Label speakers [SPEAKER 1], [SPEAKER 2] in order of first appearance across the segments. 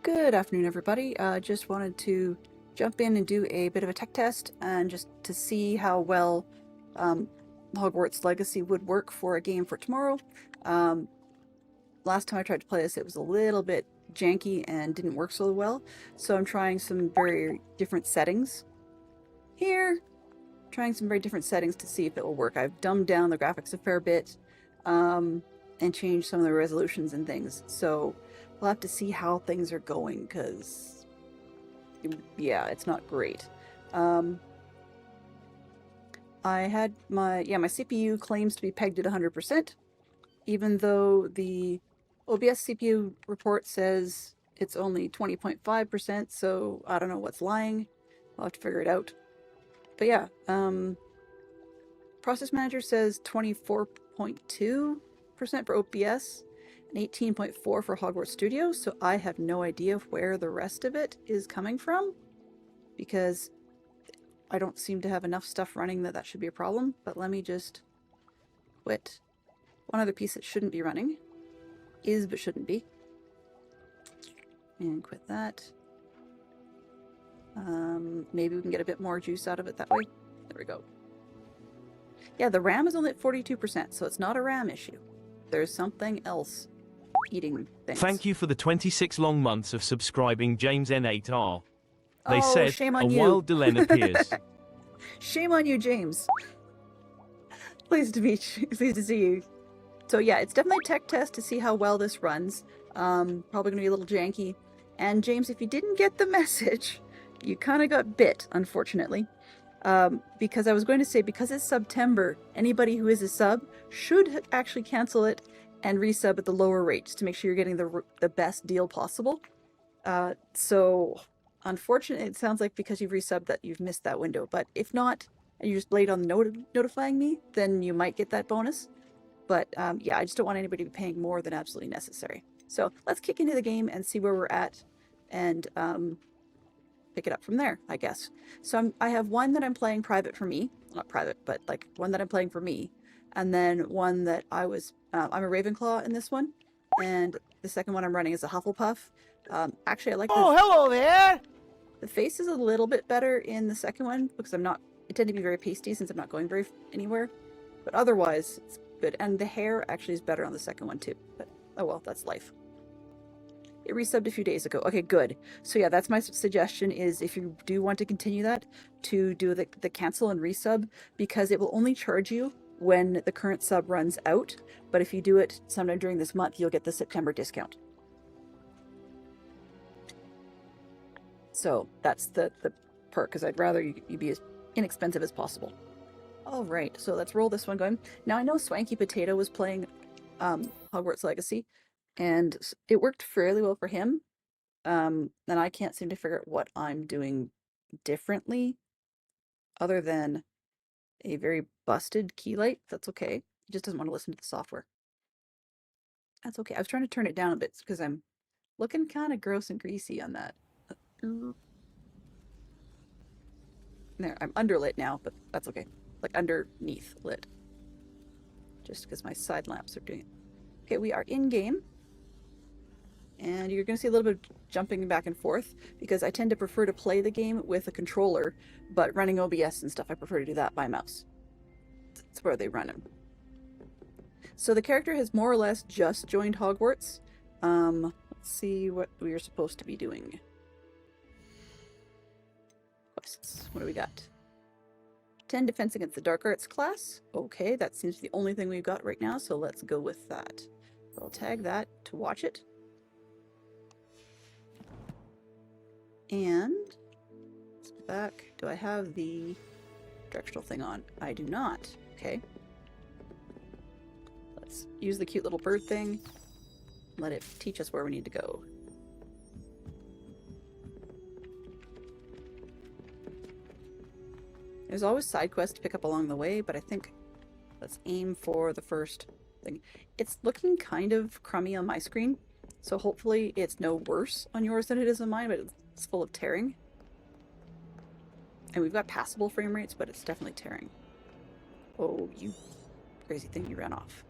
[SPEAKER 1] Good afternoon, everybody. Just wanted to jump in and do a bit of a tech test and just to see how well Hogwarts Legacy would work for a game for tomorrow. Last time I tried to play this, it was a little bit janky and didn't work so well, so I'm trying some very different settings here. Trying some very different settings to see if it will work. I've dumbed down the graphics a fair bit and changed some of the resolutions and things, so we'll have to see how things are going, because yeah, it's not great. I had my CPU claims to be pegged at 100%, even though the OBS CPU report says it's only 20.5%, so I don't know what's lying. I'll have to figure it out. But yeah, Process Manager says 24.2% for OBS and 18.4% for Hogwarts Studios, so I have no idea where the rest of it is coming from, because I don't seem to have enough stuff running that should be a problem. But let me just quit. One other piece that shouldn't be running is but shouldn't be. And quit that. Maybe we can get a bit more juice out of it that way. There we go. Yeah, the RAM is only at 42%, so it's not a RAM issue. There's something else eating things.
[SPEAKER 2] Thank you for the 26 long months of subscribing, James N8R. They
[SPEAKER 1] Oh,
[SPEAKER 2] said,
[SPEAKER 1] shame on
[SPEAKER 2] a
[SPEAKER 1] you.
[SPEAKER 2] wild Delenn appears.
[SPEAKER 1] Shame on you, James. Pleased to see you. So yeah, it's definitely a tech test to see how well this runs. Probably going to be a little janky. And James, if you didn't get the message, you kind of got bit, unfortunately. Because I was going to say, because it's September, anybody who is a sub should actually cancel it and resub at the lower rates to make sure you're getting the best deal possible. So unfortunately, it sounds like because you've resubbed that you've missed that window. But if not, and you're just late on notifying me, then you might get that bonus. But yeah, I just don't want anybody to be paying more than absolutely necessary. So let's kick into the game and see where we're at, and pick it up from there, I guess. So I have one that I'm playing private for me. Not private, but like one that I'm playing for me. And then one that I'm a Ravenclaw in this one. And the second one I'm running is a Hufflepuff. Actually, I like
[SPEAKER 3] Oh, hello there!
[SPEAKER 1] The face is a little bit better in the second one, because I tend to be very pasty since I'm not going very anywhere. But otherwise, it's good. And the hair actually is better on the second one too. But oh well, that's life. It resubbed a few days ago. Okay, good. So yeah, that's my suggestion, is if you do want to continue that, to do the cancel and resub, because it will only charge you when the current sub runs out. But if you do it sometime during this month, you'll get the September discount. So that's the perk, because I'd rather you be as inexpensive as possible. All right, so let's roll this one going. Now, I know Swanky Potato was playing Hogwarts Legacy, and it worked fairly well for him. And I can't seem to figure out what I'm doing differently, other than a very busted key light. That's okay. He just doesn't want to listen to the software. That's okay. I was trying to turn it down a bit because I'm looking kind of gross and greasy on that. There, I'm underlit now, but that's okay. Like underneath lit. Just because my side lamps are doing it. Okay, we are in game. And you're going to see a little bit of jumping back and forth, because I tend to prefer to play the game with a controller, but running OBS and stuff, I prefer to do that by mouse. That's where they run them. So the character has more or less just joined Hogwarts. Let's see what we are supposed to be doing. Quests. What do we got? 10 defense against the dark arts class. Okay, that seems the only thing we've got right now, so let's go with that. I'll tag that to watch it. And let's go back. Do I have the directional thing on? I do not. Okay. Let's use the cute little bird thing. Let it teach us where we need to go. There's always side quests to pick up along the way, but I think let's aim for the first thing. It's looking kind of crummy on my screen, so hopefully it's no worse on yours than it is on mine, but it's full of tearing. And we've got passable frame rates, but it's definitely tearing. Oh, you crazy thing, you ran off.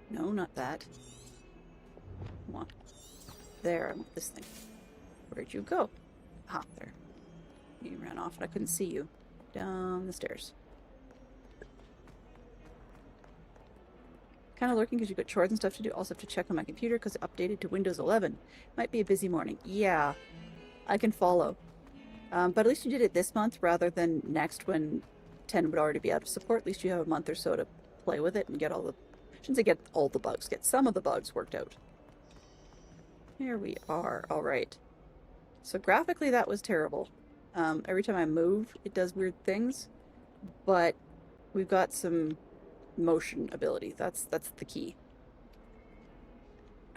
[SPEAKER 1] No, not that. Come on. There, I'm with this thing. Where'd you go? Ah, there. You ran off and I couldn't see you. Down the stairs. Kind of lurking because you've got chores and stuff to do. Also have to check on my computer because it updated to Windows 11. Might be a busy morning. Yeah, I can follow. But at least you did it this month rather than next when 10 would already be out of support. At least you have a month or so to play with it and get all the... I shouldn't say get all the bugs. Get some of the bugs worked out. Here we are. All right. So graphically that was terrible. Every time I move, it does weird things. But we've got some... motion ability. That's the key.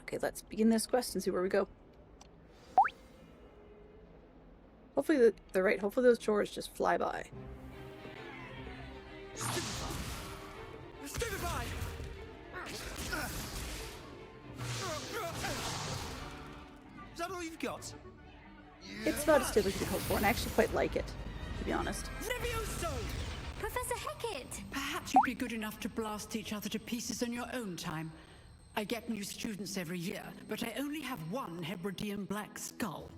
[SPEAKER 1] Okay, let's begin this quest and see where we go. Hopefully they're right. Hopefully those chores just fly by.
[SPEAKER 3] Stupefy! Is that all you've got?
[SPEAKER 1] It's not as stupid as you hope for, and I actually quite like it, to be honest.
[SPEAKER 3] Levioso!
[SPEAKER 4] Professor Hackett!
[SPEAKER 5] Perhaps you'd be good enough to blast each other to pieces on your own time. I get new students every year, but I only have one Hebridean black skull.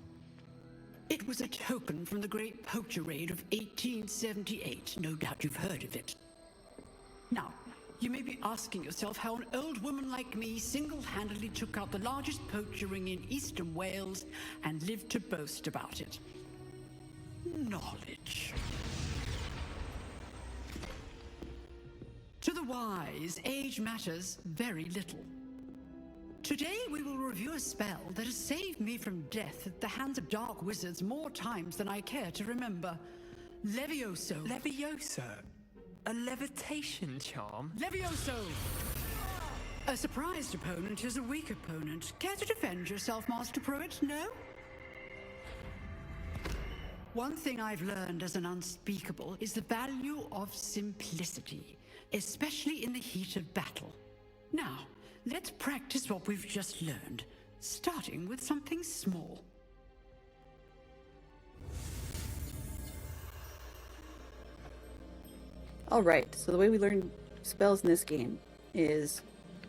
[SPEAKER 5] It was a token from the Great Poacher Raid of 1878. No doubt you've heard of it. Now, you may be asking yourself how an old woman like me single-handedly took out the largest poacher ring in eastern Wales and lived to boast about it. Knowledge. To the wise, age matters very little. Today we will review a spell that has saved me from death at the hands of dark wizards more times than I care to remember. Levioso.
[SPEAKER 3] Levioso? A levitation charm?
[SPEAKER 5] Levioso! A surprised opponent is a weak opponent. Care to defend yourself, Master Pruitt? No? One thing I've learned as an unspeakable is the value of simplicity, especially in the heat of battle. Now, let's practice what we've just learned, starting with something small.
[SPEAKER 1] Alright, so the way we learn spells in this game is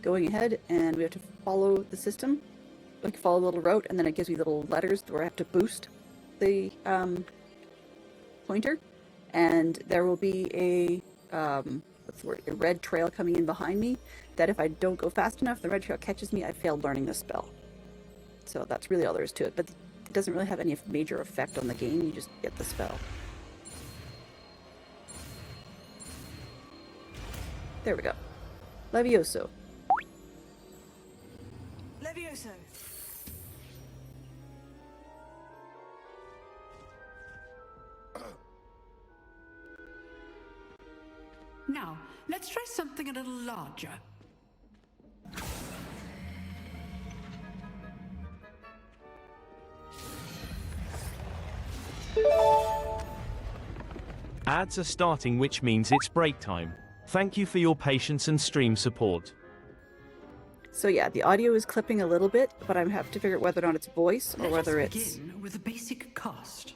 [SPEAKER 1] going ahead and we have to follow the system, like follow a little route, and then it gives me little letters where I have to boost the pointer, and there will be a what's the word, a red trail coming in behind me, that if I don't go fast enough, the red trail catches me, I failed learning the spell. So that's really all there is to it, but it doesn't really have any major effect on the game, you just get the spell. There we go. Levioso.
[SPEAKER 3] Levioso!
[SPEAKER 5] Now, let's try something a little larger.
[SPEAKER 2] Ads are starting, which means it's break time. Thank you for your patience and stream support.
[SPEAKER 1] So yeah, the audio is clipping a little bit, but I have to figure out whether or not it's voice or whether
[SPEAKER 5] Let us
[SPEAKER 1] it's...
[SPEAKER 5] begin with a basic cast.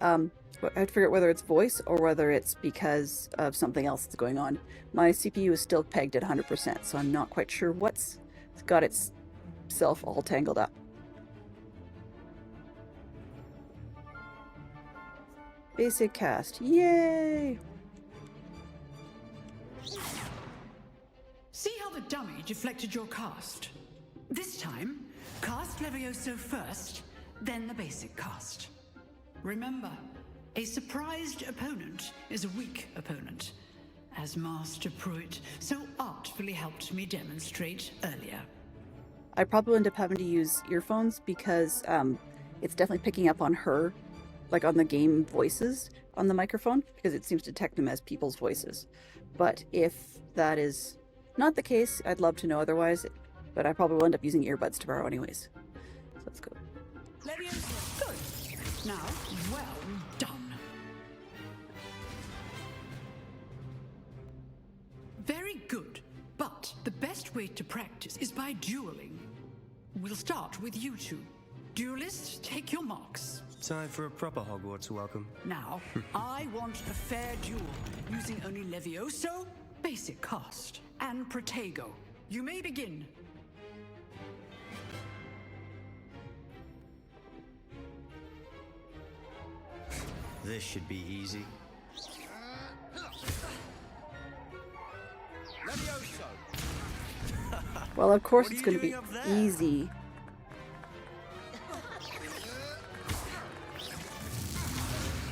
[SPEAKER 1] I have to figure out whether it's voice or whether it's because of something else that's going on. My CPU is still pegged at 100%, so I'm not quite sure what's got itself all tangled up. Basic cast. Yay!
[SPEAKER 5] See how the dummy deflected your cast? This time, cast Levioso first, then the basic cast. Remember, a surprised opponent is a weak opponent, as Master Pruitt so artfully helped me demonstrate earlier.
[SPEAKER 1] I probably end up having to use earphones because it's definitely picking up on her, like on the game voices on the microphone, because it seems to detect them as people's voices. But if that is not the case, I'd love to know otherwise, but I probably will end up using earbuds tomorrow anyways. So let's go.
[SPEAKER 5] Levioso, good. Now, well done. Very good, but the best way to practice is by dueling. We'll start with you two. Duelists, take your marks.
[SPEAKER 3] Time for a proper Hogwarts welcome.
[SPEAKER 5] Now, I want a fair duel, using only Levioso, basic cast, and Protego. You may begin.
[SPEAKER 3] This should be easy. Levioso!
[SPEAKER 1] Well, of course
[SPEAKER 3] What are
[SPEAKER 1] it's
[SPEAKER 3] you
[SPEAKER 1] going to
[SPEAKER 3] doing
[SPEAKER 1] be
[SPEAKER 3] up there?
[SPEAKER 1] easy.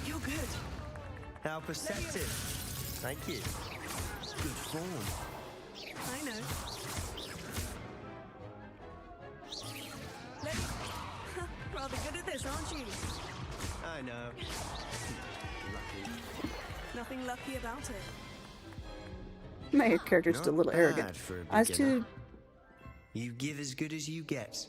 [SPEAKER 3] You're good. How perceptive. Thank you. Good form. I know. Rather good at this, aren't you? I know. Lucky. Nothing lucky about it.
[SPEAKER 1] My character's just a
[SPEAKER 3] Not
[SPEAKER 1] little arrogant.
[SPEAKER 3] bad for a
[SPEAKER 1] As
[SPEAKER 3] beginner.
[SPEAKER 1] to
[SPEAKER 3] You give as good as you get.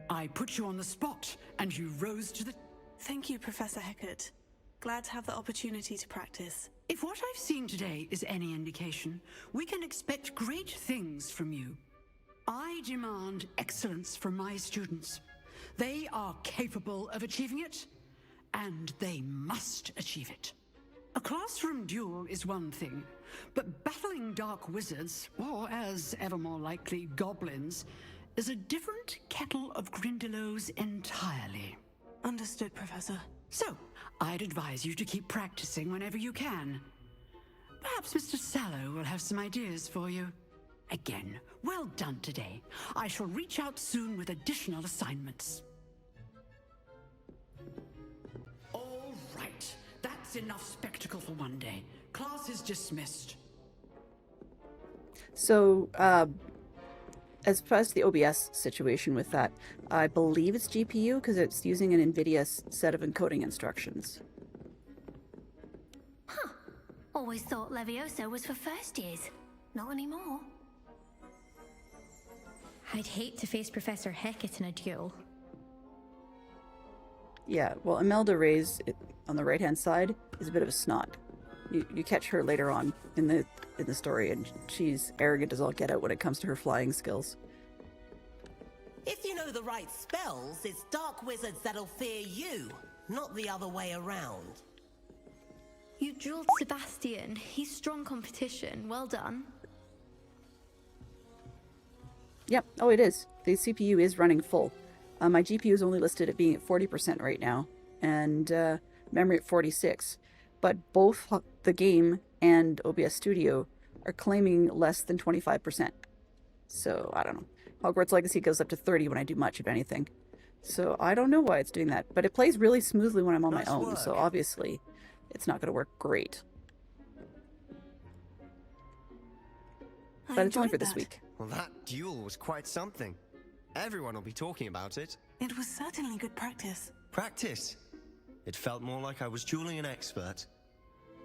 [SPEAKER 5] I put you on the spot, and you rose to the...
[SPEAKER 6] Thank you, Professor Heckert. Glad to have the opportunity to practice.
[SPEAKER 5] If what I've seen today is any indication, we can expect great things from you. I demand excellence from my students. They are capable of achieving it, and they must achieve it. A classroom duel is one thing, but battling dark wizards, or as ever more likely, goblins, is a different kettle of Grindylows entirely.
[SPEAKER 6] Understood, Professor.
[SPEAKER 5] So, I'd advise you to keep practicing whenever you can. Perhaps Mr. Sallow will have some ideas for you. Again, well done today. I shall reach out soon with additional assignments. All right, that's enough spectacle for one day. Class is dismissed.
[SPEAKER 1] So, as far as the OBS situation with that, I believe it's GPU because it's using an NVIDIA set of encoding instructions.
[SPEAKER 4] Always thought Levioso was for first years. Not anymore.
[SPEAKER 7] I'd hate to face Professor Heckett in a duel.
[SPEAKER 1] Yeah, well, Imelda Reyes on the right-hand side is a bit of a snot. You catch her later on in the story, and she's arrogant as all get out when it comes to her flying skills.
[SPEAKER 8] If you know the right spells, it's dark wizards that'll fear you, not the other way around.
[SPEAKER 7] You drilled Sebastian. He's strong competition. Well done.
[SPEAKER 1] Yep, oh it is. The CPU is running full. My GPU is only listed at being at 40% right now, and memory at 46. But both the game and OBS Studio are claiming less than 25%. So, I don't know. Hogwarts Legacy goes up to 30 when I do much of anything. So, I don't know why it's doing that. But it plays really smoothly when I'm on
[SPEAKER 3] Nice
[SPEAKER 1] my own,
[SPEAKER 3] work.
[SPEAKER 1] so obviously it's not going to work great.
[SPEAKER 6] I
[SPEAKER 1] But it's only for
[SPEAKER 6] enjoyed
[SPEAKER 1] this
[SPEAKER 6] that.
[SPEAKER 1] week.
[SPEAKER 3] Well, that duel was quite something. Everyone will be talking about it.
[SPEAKER 6] It was certainly good practice.
[SPEAKER 3] Practice. It felt more like I was dueling an expert.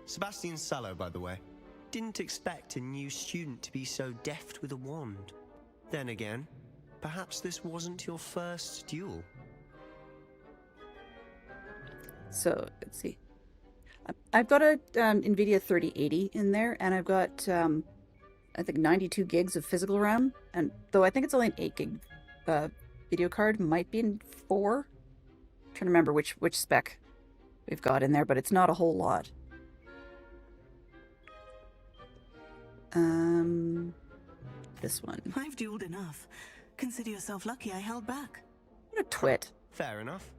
[SPEAKER 3] Sebastian Sallow, by the way. Didn't expect a new student to be so deft with a wand. Then again, perhaps this wasn't your first duel.
[SPEAKER 1] So, let's see. I've got a NVIDIA 3080 in there, and I've got, I think, 92 gigs of physical RAM. And though I think it's only an 8 gig video card, might be in 4. I'm trying to remember which spec we've got in there, but it's not a whole lot. This one.
[SPEAKER 6] I've dueled enough. Consider yourself lucky I held back.
[SPEAKER 1] What a twit.
[SPEAKER 3] Fair enough.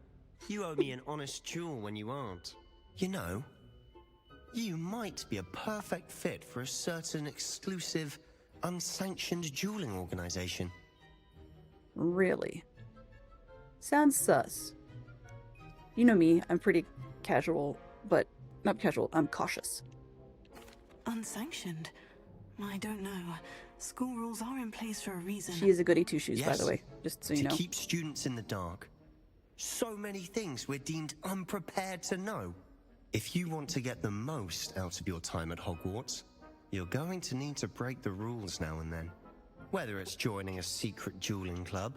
[SPEAKER 3] You owe me an honest duel when you aren't. You know, you might be a perfect fit for a certain exclusive, unsanctioned dueling organization.
[SPEAKER 1] Really? Sounds sus. You know me, I'm pretty casual, but not casual, I'm cautious.
[SPEAKER 6] Unsanctioned? I don't know. School rules are in place for a reason.
[SPEAKER 1] She is a goody two-shoes, by
[SPEAKER 3] Yes,
[SPEAKER 1] the way, just so you know.
[SPEAKER 3] To keep students in the dark. So many things we're deemed unprepared to know. If you want to get the most out of your time at Hogwarts, you're going to need to break the rules now and then. Whether it's joining a secret dueling club,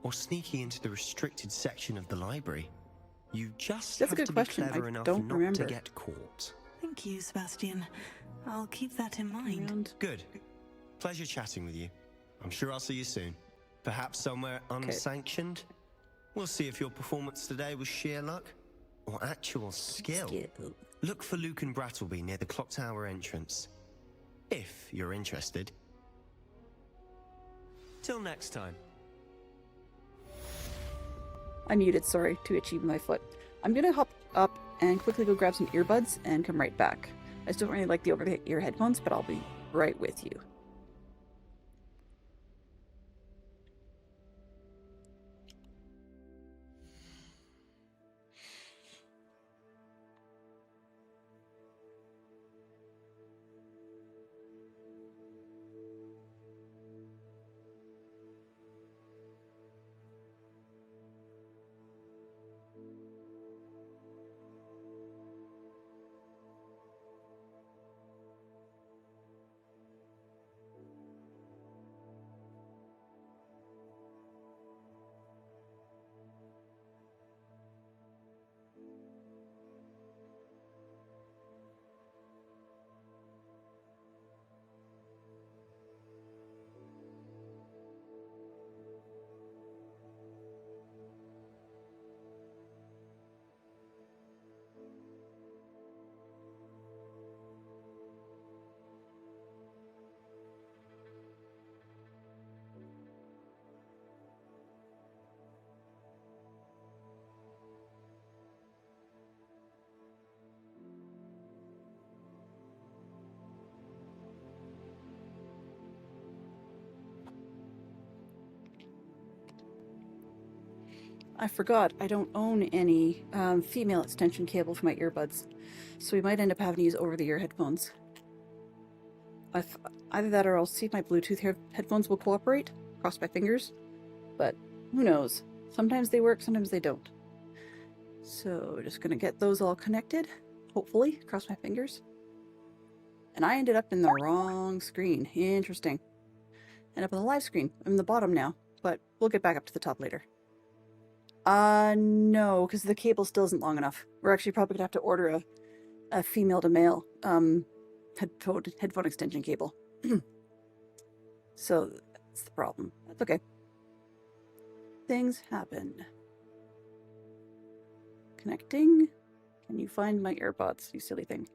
[SPEAKER 3] or sneaking into the restricted section of the library, you just
[SPEAKER 1] That's a
[SPEAKER 3] have
[SPEAKER 1] good
[SPEAKER 3] to
[SPEAKER 1] question.
[SPEAKER 3] be clever
[SPEAKER 1] I
[SPEAKER 3] enough
[SPEAKER 1] don't
[SPEAKER 3] not
[SPEAKER 1] remember.
[SPEAKER 3] to get caught.
[SPEAKER 6] Thank you, Sebastian. I'll keep that in mind.
[SPEAKER 1] And
[SPEAKER 3] Good. Pleasure chatting with you. I'm sure I'll see you soon. Perhaps somewhere unsanctioned? We'll see if your performance today was sheer luck or actual skill. Look for Luke and Brattleby near the clock tower entrance. If you're interested. Till next time.
[SPEAKER 1] I muted, sorry, to achieve my foot. I'm gonna hop up and quickly go grab some earbuds and come right back. I still don't really like the over-the-ear headphones, but I'll be right with you. I forgot, I don't own any female extension cable for my earbuds, so we might end up having to use over-the-ear headphones. Either that or I'll see if my Bluetooth headphones will cooperate. Cross my fingers. But who knows? Sometimes they work, sometimes they don't. So just gonna get those all connected, hopefully. Cross my fingers. And I ended up in the wrong screen. Interesting. End up on the live screen. I'm in the bottom now, but we'll get back up to the top later. No, because the cable still isn't long enough. We're actually probably gonna have to order a female to male headphone extension cable. So that's the problem. That's okay. Things happen. Connecting. Can you find my AirPods, you silly thing?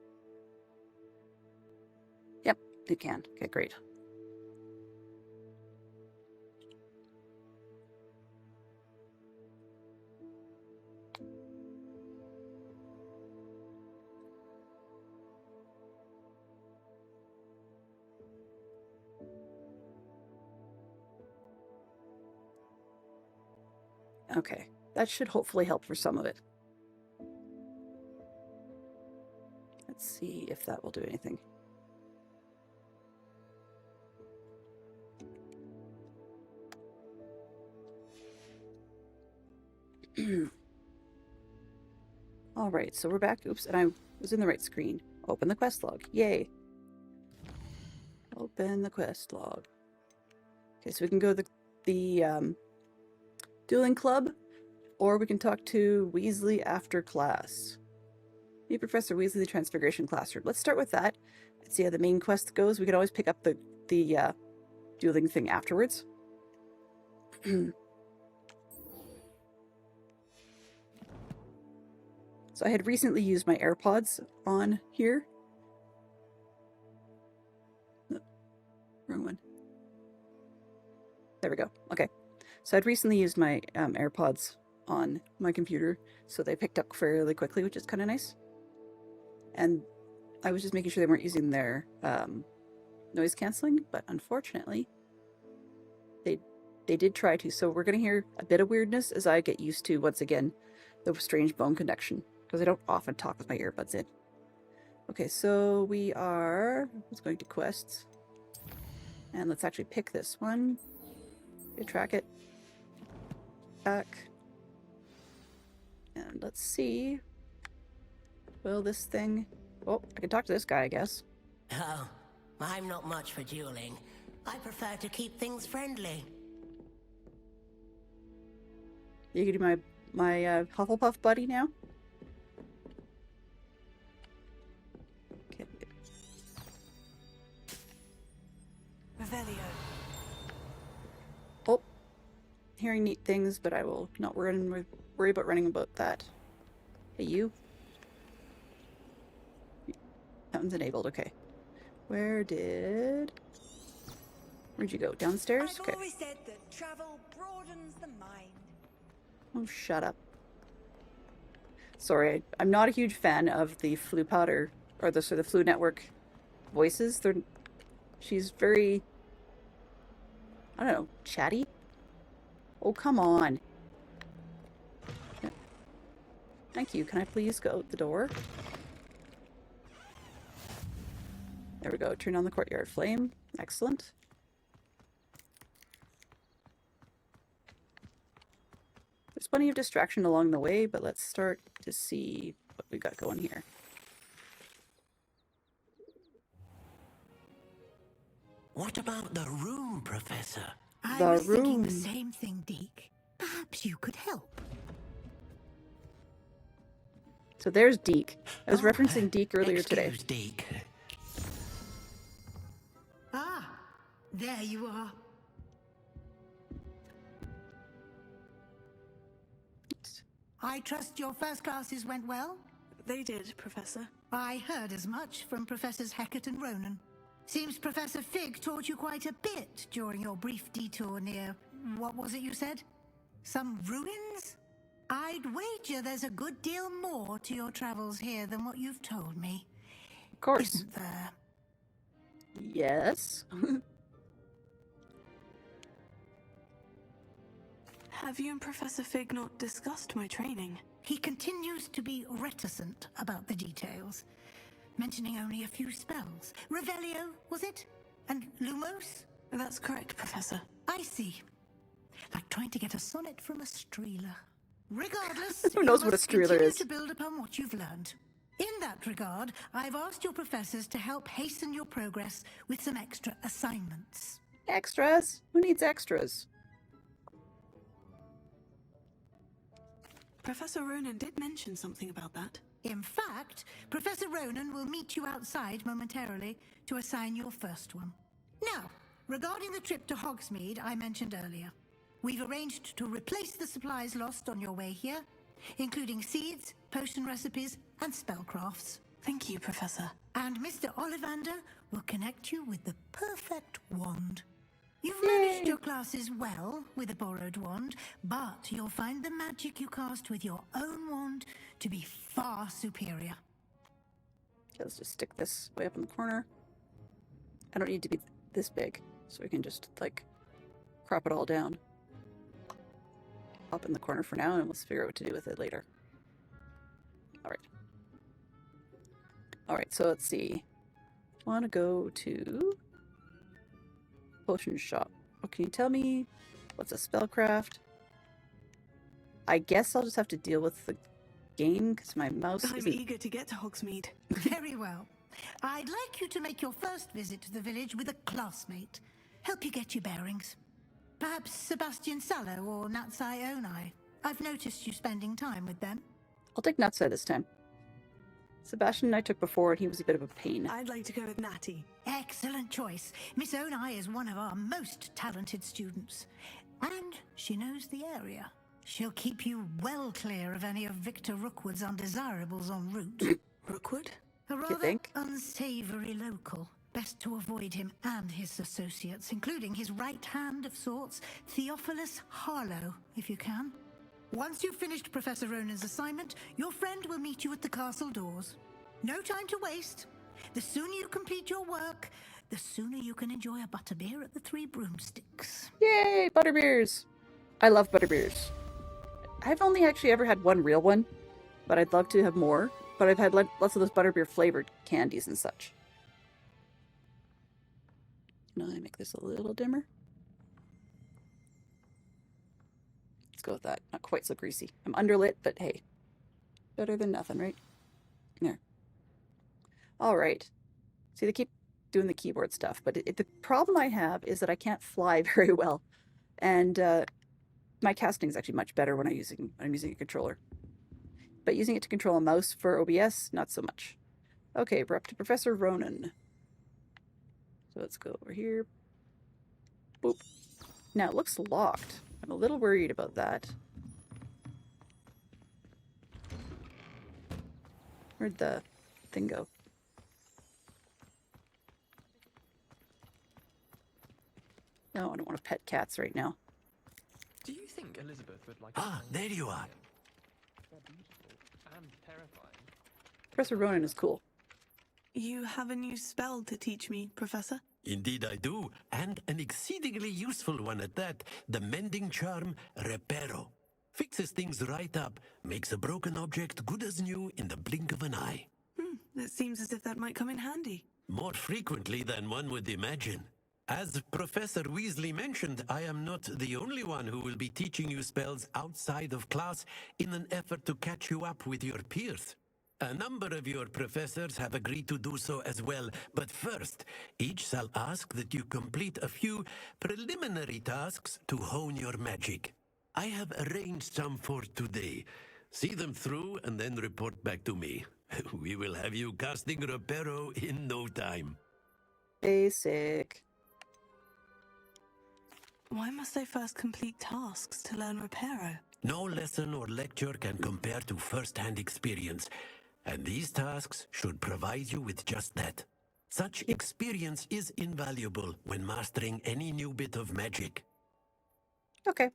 [SPEAKER 1] Yep, it can. Okay, great. Okay, that should hopefully help for some of it. Let's see if that will do anything. All right, so we're back. Oops, and I was in the right screen. Open the quest log. Yay. Open the quest log. Okay, so we can go to the dueling club, or we can talk to Weasley after class. Meet Professor Weasley, the Transfiguration Classroom. Let's start with that. Let's see how the main quest goes. We can always pick up the dueling thing afterwards. So I had recently used my AirPods on here. No, wrong one. There we go. Okay. So I'd recently used my AirPods on my computer, so they picked up fairly quickly, which is kind of nice. And I was just making sure they weren't using their noise canceling, but unfortunately, they did try to. So we're going to hear a bit of weirdness as I get used to, once again, the strange bone connection, because I don't often talk with my earbuds in. Okay, so we are going to quests, and let's actually pick this one. Track it. Back. And let's see. Will this thing... Oh, I can talk to this guy, I guess.
[SPEAKER 8] Oh, I'm not much for dueling. I prefer to keep things friendly.
[SPEAKER 1] You can do my Hufflepuff buddy now? Okay.
[SPEAKER 6] Revelio.
[SPEAKER 1] Oh. Hearing neat things, but I will not worry about running about that. Hey, you. That one's enabled, okay. Where did... Where'd you go? Downstairs?
[SPEAKER 9] I've
[SPEAKER 1] Okay.
[SPEAKER 9] always said that travel broadens the mind.
[SPEAKER 1] Oh, shut up. Sorry, I'm not a huge fan of the Flu Potter, or the sort of Flu Network voices. She's very, I don't know, chatty? Oh, come on. Yeah. Thank you. Can I please go out the door? There we go. Turn on the courtyard flame. Excellent. There's plenty of distraction along the way, but let's start to see what we got going here.
[SPEAKER 8] What about the room, Professor?
[SPEAKER 1] The
[SPEAKER 10] I was thinking
[SPEAKER 1] room.
[SPEAKER 10] the same thing, Deke. Perhaps you could help.
[SPEAKER 1] So there's Deke. I was referencing Deke earlier today.
[SPEAKER 8] Excuse Deke.
[SPEAKER 10] Ah, there you are. I trust your first classes went well?
[SPEAKER 6] They did, Professor.
[SPEAKER 10] I heard as much from Professors Hecat and Ronan. Seems Professor Fig taught you quite a bit during your brief detour near... what was it you said? Some ruins? I'd wager there's a good deal more to your travels here than what you've told me.
[SPEAKER 1] Of course.
[SPEAKER 10] Isn't there?
[SPEAKER 1] Yes.
[SPEAKER 6] Have you and Professor Fig not discussed my training?
[SPEAKER 10] He continues to be reticent about the details, mentioning only a few spells. Revelio, was it? And Lumos?
[SPEAKER 6] That's correct, Professor.
[SPEAKER 10] I see. Like trying to get a sonnet from a streeler. Regardless,
[SPEAKER 1] Who knows
[SPEAKER 10] you
[SPEAKER 1] what a
[SPEAKER 10] must
[SPEAKER 1] streeler
[SPEAKER 10] continue
[SPEAKER 1] is?
[SPEAKER 10] to build upon what you've learned. In that regard, I've asked your professors to help hasten your progress with some extra assignments.
[SPEAKER 1] Extras? Who needs extras?
[SPEAKER 6] Professor Ronan did mention something about that.
[SPEAKER 10] In fact, Professor Ronan will meet you outside momentarily to assign your first one. Now, regarding the trip to Hogsmeade I mentioned earlier, we've arranged to replace the supplies lost on your way here, including seeds, potion recipes, and spellcrafts.
[SPEAKER 6] Thank you, Professor.
[SPEAKER 10] And Mr. Ollivander will connect you with the perfect wand. You've managed your classes well with a borrowed wand, but you'll find the magic you cast with your own wand to be far superior.
[SPEAKER 1] Okay, let's just stick this way up in the corner. I don't need to be this big, so we can just, like, crop it all down. Up in the corner for now, and let's figure out what to do with it later. Alright. Alright, so let's see. I want to go to... potion shop. What can you tell me? What's a spellcraft? I guess I'll just have to deal with the game, because my mouse
[SPEAKER 6] I'm
[SPEAKER 1] isn't...
[SPEAKER 6] eager to get to Hogsmeade.
[SPEAKER 10] Very well. I'd like you to make your first visit to the village with a classmate. Help you get your bearings. Perhaps Sebastian Sallow or Natsai Onai. I've noticed you spending time with them.
[SPEAKER 1] I'll take Natsai this time. Sebastian I took before, and he was a bit of a pain.
[SPEAKER 6] I'd like to go with Natty.
[SPEAKER 10] Excellent choice. Miss Onai is one of our most talented students. And she knows the area. She'll keep you well clear of any of Victor Rookwood's undesirables en route.
[SPEAKER 6] Rookwood?
[SPEAKER 10] A rather
[SPEAKER 1] think?
[SPEAKER 10] unsavory local. Best to avoid him and his associates, including his right hand of sorts, Theophilus Harlow, if you can. Once you've finished Professor Ronan's assignment, your friend will meet you at the castle doors. No time to waste. The sooner you complete your work, the sooner you can enjoy a butterbeer at the Three Broomsticks.
[SPEAKER 1] Yay, butterbeers! I love butterbeers. I've only actually ever had one real one, but I'd love to have more. But I've had lots of those butterbeer flavored candies and such. Can I make this a little dimmer? Let's go with that. Not quite so greasy. I'm underlit, but hey. Better than nothing, right? There. Alright. See, they keep doing the keyboard stuff, but the problem I have is that I can't fly very well. And my casting is actually much better when I'm using a controller. But using it to control a mouse for OBS, not so much. Okay, we're up to Professor Ronan. So let's go over here. Boop. Now, it looks locked. I'm a little worried about that. Where'd the thing go? No, I don't want to pet cats right now.
[SPEAKER 11] Do you think Elizabeth would like?
[SPEAKER 12] Ah, there you are.
[SPEAKER 11] They're beautiful and terrifying.
[SPEAKER 1] Professor Ronan is cool.
[SPEAKER 6] You have a new spell to teach me, Professor?
[SPEAKER 12] Indeed I do, and an exceedingly useful one at that. The mending charm, Reparo. Fixes things right up, makes a broken object good as new in the blink of an eye.
[SPEAKER 6] It seems as if that might come in handy.
[SPEAKER 12] More frequently than one would imagine. As Professor Weasley mentioned, I am not the only one who will be teaching you spells outside of class in an effort to catch you up with your peers. A number of your professors have agreed to do so as well, but first, each shall ask that you complete a few preliminary tasks to hone your magic. I have arranged some for today. See them through and then report back to me. We will have you casting Reparo in no time.
[SPEAKER 1] Basic.
[SPEAKER 6] Why must I first complete tasks to learn Reparo?
[SPEAKER 12] No lesson or lecture can compare to first-hand experience, and these tasks should provide you with just that. Such experience is invaluable when mastering any new bit of magic.
[SPEAKER 1] Okay,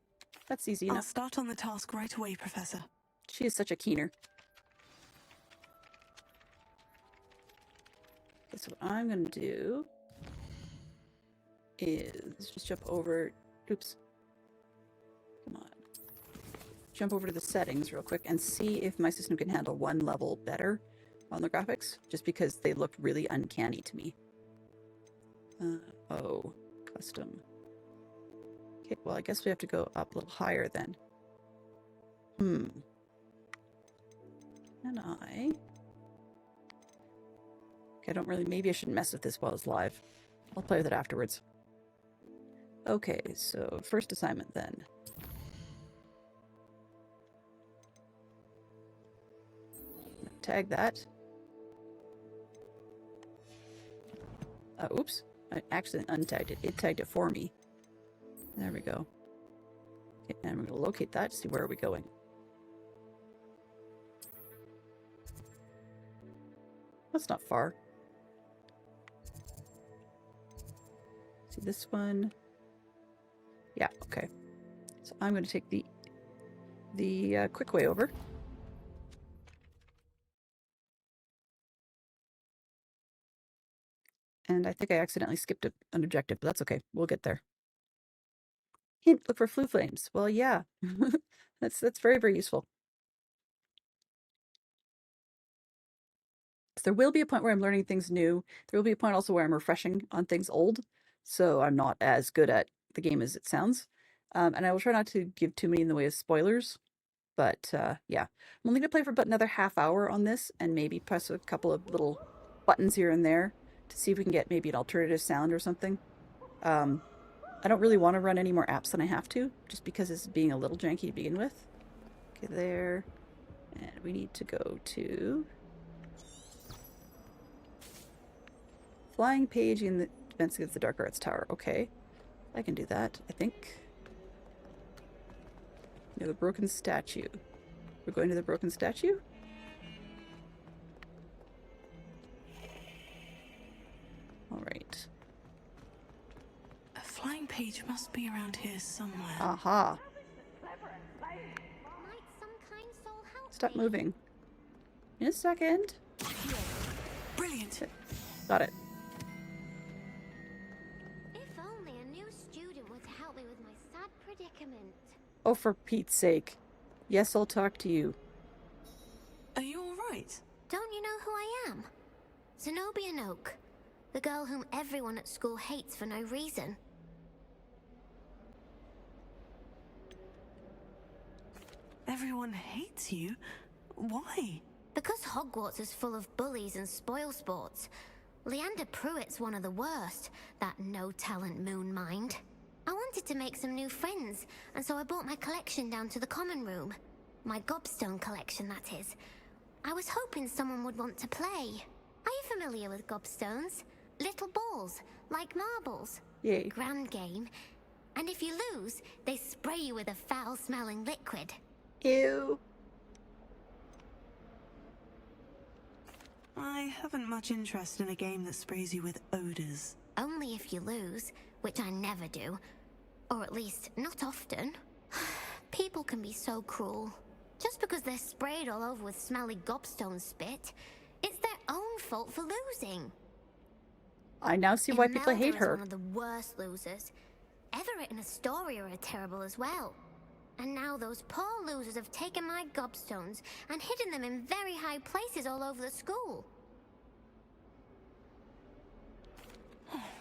[SPEAKER 1] that's easy
[SPEAKER 6] I'll
[SPEAKER 1] enough.
[SPEAKER 6] start on the task right away, Professor.
[SPEAKER 1] She is such a keener. Okay, so what I'm gonna do is just jump over. Oops. Come on. Jump over to the settings real quick and see if my system can handle one level better on the graphics, just because they look really uncanny to me. Oh, custom. Okay, well, I guess we have to go up a little higher then. Can I? Okay, I don't really, maybe I shouldn't mess with this while it's live. I'll play with it afterwards. Okay, so first assignment then. Tag that. Oops. I accidentally untagged it. It tagged it for me. There we go. Okay, and we're going to locate that to see where are we going. That's not far. See this one? Yeah, okay. So I'm going to take the quick way over. And I think I accidentally skipped an objective, but that's okay. We'll get there. Hint, look for flue flames. Well, yeah. that's very, very useful. So there will be a point where I'm learning things new. There will be a point also where I'm refreshing on things old. So I'm not as good at the game as it sounds. And I will try not to give too many in the way of spoilers. But yeah, I'm only going to play for about another half hour on this and maybe press a couple of little buttons here and there to see if we can get maybe an alternative sound or something. I don't really want to run any more apps than I have to, just because it's being a little janky to begin with. Okay, there. And we need to go to flying page in the defense against the dark arts tower. Okay, I can do that, I think. No, the broken statue. We're going to the broken statue? Alright.
[SPEAKER 6] A flying page must be around here somewhere.
[SPEAKER 1] Aha. Stop moving. In a second.
[SPEAKER 6] Brilliant.
[SPEAKER 1] Got it.
[SPEAKER 4] If only a new student were to help me with my sad predicament.
[SPEAKER 1] Oh, for Pete's sake. Yes, I'll talk to you.
[SPEAKER 6] Are you alright?
[SPEAKER 4] Don't you know who I am? Zenobia Noak, the girl whom everyone at school hates for no reason.
[SPEAKER 6] Everyone hates you? Why?
[SPEAKER 4] Because Hogwarts is full of bullies and spoil sports. Leander Pruitt's one of the worst, that no-talent moon mind. I wanted to make some new friends, and so I brought my collection down to the common room. My gobstone collection, that is. I was hoping someone would want to play. Are you familiar with gobstones? Little balls, like marbles.
[SPEAKER 1] Yay.
[SPEAKER 4] Grand game. And if you lose, they spray you with a foul-smelling liquid.
[SPEAKER 1] Ew.
[SPEAKER 6] I haven't much interest in a game that sprays you with odors.
[SPEAKER 4] Only if you lose. which I never do. Or at least, not often. People can be so cruel. Just because they're sprayed all over with smelly gobstone spit, it's their own fault for losing.
[SPEAKER 1] I now see why people hate
[SPEAKER 4] Imelda is
[SPEAKER 1] her.
[SPEAKER 4] one of the worst losers. Everett and Astoria are terrible as well. And now those poor losers have taken my gobstones and hidden them in very high places all over the school.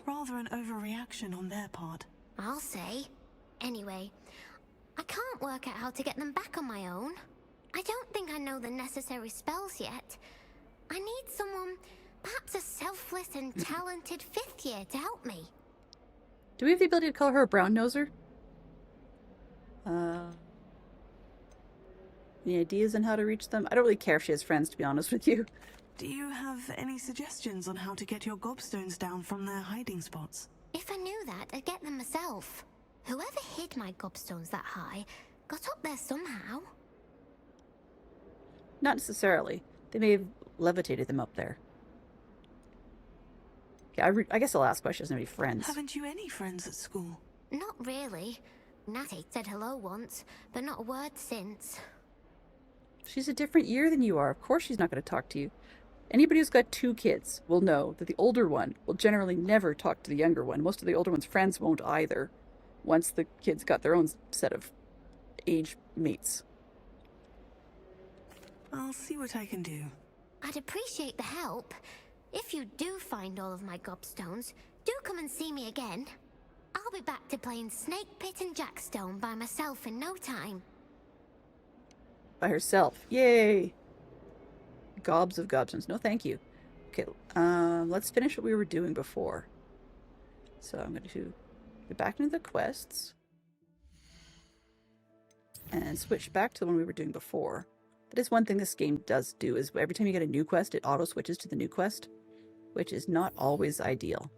[SPEAKER 6] Rather an overreaction on their part.
[SPEAKER 4] I'll say. Anyway, I can't work out how to get them back on my own. I don't think I know the necessary spells yet. I need someone, perhaps a selfless and talented 5th year to help me.
[SPEAKER 1] Do we have the ability to call her a brown noser? Any ideas on how to reach them? I don't really care if she has friends, to be honest with you.
[SPEAKER 6] Do you have any suggestions on how to get your gobstones down from their hiding spots?
[SPEAKER 4] If I knew that, I'd get them myself. Whoever hid my gobstones that high got up there somehow.
[SPEAKER 1] Not necessarily. They may have levitated them up there. Yeah, I guess the last question is going to be friends.
[SPEAKER 6] Haven't you any friends at school?
[SPEAKER 4] Not really. Natty said hello once, but not a word since.
[SPEAKER 1] She's a different year than you are. Of course she's not going to talk to you. Anybody who's got 2 kids will know that the older one will generally never talk to the younger one. Most of the older one's friends won't either, once the kids got their own set of age mates.
[SPEAKER 6] I'll see what I can do.
[SPEAKER 4] I'd appreciate the help. If you do find all of my gobstones, do come and see me again. I'll be back to playing Snake Pit and Jackstone by myself in no time.
[SPEAKER 1] By herself. Yay! Gobs of gobstones. No, thank you. Okay, let's finish what we were doing before. So I'm going to go back into the quests and switch back to the one we were doing before. That is one thing this game does do, is every time you get a new quest, it auto switches to the new quest, which is not always ideal.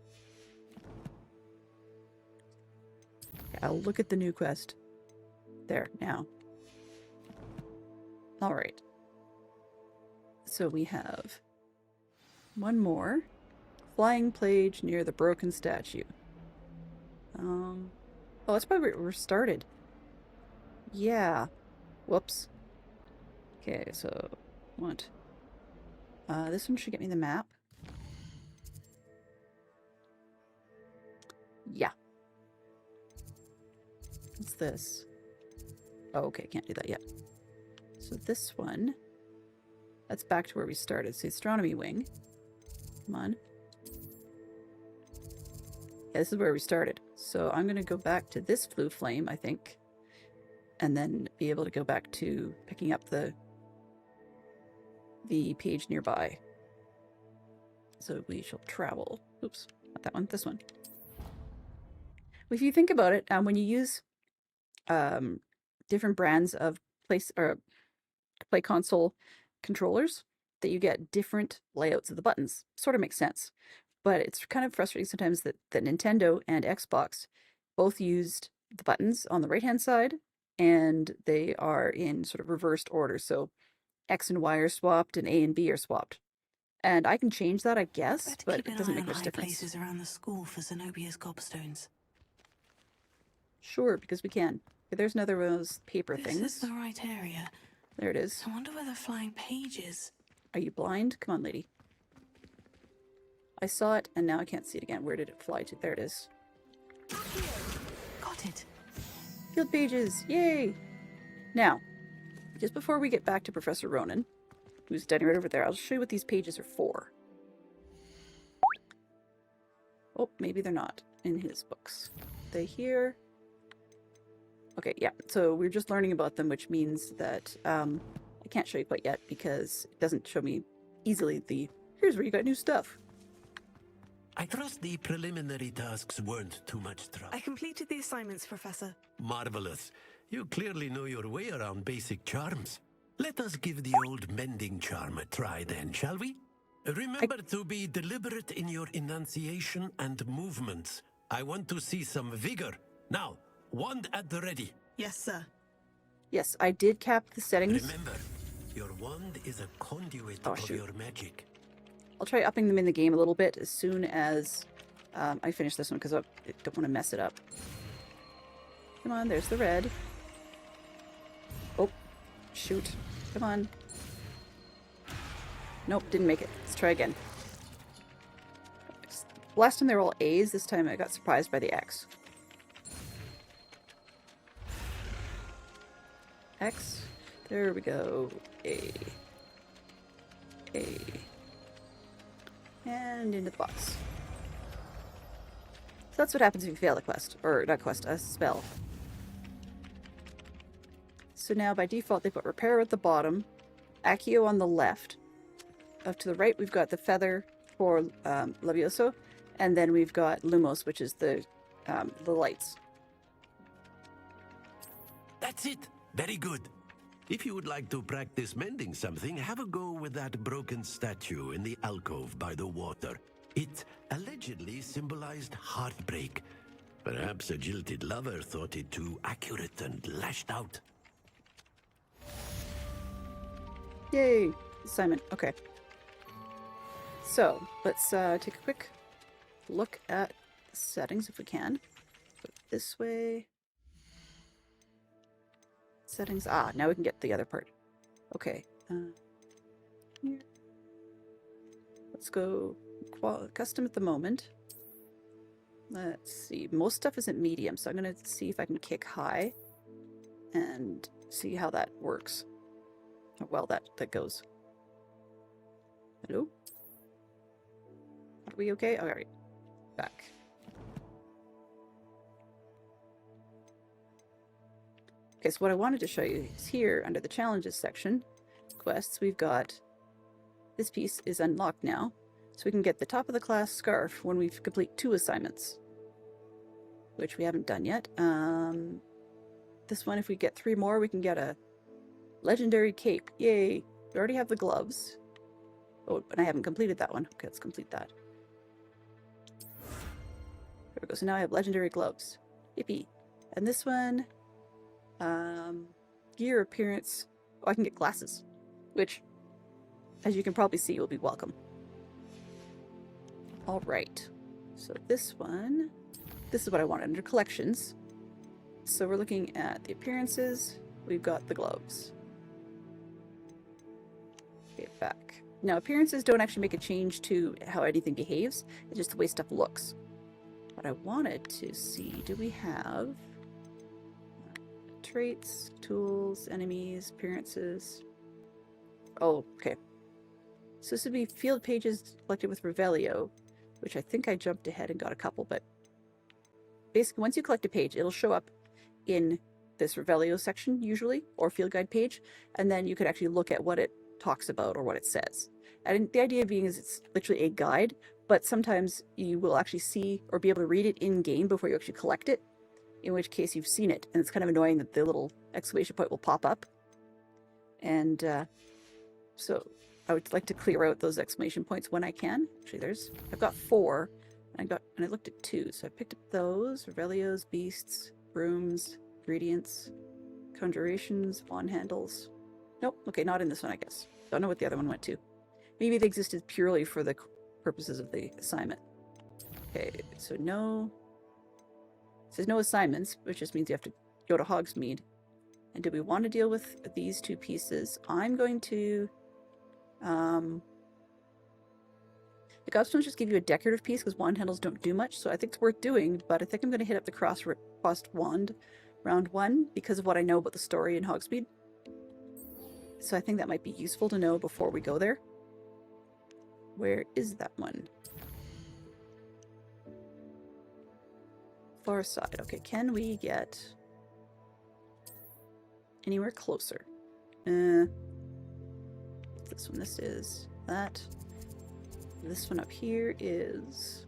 [SPEAKER 1] Okay, I'll look at the new quest. There, now. Alright. So we have one more. Flying plage near the broken statue. Oh, that's probably where we started. Yeah. Whoops. Okay, so what? This one should get me the map. Yeah. What's this? Oh, okay, can't do that yet. So this one, that's back to where we started. So astronomy wing. Come on. Yeah, this is where we started. So I'm going to go back to this blue flame, I think. And then be able to go back to picking up the page nearby. So we shall travel. Oops, not that one, this one. If you think about it, when you use different brands of play console controllers, that you get different layouts of the buttons. Sort of makes sense. But it's kind of frustrating sometimes that Nintendo and Xbox both used the buttons on the right-hand side, and they are in sort of reversed order. So X and Y are swapped, and A and B are swapped. And I can change that, I guess, but it doesn't make much difference.
[SPEAKER 6] Places around the school for Zenobia's gobstones.
[SPEAKER 1] Sure, because we can. Okay, there's another one of those paper things.
[SPEAKER 6] This is the right area.
[SPEAKER 1] There it is.
[SPEAKER 6] I wonder where the flying page is.
[SPEAKER 1] Are you blind? Come on, lady. I saw it, and now I can't see it again. Where did it fly to? There it is.
[SPEAKER 6] Got it.
[SPEAKER 1] Field pages! Yay! Now, just before we get back to Professor Ronan, who's standing right over there, I'll show you what these pages are for. Oh, maybe they're not in his books. They here. Okay, yeah, so we're just learning about them, which means that I can't show you quite yet because it doesn't show me easily here's where you got new stuff.
[SPEAKER 12] I trust the preliminary tasks weren't too much trouble.
[SPEAKER 6] I completed the assignments, Professor.
[SPEAKER 12] Marvelous. You clearly know your way around basic charms. Let us give the old mending charm a try then, shall we? Remember to be deliberate in your enunciation and movements. I want to see some vigor. Now, wand at the ready.
[SPEAKER 6] Yes, sir.
[SPEAKER 1] Yes, I did cap the settings.
[SPEAKER 12] Remember, your wand is a conduit of your magic.
[SPEAKER 1] I'll try upping them in the game a little bit as soon as I finished this one because I don't want to mess it up. Come on, there's the red. Oh, shoot. Come on. Nope, didn't make it. Let's try again. Last time they were all A's, this time I got surprised by the X. X. There we go. A. A. And into the box. So that's what happens if you fail a quest. Or, not quest, a spell. So now by default they put Repair at the bottom, Accio on the left. Up to the right we've got the Feather for Levioso, and then we've got Lumos, which is the lights.
[SPEAKER 12] That's it. Very good. If you would like to practice mending something, have a go with that broken statue in the alcove by the water. It allegedly symbolized heartbreak. Perhaps a jilted lover thought it too accurate and lashed out.
[SPEAKER 1] Yay! Assignment. Okay. So, let's take a quick look at the settings if we can. Go this way. Settings. Ah, now we can get the other part. Okay. Here. Let's go custom at the moment. Let's see. Most stuff isn't medium, so I'm going to see if I can kick high and see how that works. How well that goes. Hello? Are we okay? All right. Back. Okay, so what I wanted to show you is here under the challenges section, quests, we've got this piece is unlocked now, so we can get the top of the class scarf when we complete 2 assignments, which we haven't done yet. This one, if we get 3 more, we can get a legendary cape. Yay! We already have the gloves. Oh, and I haven't completed that one. Okay, let's complete that. There we go. So now I have legendary gloves. Yippee! And this one, gear appearance. Oh, I can get glasses, which, as you can probably see, will be welcome. All right. So this one, this is what I wanted under collections. So we're looking at the appearances. We've got the gloves. Okay, back. Now, appearances don't actually make a change to how anything behaves. It's just the way stuff looks. But I wanted to see, do we have traits, tools, enemies, appearances? Oh, okay. So this would be field pages collected with Revelio, which I think I jumped ahead and got a couple, but basically once you collect a page, it'll show up in this Revelio section usually, or field guide page, and then you could actually look at what it talks about or what it says. And the idea being is it's literally a guide, but sometimes you will actually see or be able to read it in game before you actually collect it, in which case you've seen it, and it's kind of annoying that the little exclamation point will pop up. And so I would like to clear out those exclamation points when I can. Actually, I've got 4, and I looked at 2, so I picked up those: Revelios, Beasts, Brooms, Ingredients, Conjurations, Wand Handles. Nope, okay, not in this one, I guess. Don't know what the other one went to. Maybe they existed purely for the purposes of the assignment. Okay, so no... It says no assignments, which just means you have to go to Hogsmeade. And do we want to deal with these 2 pieces? I'm going to... The Gobstones just give you a decorative piece because wand handles don't do much, so I think it's worth doing, but I think I'm going to hit up the crossed wand round 1 because of what I know about the story in Hogsmeade. So I think that might be useful to know before we go there. Where is that one? Far side. Okay, can we get anywhere closer? This one, this is that. This one up here is...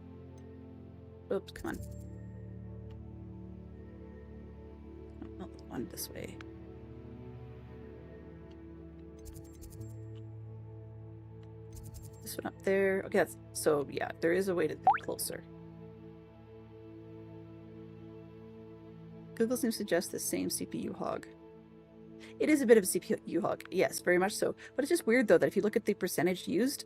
[SPEAKER 1] Oops, come on. Oh, one this way. This one up there. Okay, that's... So, yeah, there is a way to get closer. Google seems to suggest the same CPU hog. It is a bit of a CPU hog, yes, very much so. But it's just weird, though, that if you look at the percentage used,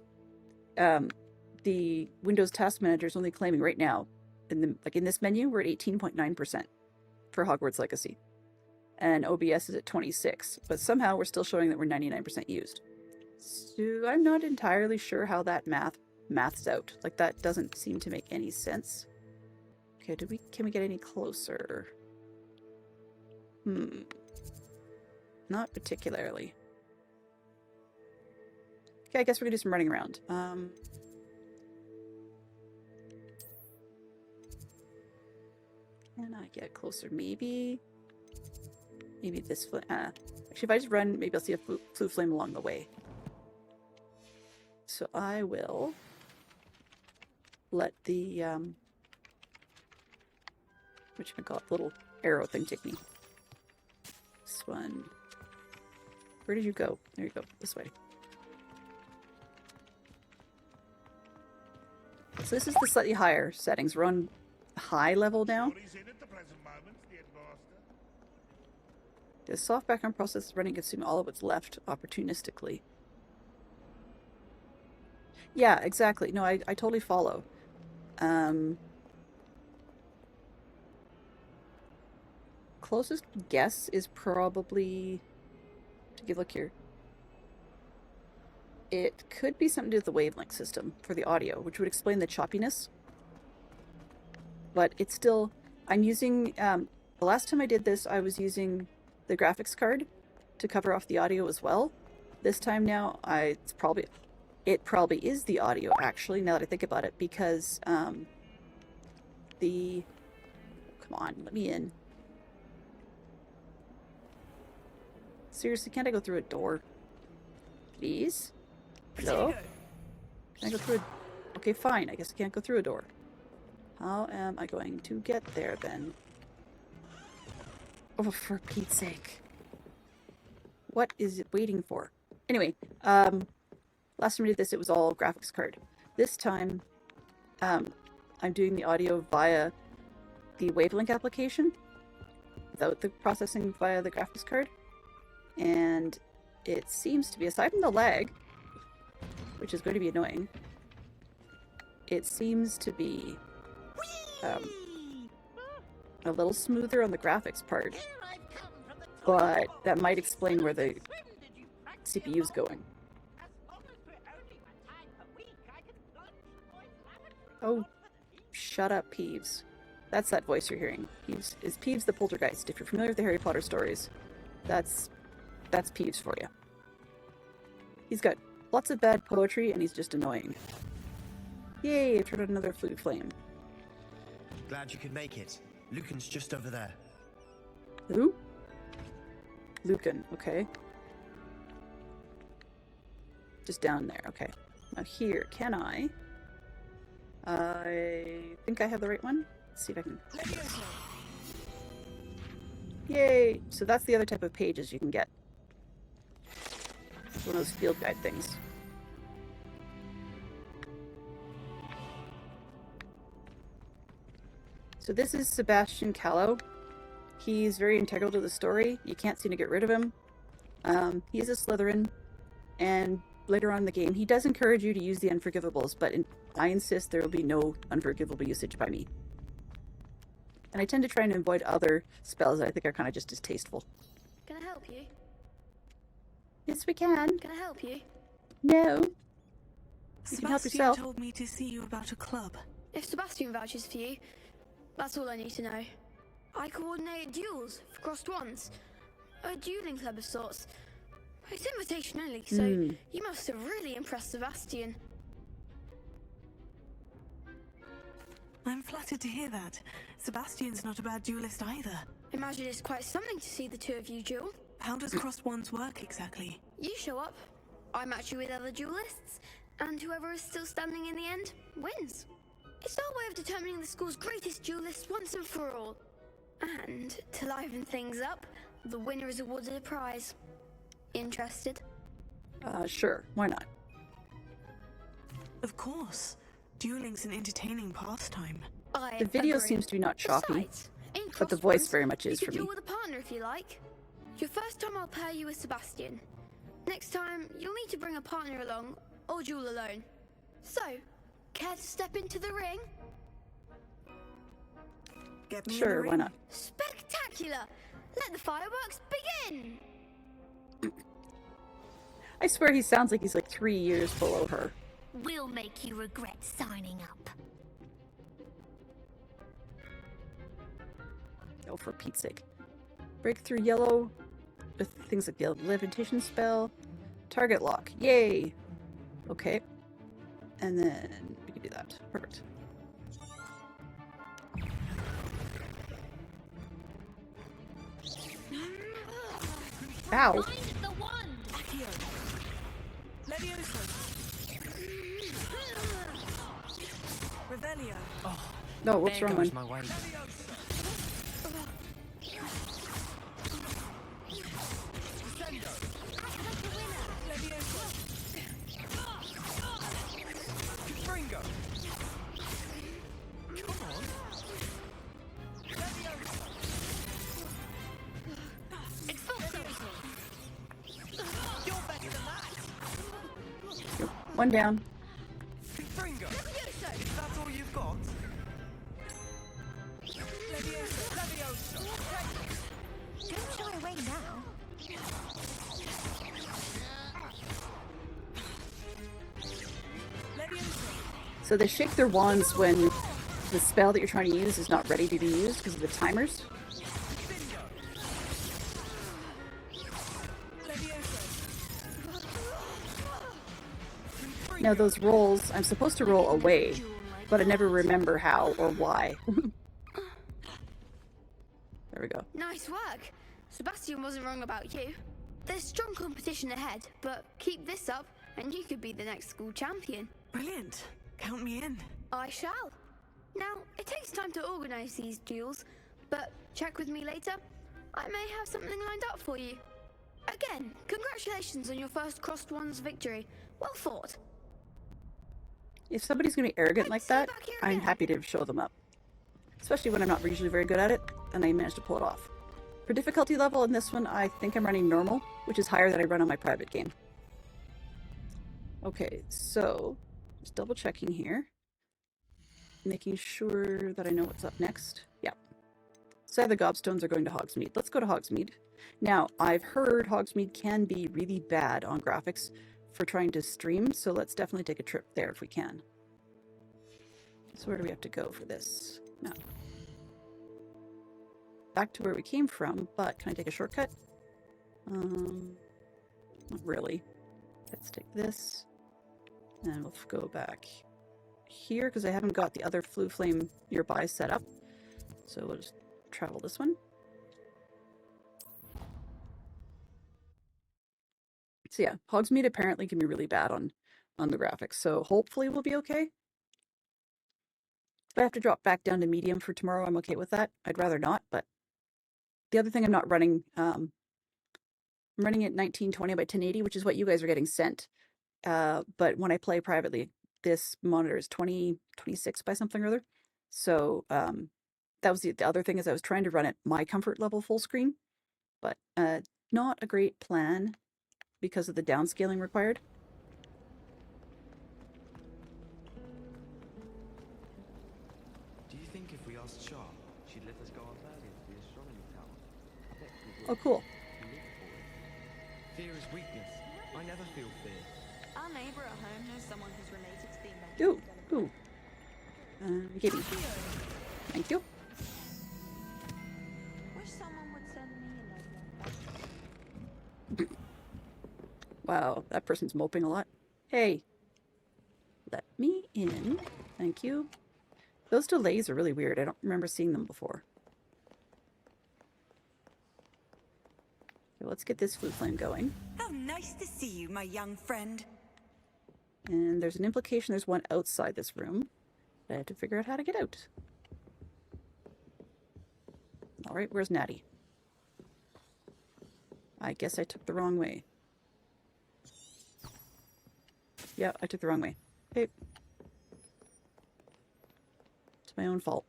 [SPEAKER 1] the Windows Task Manager is only claiming right now, in this menu, we're at 18.9% for Hogwarts Legacy. And OBS is at 26, but somehow we're still showing that we're 99% used. So I'm not entirely sure how that maths out. Like, that doesn't seem to make any sense. Okay, can we get any closer? Not particularly. Okay, I guess we're gonna do some running around. Can I get closer? Maybe this. Actually, if I just run, maybe I'll see a blue flame along the way. So I will let the whatchamacallit, little arrow thing take me. This one. Where did you go? There you go. This way. So this is the slightly higher settings. We're on high level now. The soft background process is running, consuming all of what's left opportunistically. Yeah, exactly. No, I totally follow. Closest guess is probably... Take a look here. It could be something to do with the wavelength system for the audio, which would explain the choppiness. But it's still... I'm using... the last time I did this, I was using the graphics card to cover off the audio as well. This time now, it probably is the audio, actually, now that I think about it, because come on, let me in. Seriously, can't I go through a door? Please? Hello? Can I go through a... Okay, fine, I guess I can't go through a door. How am I going to get there, then? Oh, for Pete's sake. What is it waiting for? Anyway, last time I did this, it was all graphics card. This time, I'm doing the audio via the Wavelink application, without the processing via the graphics card. And it seems to be, aside from the lag, which is going to be annoying, it seems to be a little smoother on the graphics part. But that might explain where the CPU is going. Oh, shut up, Peeves. That's that voice you're hearing. Peeves is Peeves the Poltergeist. If you're familiar with the Harry Potter stories, that's Peeves for you. He's got lots of bad poetry, and he's just annoying. Yay, I turned on another flute flame.
[SPEAKER 3] Glad you could make it. Lucan's just over there.
[SPEAKER 1] Who? Lucan, okay. Just down there, okay. Now here, can I think I have the right one. Let's see if I can... Yay! So that's the other type of pages you can get. It's one of those field guide things. So this is Sebastian Callow. He's very integral to the story. You can't seem to get rid of him. He's a Slytherin, and later on in the game, he does encourage you to use the Unforgivables, but I insist there will be no Unforgivable usage by me. And I tend to try and avoid other spells that I think are kind of just distasteful.
[SPEAKER 7] Can I help you?
[SPEAKER 1] Yes, we can.
[SPEAKER 7] Can I help you?
[SPEAKER 1] No. You can help
[SPEAKER 6] Sebastian
[SPEAKER 1] yourself.
[SPEAKER 6] told me to see you about a club.
[SPEAKER 7] If Sebastian vouches for you, that's all I need to know. I coordinate duels for crossed wands. A dueling club of sorts. It's invitation only, so you must have really impressed Sebastian.
[SPEAKER 6] I'm flattered to hear that. Sebastian's not a bad duelist either.
[SPEAKER 7] Imagine it's quite something to see the two of you duel.
[SPEAKER 6] How does crossed wands work exactly?
[SPEAKER 7] You show up, I match you with other duelists, and whoever is still standing in the end wins. It's our way of determining the school's greatest duelist once and for all. And to liven things up, the winner is awarded a prize. Interested?
[SPEAKER 1] Sure. Why not?
[SPEAKER 6] Of course. Dueling's an entertaining pastime.
[SPEAKER 1] The video seems to be not choppy, but the voice very much is for me.
[SPEAKER 7] You can duel with a partner if you like. Your first time I'll pair you with Sebastian. Next time, you'll need to bring a partner along, or duel alone. So, Care to step into the ring?
[SPEAKER 6] Get me in
[SPEAKER 1] Sure,
[SPEAKER 6] the
[SPEAKER 1] why
[SPEAKER 6] ring.
[SPEAKER 1] not?
[SPEAKER 7] Spectacular! Let the fireworks begin!
[SPEAKER 1] I swear he sounds like he's like 3 years below her.
[SPEAKER 4] We'll make you regret signing up.
[SPEAKER 1] Oh, for Pete's sake. Breakthrough yellow with things like the levitation spell. Target lock. Yay! Okay. And then we can do that. Perfect. Ow!
[SPEAKER 4] Find the one!
[SPEAKER 6] Accio. Levioso. Revelio.
[SPEAKER 1] No, what's
[SPEAKER 11] There
[SPEAKER 1] wrong
[SPEAKER 11] goes
[SPEAKER 1] one?
[SPEAKER 11] my way. Ringo. Come on. You're better than that.
[SPEAKER 1] One down.
[SPEAKER 11] Ringo. If that's all you've got. Levioso.
[SPEAKER 4] Don't shy away now.
[SPEAKER 1] So they shake their wands when the spell that you're trying to use is not ready to be used because of the timers. Now those rolls, I'm supposed to roll away, but I never remember how or why. There we go.
[SPEAKER 7] Nice work. Sebastian wasn't wrong about you. There's strong competition ahead, but keep this up and you could be the next school champion.
[SPEAKER 6] Brilliant. Count me in.
[SPEAKER 7] I shall. Now, it takes time to organize these duels, but check with me later. I may have something lined up for you. Again, congratulations on your first Crossed Ones victory. Well fought.
[SPEAKER 1] If somebody's going to be arrogant like that, I'm happy to show them up. Especially when I'm not usually very good at it, and I managed to pull it off. For difficulty level in this one, I think I'm running normal, which is higher than I run on my private game. Okay, so just double checking here. Making sure that I know what's up next. Yeah. So the gobstones are going to Hogsmeade. Let's go to Hogsmeade. Now, I've heard Hogsmeade can be really bad on graphics for trying to stream, so let's definitely take a trip there if we can. So where do we have to go for this? No. Back to where we came from, but can I take a shortcut? Not really. Let's take this. And we'll go back here because I haven't got the other Flue Flame nearby set up. So we'll just travel this one. So yeah, Hogsmeade apparently can be really bad on the graphics, so hopefully we'll be okay. If I have to drop back down to medium for tomorrow, I'm okay with that. I'd rather not, but the other thing I'm not running, I'm running at 1920 by 1080, which is what you guys are getting sent. But when I play privately, this monitor is 2026 by something or other. So that was the other thing is I was trying to run at my comfort level full screen, but not a great plan because of the downscaling required.
[SPEAKER 11] Do you think if we asked Sharp, she'd let us go up earlier to the astronomy tower? I bet we would.
[SPEAKER 1] Oh, cool.
[SPEAKER 11] We live for it. Fear is weakness. I never feel fear.
[SPEAKER 9] Our neighbor at home knows someone who's related to the inventor.
[SPEAKER 1] Ooh. Gibby. Thank you.
[SPEAKER 9] Wish someone would send me a note.
[SPEAKER 1] Wow, that person's moping a lot. Hey. Let me in. Thank you. Those delays are really weird. I don't remember seeing them before. Okay, let's get this Flue Flame going.
[SPEAKER 9] How nice to see you, my young friend.
[SPEAKER 1] And there's an implication there's one outside this room. I have to figure out how to get out. Alright, where's Natty? I guess I took the wrong way. Yeah, I took the wrong way. Okay. It's my own fault.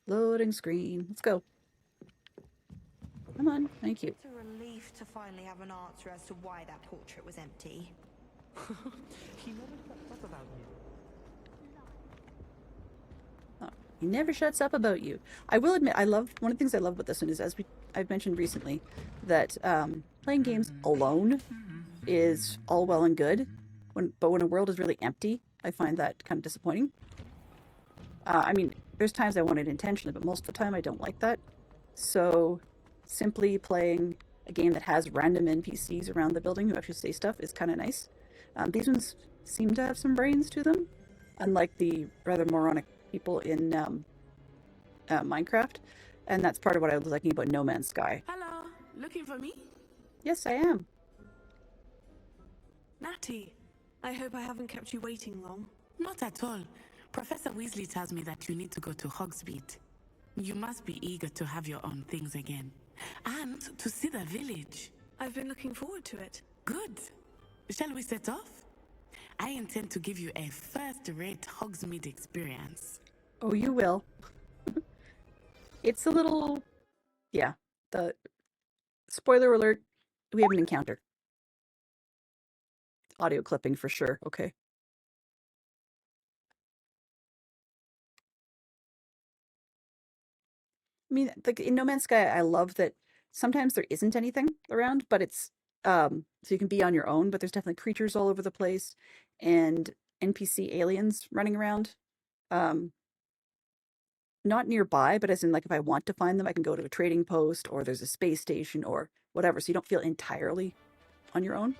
[SPEAKER 1] Loading screen. Let's go. Come on, thank you.
[SPEAKER 9] It's a relief to finally have an answer as to why that portrait was empty.
[SPEAKER 11] He never shuts up about you.
[SPEAKER 1] Oh, he never shuts up about you. I will admit, one of the things I love about this one is, I've mentioned recently, that playing games alone is all well and good, but when a world is really empty, I find that kind of disappointing. I mean, there's times I want it intentionally, but most of the time I don't like that. So simply playing a game that has random NPCs around the building who actually say stuff is kind of nice. These ones seem to have some brains to them, unlike the rather moronic people in Minecraft. And that's part of what I was liking about No Man's Sky.
[SPEAKER 6] Hello, looking for me?
[SPEAKER 1] Yes, I am.
[SPEAKER 6] Natty, I hope I haven't kept you waiting long.
[SPEAKER 13] Not at all. Professor Weasley tells me that you need to go to Hogsmeade. You must be eager to have your own things again. And to see the village.
[SPEAKER 6] I've been looking forward to it.
[SPEAKER 13] Good. Shall we set off? I intend to give you a first-rate Hogsmeade experience.
[SPEAKER 1] Oh, you will. It's a little... Yeah. The spoiler alert, we have an encounter. Audio clipping for sure. Okay. I mean, like in No Man's Sky, I love that sometimes there isn't anything around, but it's so you can be on your own, but there's definitely creatures all over the place and NPC aliens running around. Not nearby, but as in like if I want to find them, I can go to a trading post or there's a space station or whatever, so you don't feel entirely on your own.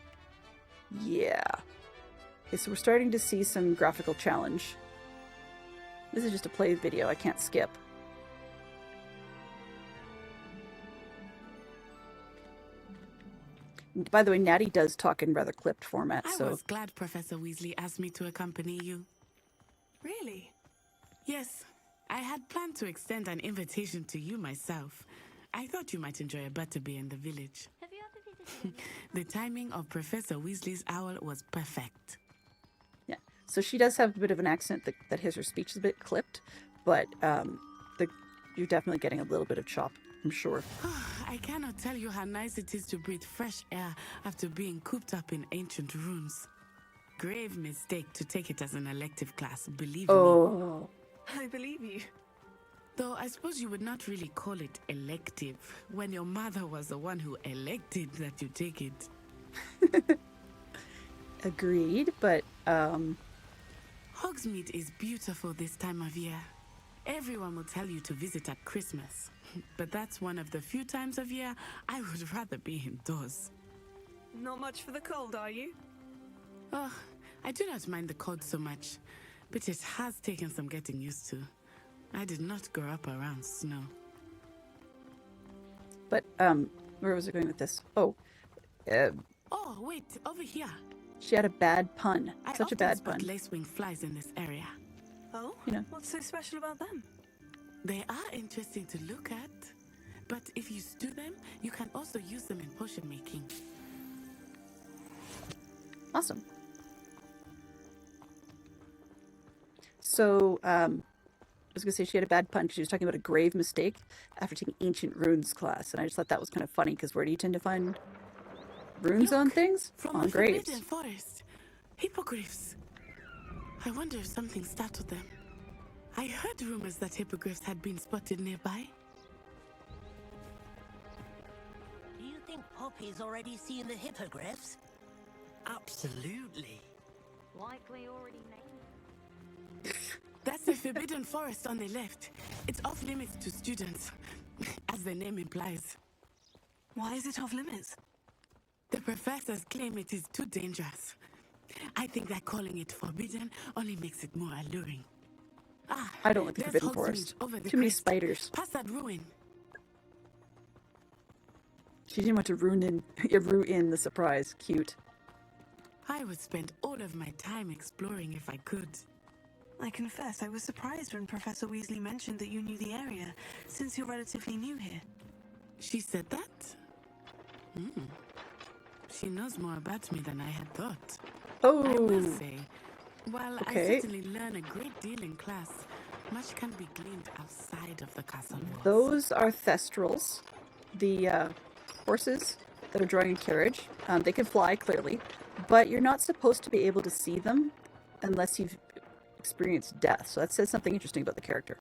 [SPEAKER 1] Yeah. Okay, so we're starting to see some graphical challenge. This is just a play video, I can't skip. By the way, Natty does talk in rather clipped format, so...
[SPEAKER 13] I was glad Professor Weasley asked me to accompany you.
[SPEAKER 6] Really?
[SPEAKER 13] Yes. I had planned to extend an invitation to you myself. I thought you might enjoy a butterbeer in the village.
[SPEAKER 4] Have you ever visited?
[SPEAKER 13] The timing of Professor Weasley's owl was perfect.
[SPEAKER 1] Yeah, so she does have a bit of an accent that her speech is a bit clipped, but you're definitely getting a little bit of chop, I'm sure.
[SPEAKER 13] I cannot tell you how nice it is to breathe fresh air after being cooped up in ancient ruins. Grave mistake to take it as an elective class, believe me.
[SPEAKER 1] Oh.
[SPEAKER 6] I believe you.
[SPEAKER 13] Though I suppose you would not really call it elective when your mother was the one who elected that you take it.
[SPEAKER 1] Agreed, but
[SPEAKER 13] Hogsmeade is beautiful this time of year. Everyone will tell you to visit at Christmas, but that's one of the few times of year I would rather be indoors.
[SPEAKER 6] Not much for the cold, are you?
[SPEAKER 13] Oh, I do not mind the cold so much, but it has taken some getting used to. I did not grow up around snow.
[SPEAKER 1] But, where was I going with this? Oh,
[SPEAKER 13] Oh, wait, over here.
[SPEAKER 1] She had a bad pun. Such a bad pun.
[SPEAKER 13] I often spot lacewing flies in this area.
[SPEAKER 6] Oh?
[SPEAKER 1] You know.
[SPEAKER 6] What's so special about them?
[SPEAKER 13] They are interesting to look at, but if you stew them, you can also use them in potion making.
[SPEAKER 1] Awesome. So, I was going to say she had a bad pun because she was talking about a grave mistake after taking Ancient Runes class. And I just thought that was kind of funny because where do you tend to find runes on things? On graves.
[SPEAKER 13] Forbidden Forest. Hippogriffs. I wonder if something startled them. I heard rumors that hippogriffs had been spotted nearby.
[SPEAKER 8] Do you think Poppy's already seen the hippogriffs? Absolutely.
[SPEAKER 4] Like we already named.
[SPEAKER 13] That's the Forbidden Forest on the left. It's off limits to students, as the name implies.
[SPEAKER 6] Why is it off limits?
[SPEAKER 13] The professors claim it is too dangerous. I think that calling it forbidden only makes it more alluring. Ah,
[SPEAKER 1] I don't like the Forbidden Forest. Too many spiders.
[SPEAKER 13] Past that ruin.
[SPEAKER 1] She didn't want to ruin the surprise. Cute.
[SPEAKER 13] I would spend all of my time exploring if I could.
[SPEAKER 6] I confess I was surprised when Professor Weasley mentioned that you knew the area, since you're relatively new here.
[SPEAKER 13] She said that? She knows more about me than I had thought.
[SPEAKER 1] Oh.
[SPEAKER 13] I will say, while
[SPEAKER 1] okay.
[SPEAKER 13] I certainly learn a great deal in class, much can be gleaned outside of the castle walls.
[SPEAKER 1] Those are Thestrals. the horses that are drawing a carriage. They can fly, clearly, but you're not supposed to be able to see them unless you've experienced death. So that says something interesting about the character.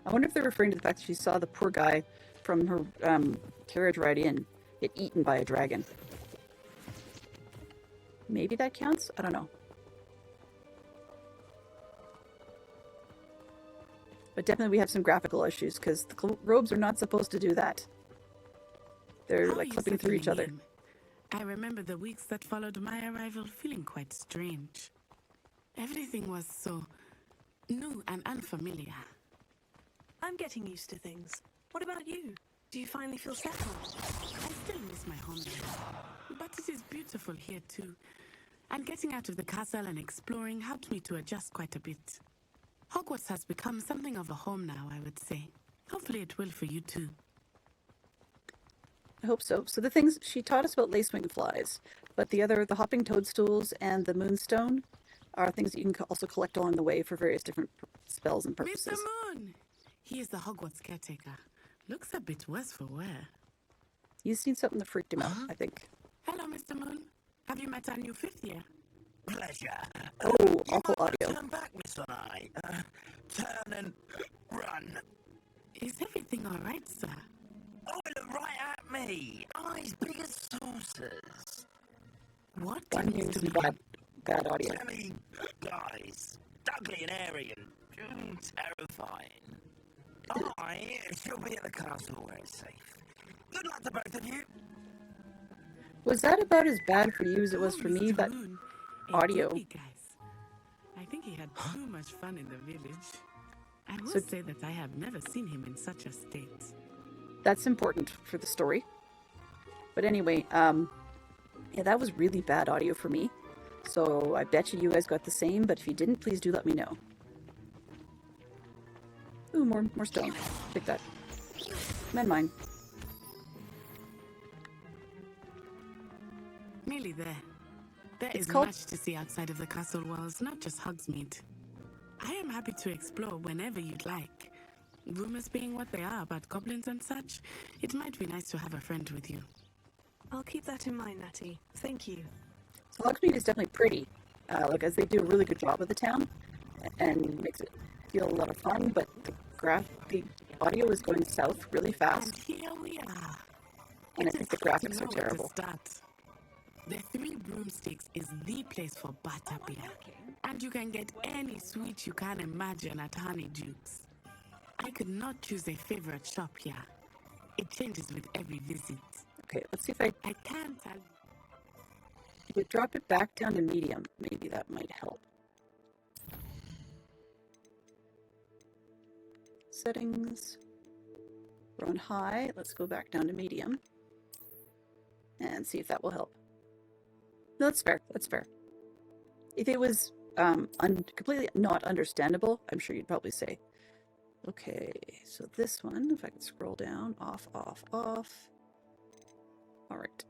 [SPEAKER 1] I wonder if they're referring to the fact that she saw the poor guy from her carriage ride in get eaten by a dragon. Maybe that counts? I don't know. But definitely we have some graphical issues because the robes are not supposed to do that. They're
[SPEAKER 13] How
[SPEAKER 1] like
[SPEAKER 13] are you
[SPEAKER 1] clipping through each other.
[SPEAKER 13] settling in? I remember the weeks that followed my arrival feeling quite strange. Everything was so new and unfamiliar.
[SPEAKER 6] I'm getting used to things. What about you? Do you finally feel settled?
[SPEAKER 13] I still miss my homeland, but it is beautiful here too. And getting out of the castle and exploring helped me to adjust quite a bit. Hogwarts has become something of a home now, I would say. Hopefully it will for you too.
[SPEAKER 1] I hope so. So the things she taught us about lacewing flies, but the hopping toadstools and the moonstone are things that you can also collect along the way for various different spells and purposes.
[SPEAKER 13] Mr. Moon! He is the Hogwarts caretaker. Looks a bit worse for wear.
[SPEAKER 1] He's seen something that freaked him out, I think.
[SPEAKER 13] Hello, Mr. Moon. Have you met our new fifth year?
[SPEAKER 14] Pleasure.
[SPEAKER 1] Oh, awful audio.
[SPEAKER 14] Turn back, Miss Eye. Turn and run.
[SPEAKER 13] Is everything all right, sir?
[SPEAKER 14] Oh, look right at me. Eyes big as saucers.
[SPEAKER 13] What?
[SPEAKER 1] I'm hearing some bad audio.
[SPEAKER 14] I mean, guys, ugly and hairy and terrifying. I shall be at the castle where it's safe. Good luck to both of you.
[SPEAKER 1] Was that about as bad for you as it was for me? That audio.
[SPEAKER 13] Guys. I think he had too much fun in the village. I will say that I have never seen him in such a state.
[SPEAKER 1] That's important for the story. But anyway, yeah, that was really bad audio for me. So I bet you guys got the same, but if you didn't, please do let me know. Ooh, more stone. Take that. Mine.
[SPEAKER 13] Nearly there. There is much to see outside of the castle walls, not just Hogsmeade. I am happy to explore whenever you'd like. Rumors being what they are about goblins and such, it might be nice to have a friend with you.
[SPEAKER 6] I'll keep that in mind, Natty. Thank you.
[SPEAKER 1] So Hogsmeade is definitely pretty. As they do a really good job of the town, and makes it feel a lot of fun, but the audio is going south really fast.
[SPEAKER 13] And here we are.
[SPEAKER 1] And I think the graphics are terrible.
[SPEAKER 13] The Three Broomsticks is the place for butterbeer. And you can get any sweet you can imagine at Honeydukes. I could not choose a favorite shop here. It changes with every visit.
[SPEAKER 1] Okay, let's see if I
[SPEAKER 13] can't tell.
[SPEAKER 1] If we drop it back down to medium, maybe that might help. Settings. We're on high. Let's go back down to medium. And see if that will help. No, that's fair. That's fair. If it was completely not understandable, I'm sure you'd probably say, okay, so this one, if I can scroll down, off. All right.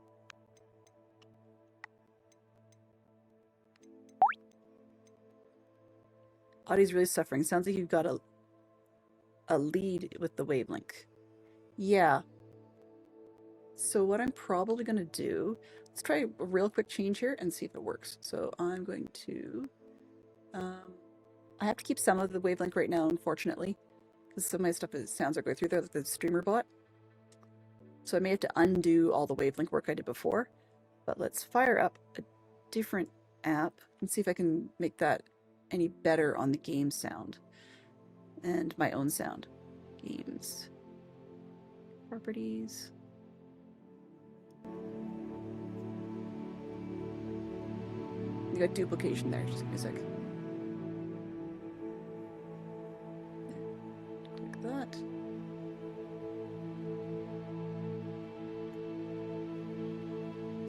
[SPEAKER 1] Audie's really suffering. Sounds like you've got a lead with the wavelength. Yeah. So what I'm probably going to do, let's try a real quick change here and see if it works. So I'm going to, I have to keep some of the wavelength right now, unfortunately, because some of my sounds are going through there, like the streamer bot. So I may have to undo all the wavelength work I did before, but let's fire up a different app and see if I can make that any better on the game sound and my own sound. Games. Properties. You got duplication there, just give me a sec. Click that.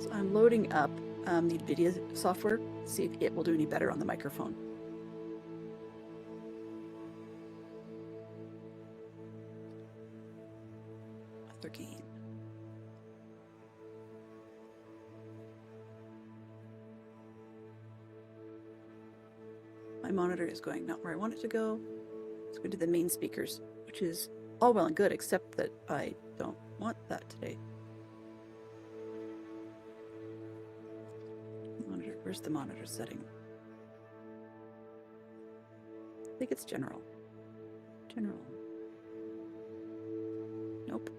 [SPEAKER 1] So I'm loading up the NVIDIA software, see if it will do any better on the microphone. Other game. My monitor is going not where I want it to go. It's going to the main speakers, which is all well and good, except that I don't want that today. Monitor, where's the monitor setting? I think it's general. General. Nope.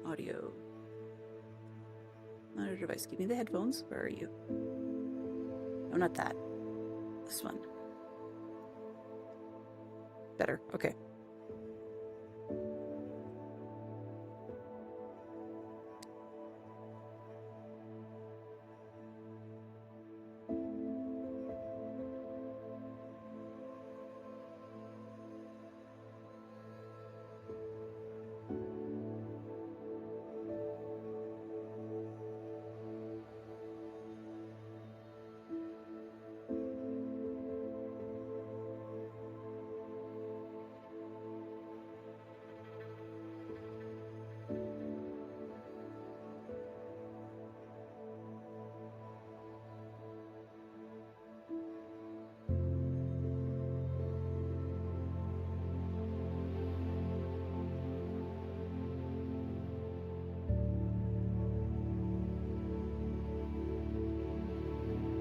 [SPEAKER 1] Audio. Monitor device. Give me the headphones. Where are you? No, not that. This one. Better. Okay.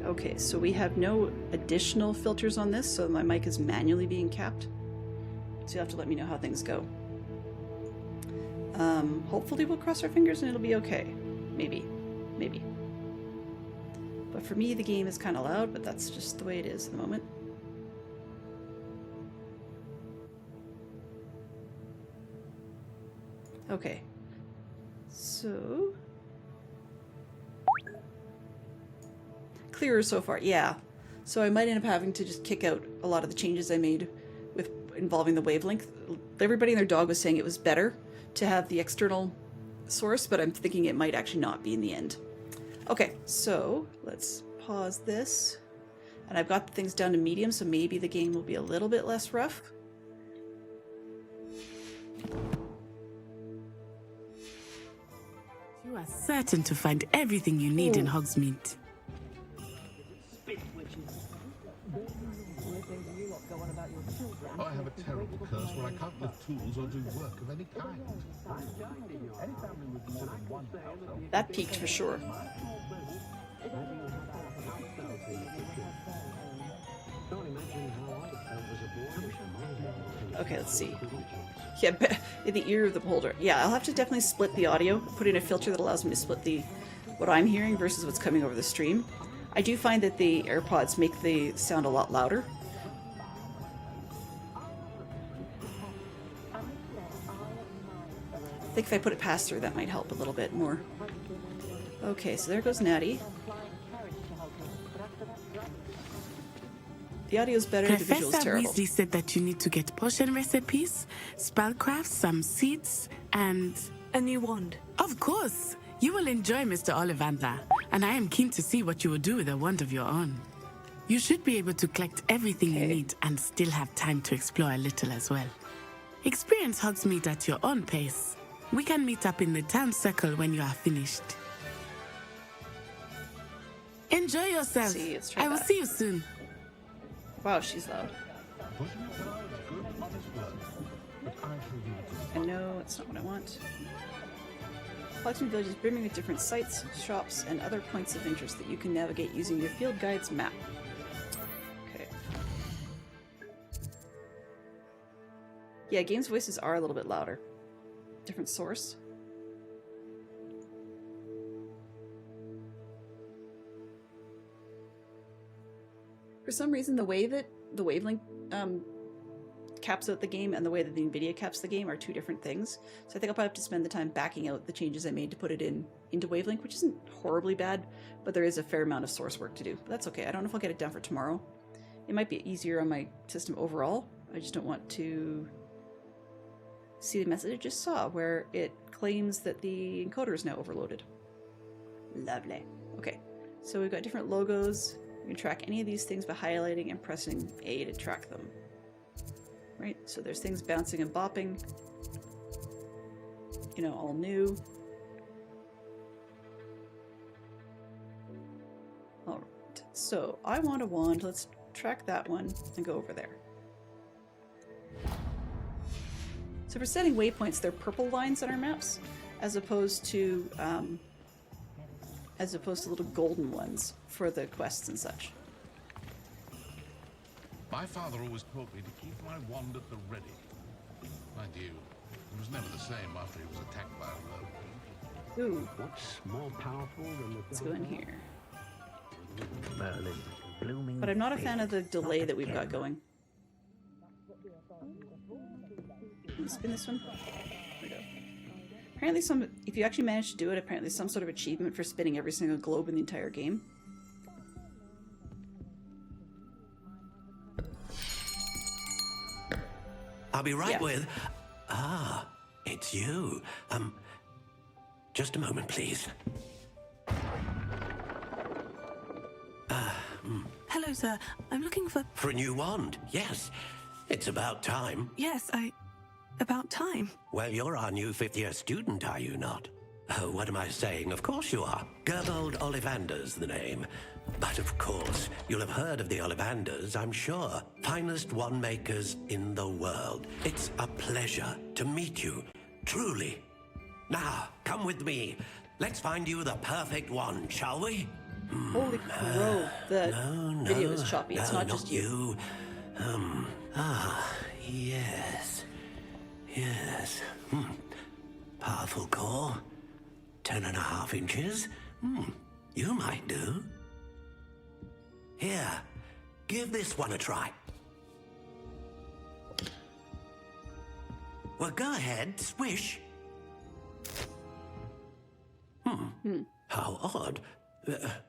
[SPEAKER 1] Okay, so we have no additional filters on this, so my mic is manually being capped. So you'll have to let me know how things go. Hopefully we'll cross our fingers and it'll be okay. Maybe. Maybe. But for me, the game is kind of loud, but that's just the way it is at the moment. Okay. So... clearer so far, yeah. So I might end up having to just kick out a lot of the changes I made with involving the wavelength. Everybody and their dog was saying it was better to have the external source, but I'm thinking it might actually not be in the end. Okay, so let's pause this. And I've got things down to medium, so maybe the game will be a little bit less rough.
[SPEAKER 13] You are certain to find everything you need in Hogsmeade.
[SPEAKER 15] I have a terrible curse where I can't lift tools or do work of any kind.
[SPEAKER 1] That peaked for sure. Okay, let's see. Yeah, in the ear of the beholder. Yeah, I'll have to definitely split the audio, put in a filter that allows me to split the what I'm hearing versus what's coming over the stream. I do find that the AirPods make the sound a lot louder. I think if I put it past through, that might help a little bit more. Okay, so there goes Natty. The audio's better, the visual's
[SPEAKER 13] Professor
[SPEAKER 1] terrible.
[SPEAKER 13] Weasley said that you need to get potion recipes, spellcrafts, some seeds, and...
[SPEAKER 6] a new wand.
[SPEAKER 13] Of course! You will enjoy Mr. Ollivander, and I am keen to see what you will do with a wand of your own. You should be able to collect everything you need and still have time to explore a little as well. Experience Hogsmeade at your own pace. We can meet up in the town circle when you are finished. Enjoy yourself. I will see you soon.
[SPEAKER 1] Wow, she's loud. And no, that's not what I want. Hogsmeade Village is brimming with different sites, shops, and other points of interest that you can navigate using your field guide's map. Okay. Yeah, games' voices are a little bit louder. Different source. For some reason, the way that the wavelength caps out the game and the way that the NVIDIA caps the game are two different things. So I think I'll probably have to spend the time backing out the changes I made to put it into wavelength, which isn't horribly bad, but there is a fair amount of source work to do. But that's okay. I don't know if I'll get it done for tomorrow. It might be easier on my system overall. I just don't want to see the message I just saw where it claims that the encoder is now overloaded. Lovely. Okay, so we've got different logos. You can track any of these things by highlighting and pressing A to track them. Right, so there's things bouncing and bopping. You know, all new. Alright, so I want a wand. Let's track that one and go over there. So for setting waypoints, they're purple lines on our maps, as opposed to little golden ones for the quests and such.
[SPEAKER 15] My father always taught me to keep my wand at the ready. Mind you, it was never the same after he was attacked by a rogue.
[SPEAKER 1] Ooh.
[SPEAKER 16] What's more powerful than the
[SPEAKER 1] Let's go in here.
[SPEAKER 16] Merlin, blooming
[SPEAKER 1] But I'm not a fan of the delay that we've got going. Let's spin this one. There we go. Apparently if you actually manage to do it, apparently there's some sort of achievement for spinning every single globe in the entire game.
[SPEAKER 12] I'll be right with... Ah, it's you. Just a moment, please.
[SPEAKER 6] Hello, sir. I'm looking for...
[SPEAKER 12] For a new wand, yes. It's about time.
[SPEAKER 6] Yes, about time.
[SPEAKER 12] Well, you're our new fifth-year student, are you not? Oh, what am I saying? Of course you are. Gerbold Ollivander's the name. But of course, you'll have heard of the Ollivanders, I'm sure. Finest wand makers in the world. It's a pleasure to meet you, truly. Now, come with me. Let's find you the perfect wand, shall we?
[SPEAKER 1] Holy crow, the video is choppy. It's not just you.
[SPEAKER 12] Yes. Yes. Powerful core. 10.5 inches. You might do. Here, give this one a try. Well, go ahead, swish. How odd.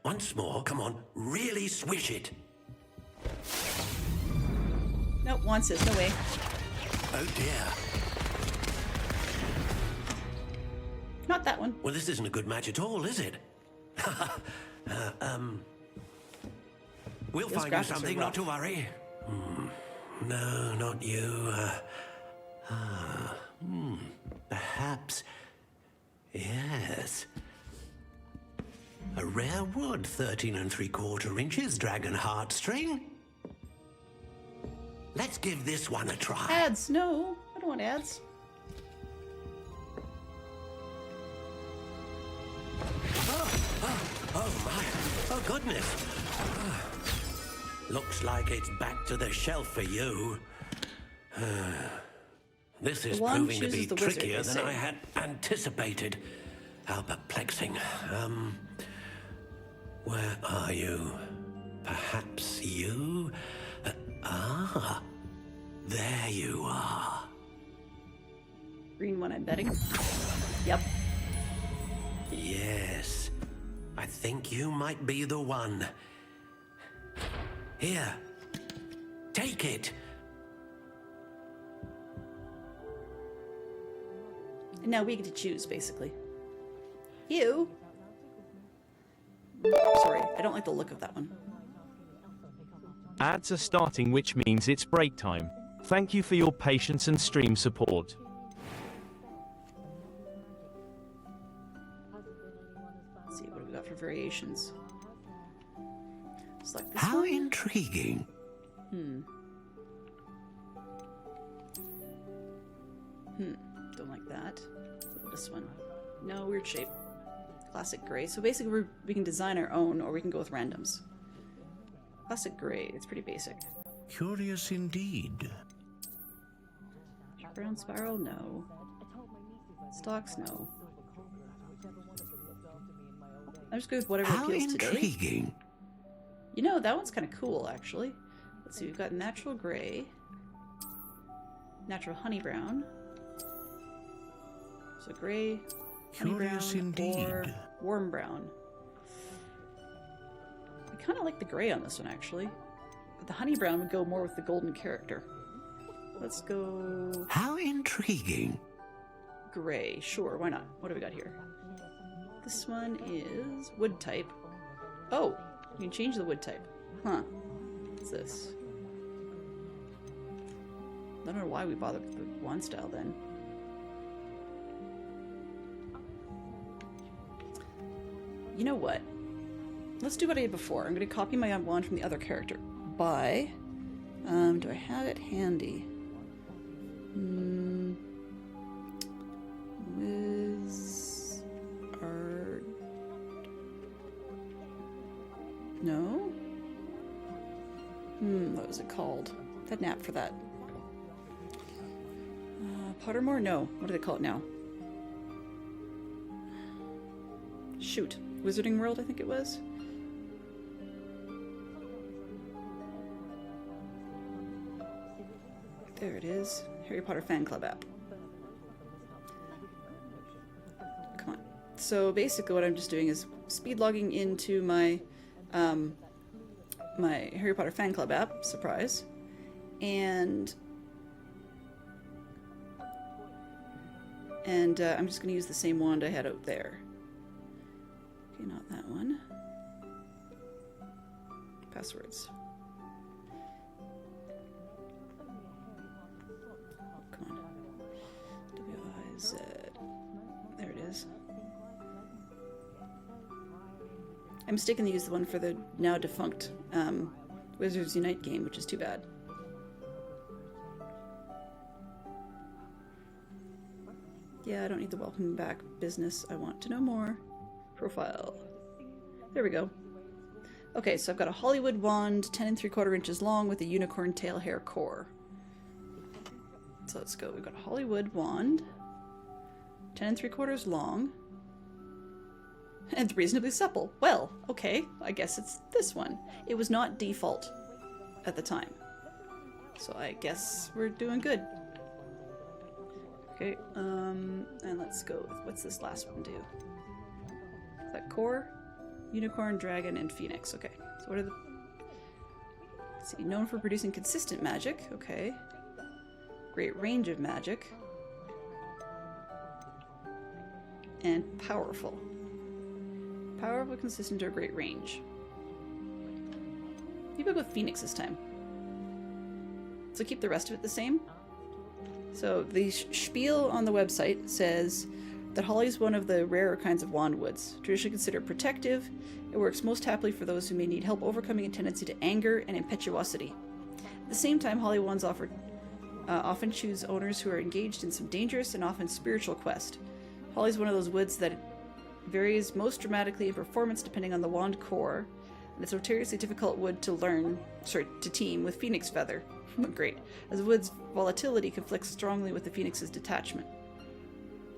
[SPEAKER 12] Once more, come on, really swish it.
[SPEAKER 1] Nope, wants it, no way.
[SPEAKER 12] Oh dear.
[SPEAKER 1] Not that one.
[SPEAKER 12] Well, this isn't a good match at all, is it? We'll
[SPEAKER 1] Those
[SPEAKER 12] find you
[SPEAKER 1] graphics
[SPEAKER 12] something,
[SPEAKER 1] are
[SPEAKER 12] not
[SPEAKER 1] rough.
[SPEAKER 12] to worry. No, not you. Perhaps. Yes. A rare wood, 13 3/4 inches, dragon heartstring. Let's give this one a try.
[SPEAKER 1] Ads, no. I don't want ads.
[SPEAKER 12] Oh my, oh goodness. Looks like it's back to the shelf for you. This is
[SPEAKER 1] The wand
[SPEAKER 12] proving to be
[SPEAKER 1] chooses the wizard,
[SPEAKER 12] trickier
[SPEAKER 1] they
[SPEAKER 12] than
[SPEAKER 1] say.
[SPEAKER 12] I had anticipated. How perplexing. Where are you? Perhaps you? There you are.
[SPEAKER 1] Green one, I'm betting. Yep.
[SPEAKER 12] Yes. I think you might be the one. Here. Take it.
[SPEAKER 1] And now we get to choose, basically. You? Sorry, I don't like the look of that one.
[SPEAKER 2] Ads are starting, which means it's break time. Thank you for your patience and stream support.
[SPEAKER 1] Let's see, what have we got for variations? Select this
[SPEAKER 12] How
[SPEAKER 1] one.
[SPEAKER 12] intriguing.
[SPEAKER 1] Don't like that. This one. No, weird shape. Classic gray. So basically we can design our own, or we can go with randoms. Classic gray, it's pretty basic.
[SPEAKER 16] Curious indeed.
[SPEAKER 1] Brown spiral, no. Stocks, no. I'm just going with whatever
[SPEAKER 12] How
[SPEAKER 1] appeals today.
[SPEAKER 12] intriguing.
[SPEAKER 1] You know, that one's kind of cool, actually. Let's see, we've got natural gray, natural honey brown. So gray, honey
[SPEAKER 16] Curious
[SPEAKER 1] brown,
[SPEAKER 16] indeed.
[SPEAKER 1] or warm brown. I kind of like the gray on this one, actually. But the honey brown would go more with the golden character. Let's go
[SPEAKER 12] How intriguing.
[SPEAKER 1] gray. Sure, why not? What do we got here? This one is wood type. Oh, you can change the wood type. Huh. What's this? I don't know why we bothered with the wand style then. You know what? Let's do what I did before. I'm going to copy my wand from the other character. Do I have it handy? No? What was it called? That nap for that. Pottermore? No. What do they call it now? Shoot. Wizarding World, I think it was? There it is. Harry Potter Fan Club app. Come on. So basically what I'm just doing is speed logging into my my Harry Potter Fan Club app, surprise, and I'm just going to use the same wand I had out there. Okay, not that one. Passwords. Come on. W-I-Z. There it is. I mistakenly used the one for the now defunct Wizards Unite game, which is too bad. Yeah, I don't need the welcome back business. I want to know more. Profile. There we go. Okay, so I've got a Hollywood wand, 10 3/4 inches long with a unicorn tail hair core. So let's go. We've got a Hollywood wand, 10 3/4 long, and it's reasonably supple. Well, okay, I guess it's this one. It was not default at the time. So I guess we're doing good. Okay, and let's go with, what's this last one do? Is that core? Unicorn, dragon, and phoenix. Okay, so what are the... Let's see, known for producing consistent magic. Okay. Great range of magic. And powerful. Powerful, consistent, or great range. Maybe I'll go with phoenix this time. So keep the rest of it the same. So the spiel on the website says that holly is one of the rarer kinds of wand woods. Traditionally considered protective, it works most happily for those who may need help overcoming a tendency to anger and impetuosity. At the same time, holly wands often choose owners who are engaged in some dangerous and often spiritual quest. Holly is one of those woods that varies most dramatically in performance depending on the wand core, and it's notoriously difficult wood to team with phoenix feather. Great, as the wood's volatility conflicts strongly with the phoenix's detachment.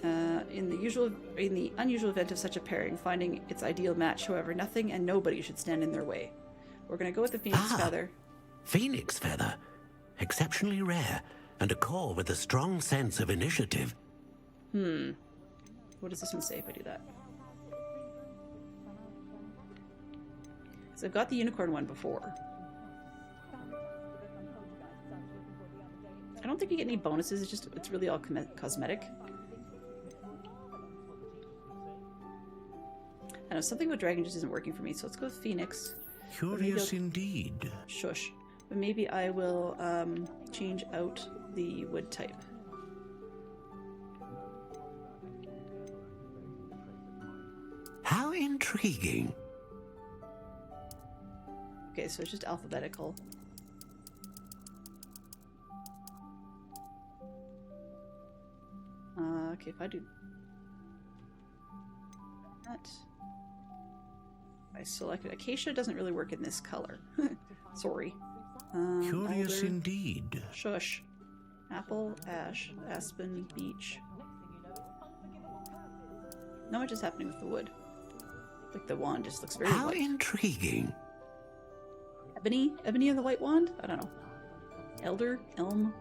[SPEAKER 1] In the unusual event of such a pairing, finding its ideal match, however, nothing and nobody should stand in their way. We're going to go with the phoenix feather.
[SPEAKER 12] Phoenix feather. Exceptionally rare, and a core with a strong sense of initiative.
[SPEAKER 1] What does this one say if I do that? So I've got the unicorn one before. I don't think you get any bonuses, it's really all cosmetic. I know, something with dragon just isn't working for me, so let's go with phoenix.
[SPEAKER 16] Curious indeed.
[SPEAKER 1] Shush. But maybe I will change out the wood type.
[SPEAKER 12] How intriguing.
[SPEAKER 1] Okay, so it's just alphabetical. Okay, if I do that, I selected acacia. Doesn't really work in this color. Sorry.
[SPEAKER 16] Curious
[SPEAKER 1] alder,
[SPEAKER 16] indeed.
[SPEAKER 1] Shush. Apple, ash, aspen, beech. Not much is happening with the wood. Like the wand just looks very
[SPEAKER 12] How
[SPEAKER 1] white.
[SPEAKER 12] intriguing.
[SPEAKER 1] Ebony? Ebony of the white wand? I don't know. Elder? Elm?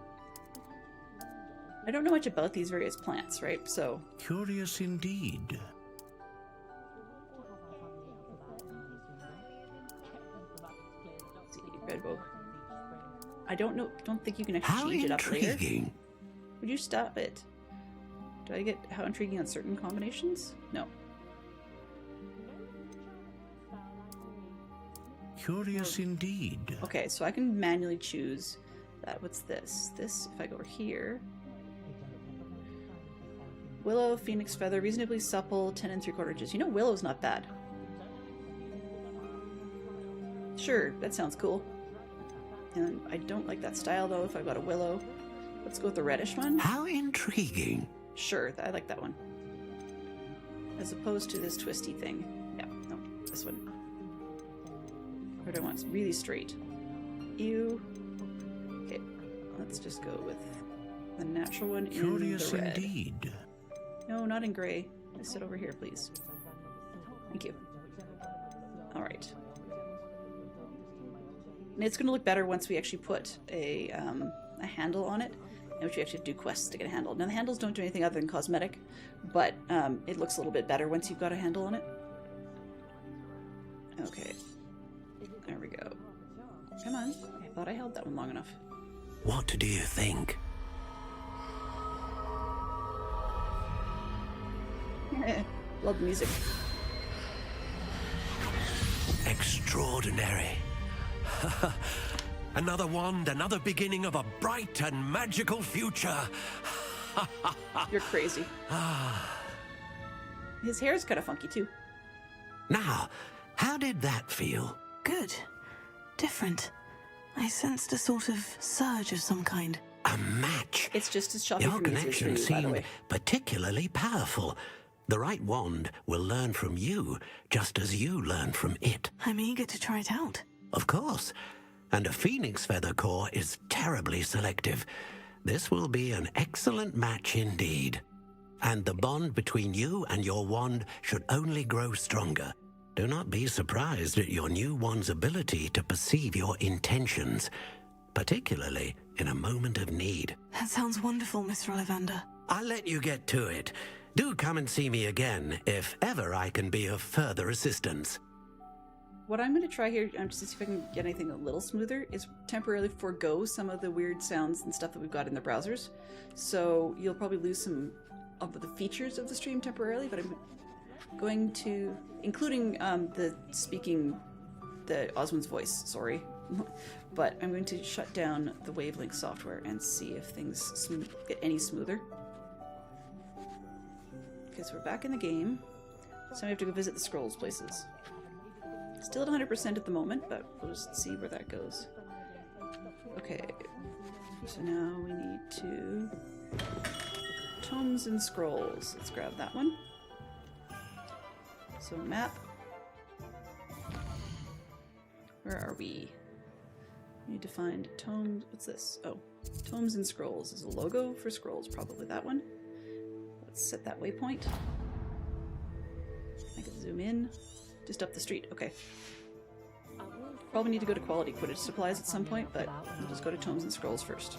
[SPEAKER 1] I don't know much about these various plants, right? So...
[SPEAKER 16] Curious indeed.
[SPEAKER 1] Let's see, Redbow. I don't think you can actually change it up later. Would you stop it? Do I get how intriguing on certain combinations? No.
[SPEAKER 16] Curious indeed.
[SPEAKER 1] Okay, so I can manually choose that. What's this? This, if I go over here. Willow, phoenix feather, reasonably supple, 10 3/4 inches. You know, willow's not bad. Sure, that sounds cool. And I don't like that style though if I've got a willow. Let's go with the reddish one.
[SPEAKER 12] How intriguing.
[SPEAKER 1] Sure, I like that one. As opposed to this twisty thing. Yeah, no, this one. Or do I want it really straight? Ew. Okay, let's just go with the natural one
[SPEAKER 16] Curious
[SPEAKER 1] in the red.
[SPEAKER 16] indeed.
[SPEAKER 1] No, not in gray. Let's sit over here, please. Thank you. Alright. And it's going to look better once we actually put a handle on it, in which we actually do quests to get a handle. Now, the handles don't do anything other than cosmetic, but it looks a little bit better once you've got a handle on it. Okay. There we go. Come on. I thought I held that one long enough.
[SPEAKER 12] What do you think?
[SPEAKER 1] Love the music.
[SPEAKER 12] Extraordinary. Another wand, another beginning of a bright and magical future.
[SPEAKER 1] You're crazy. His hair is kind of funky too.
[SPEAKER 12] Now, how did that feel?
[SPEAKER 6] Good. Different. I sensed a sort of surge of some kind.
[SPEAKER 12] A match.
[SPEAKER 1] It's just as shocking
[SPEAKER 12] Your
[SPEAKER 1] for me as it is for
[SPEAKER 12] connection
[SPEAKER 1] you, by the
[SPEAKER 12] seemed
[SPEAKER 1] way.
[SPEAKER 12] particularly powerful. The right wand will learn from you, just as you learn from it.
[SPEAKER 6] I'm eager to try it out.
[SPEAKER 12] Of course. And a phoenix feather core is terribly selective. This will be an excellent match indeed. And the bond between you and your wand should only grow stronger. Do not be surprised at your new wand's ability to perceive your intentions, particularly in a moment of need.
[SPEAKER 6] That sounds wonderful, Mr. Ollivander.
[SPEAKER 12] I'll let you get to it. Do come and see me again if ever I can be of further assistance.
[SPEAKER 1] What I'm going to try here, just to see if I can get anything a little smoother, is temporarily forego some of the weird sounds and stuff that we've got in the browsers. So you'll probably lose some of the features of the stream temporarily, but I'm going to, including the Osmond's voice, sorry. But I'm going to shut down the Wavelink software and see if things get any smoother. Okay, so we're back in the game. So we have to go visit the scrolls places. Still at 100% at the moment, but we'll just see where that goes. Okay, so now we need to... Tomes and Scrolls. Let's grab that one. So map. Where are we? We need to find Tomes... What's this? Oh, Tomes and Scrolls is a logo for scrolls, probably that one. Let's set that waypoint. I can zoom in. Just up the street, okay. Probably need to go to quality Quidditch supplies at some point, but we'll just go to Tomes and Scrolls first.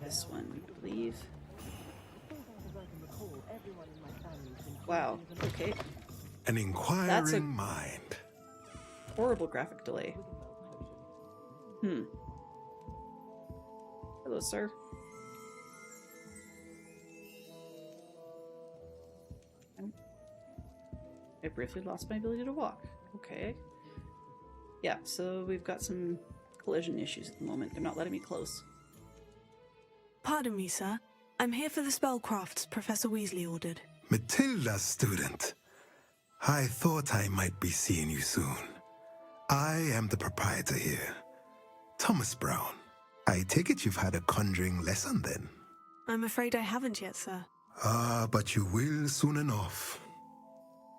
[SPEAKER 1] This one, I believe. Wow, okay.
[SPEAKER 17] An inquiring
[SPEAKER 1] That's a
[SPEAKER 17] mind.
[SPEAKER 1] horrible graphic delay. Hello, sir. I briefly lost my ability to walk. Okay. Yeah, so we've got some collision issues at the moment. They're not letting me close.
[SPEAKER 6] Pardon me, sir. I'm here for the spellcrafts Professor Weasley ordered.
[SPEAKER 17] Matilda's student. I thought I might be seeing you soon. I am the proprietor here, Thomas Brown. I take it you've had a conjuring lesson then?
[SPEAKER 6] I'm afraid I haven't yet, sir.
[SPEAKER 17] Ah, but you will soon enough.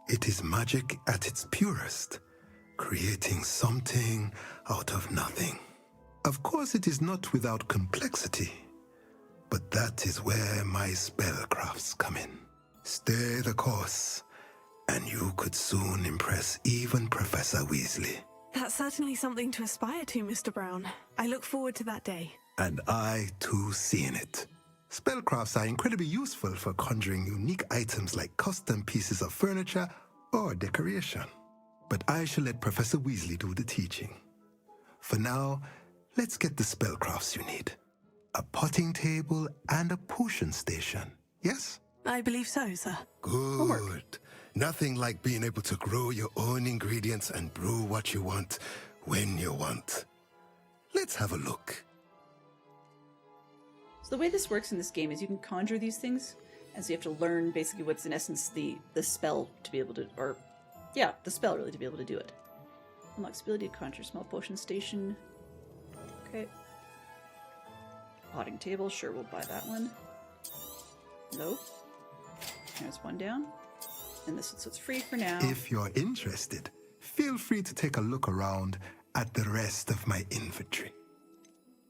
[SPEAKER 17] It is magic at its purest, creating something out of nothing. Of course, it is not without complexity, but that is where my spellcrafts come in. Stay the course, and you could soon impress even Professor Weasley.
[SPEAKER 6] That's certainly something to aspire to, Mr. Brown. I look forward to that day.
[SPEAKER 17] And I, too, seeing it. Spellcrafts are incredibly useful for conjuring unique items like custom pieces of furniture or decoration. But I shall let Professor Weasley do the teaching. For now, let's get the spellcrafts you need. A potting table and a potion station, yes?
[SPEAKER 6] I believe so, sir.
[SPEAKER 17] Good. Nothing like being able to grow your own ingredients and brew what you want when you want. Let's have a look.
[SPEAKER 1] So the way this works in this game is you can conjure these things, and so you have to learn basically what's in essence the spell to be able to, or yeah, the spell really to be able to do it. Unlocks ability to conjure small potion station. Okay. Potting table, sure, we'll buy that one. Hello? There's one down. And this so it's free for now.
[SPEAKER 17] If you're interested, feel free to take a look around at the rest of my inventory.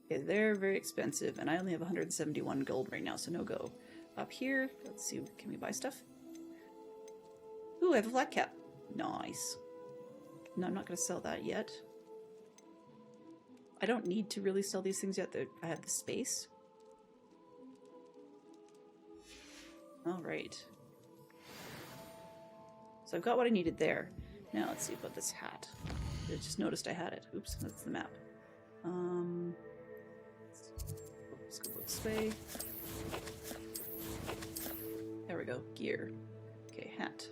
[SPEAKER 1] Okay, they're very expensive, and I only have 171 gold right now, so no go. Up here, let's see, can we buy stuff? Ooh, I have a flat cap. Nice. No, I'm not going to sell that yet. I don't need to really sell these things yet. I have the space. Alright. So I've got what I needed there. Now let's see about this hat. I just noticed I had it. Oops, that's the map. Let's go this way. There we go. Gear. Okay, hat.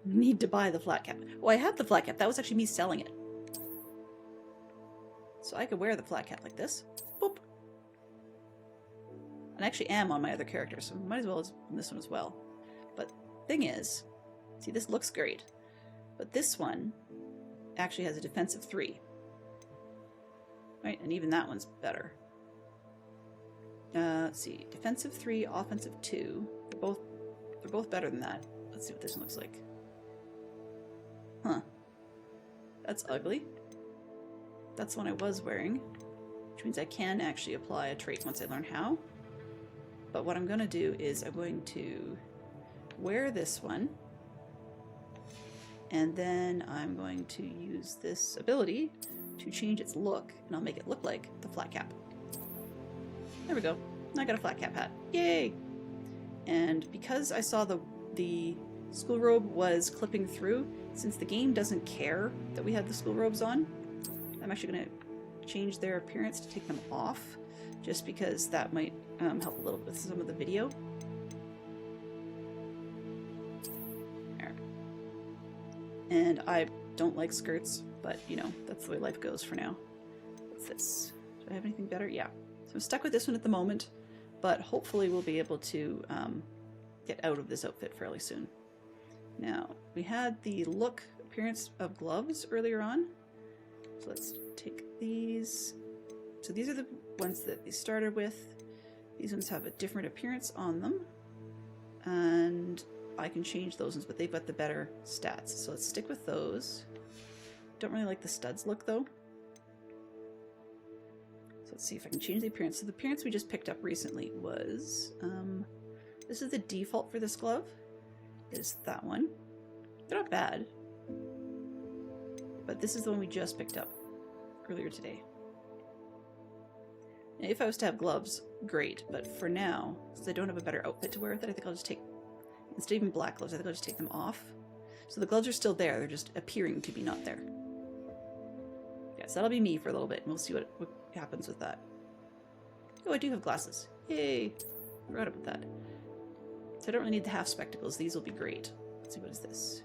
[SPEAKER 1] Need to buy the flat cap. Oh, I have the flat cap. That was actually me selling it. So I could wear the flat cap like this. Boop. And I actually am on my other character, so might as well as on this one as well. But thing is, see, this looks great. But this one actually has a defensive 3. Right, and even that one's better. Let's see, defensive 3, offensive 2. They're both better than that. Let's see what this one looks like. Huh. That's ugly. That's the one I was wearing, which means I can actually apply a trait once I learn how. But what I'm going to do is I'm going to wear this one, and then I'm going to use this ability to change its look, and I'll make it look like the flat cap. There we go. I got a flat cap hat. Yay! And because I saw the school robe was clipping through, since the game doesn't care that we had the school robes on, I'm actually going to change their appearance to take them off, just because that might help a little bit with some of the video. There. And I don't like skirts, but you know, that's the way life goes for now. What's this? Do I have anything better? Yeah. So I'm stuck with this one at the moment, but hopefully we'll be able to get out of this outfit fairly soon. Now, we had the look appearance of gloves earlier on. So let's take these. So these are the ones that they started with. These ones have a different appearance on them. And I can change those ones, but they've got the better stats. So let's stick with those. Don't really like the studs look though. So let's see if I can change the appearance. So the appearance we just picked up recently was, this is the default for this glove, is that one. They're not bad, but this is the one we just picked up earlier today. Now, if I was to have gloves, great, but for now, since I don't have a better outfit to wear with it, I think I'll just take, instead of even black gloves, I think I'll just take them off. So the gloves are still there, they're just appearing to be not there. Yeah, so that'll be me for a little bit, and we'll see what happens with that. Oh, I do have glasses. Yay! Forgot about that. So I don't really need the half spectacles, these will be great. Let's see, what is this?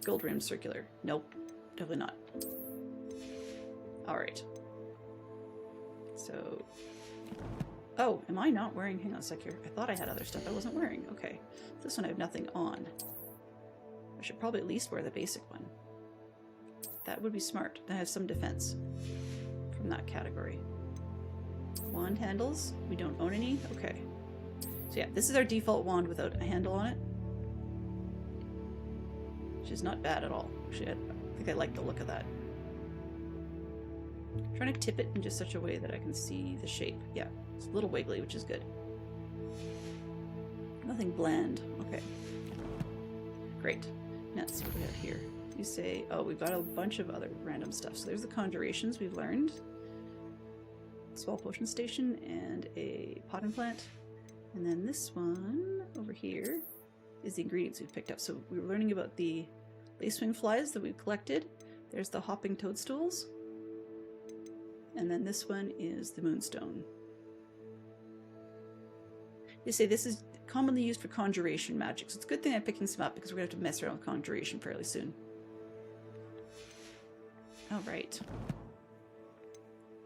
[SPEAKER 1] Gold rimmed circular. Nope, definitely not. Alright. So... Oh, am I not wearing... Hang on a sec here. I thought I had other stuff I wasn't wearing. Okay. This one I have nothing on. I should probably at least wear the basic one. That would be smart. I have some defense from that category. Wand handles. We don't own any. Okay. So yeah, this is our default wand without a handle on it. Which is not bad at all. Actually, I think I like the look of that. I'm trying to tip it in just such a way that I can see the shape. Yeah, it's a little wiggly, which is good. Nothing bland. Okay. Great. Now let's see what we have here. You say, oh, we've got a bunch of other random stuff. So there's the conjurations we've learned. Small potion station and a pot and plant. And then this one over here is the ingredients we've picked up. So we were learning about the lacewing flies that we've collected. There's the hopping toadstools. And then this one is the moonstone. They say this is commonly used for conjuration magic. So it's a good thing I'm picking some up because we're going to have to mess around with conjuration fairly soon. Alright.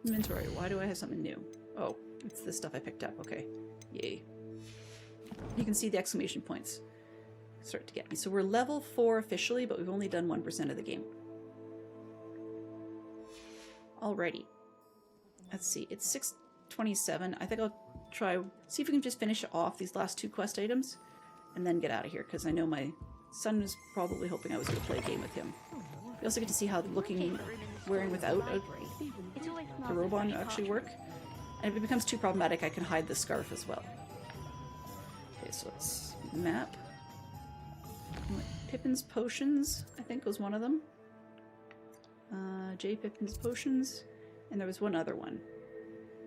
[SPEAKER 1] Inventory. Why do I have something new? Oh, it's the stuff I picked up. Okay. Yay. You can see the exclamation points start to get me. So we're level 4 officially, but we've only done 1% of the game. Alrighty. Let's see. It's 27. I think I'll try, see if we can just finish off these last 2 quest items and then get out of here, because I know my son is probably hoping I was going to play a game with him. We also get to see how wearing without a robe on actually work. And if it becomes too problematic, I can hide the scarf as well. Okay, so let's map. Pippin's Potions, I think, was one of them. J. Pippin's Potions. And there was one other one.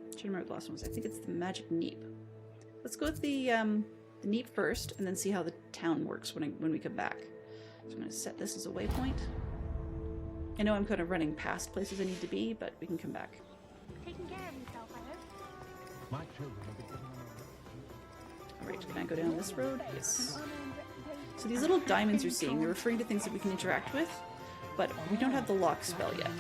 [SPEAKER 1] I should remember the last one was. I think it's the Magic Neep. Let's go with the Neep first, and then see how the town works when we come back. So I'm going to set this as a waypoint. I know I'm kind of running past places I need to be, but we can come back.
[SPEAKER 18] Taking care of himself, I hope.
[SPEAKER 15] My children are
[SPEAKER 1] Alright, can I go down this road? Yes. So these little diamonds you're seeing, they're referring to things that we can interact with, but we don't have the lock spell yet.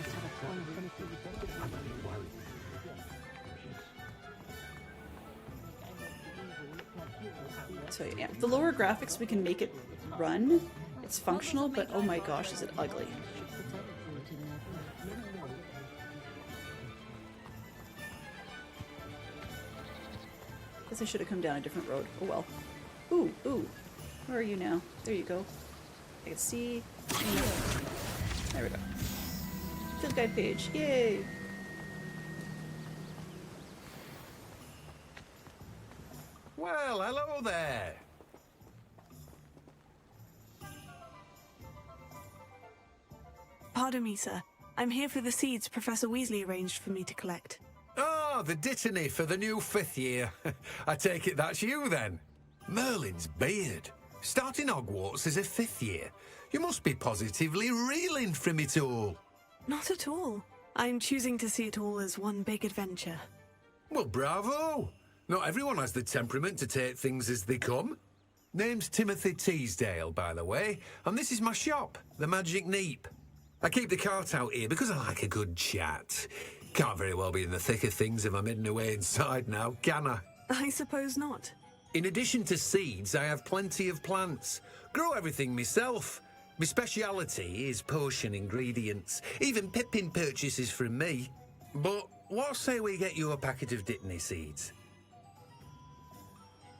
[SPEAKER 1] So yeah, the lower graphics we can make it run. It's functional, but oh my gosh, is it ugly. Guess I should have come down a different road. Oh well. Ooh, ooh. Where are you now? There you go. I can see. There we go. Field guide page. Yay!
[SPEAKER 12] Well, hello there.
[SPEAKER 6] Pardon me, sir. I'm here for the seeds Professor Weasley arranged for me to collect.
[SPEAKER 12] Ah, the dittany for the new 5th year. I take it that's you then. Merlin's beard. Starting Hogwarts as a 5th year. You must be positively reeling from it all.
[SPEAKER 6] Not at all. I'm choosing to see it all as one big adventure.
[SPEAKER 12] Well, bravo. Not everyone has the temperament to take things as they come. Name's Timothy Teasdale, by the way, and this is my shop, the Magic Neep. I keep the cart out here because I like a good chat. Can't very well be in the thick of things if I'm hidden away inside now, can I?
[SPEAKER 6] I suppose not.
[SPEAKER 12] In addition to seeds, I have plenty of plants. Grow everything myself. My speciality is potion ingredients. Even Pippin purchases from me. But what say we get you a packet of Dittany seeds?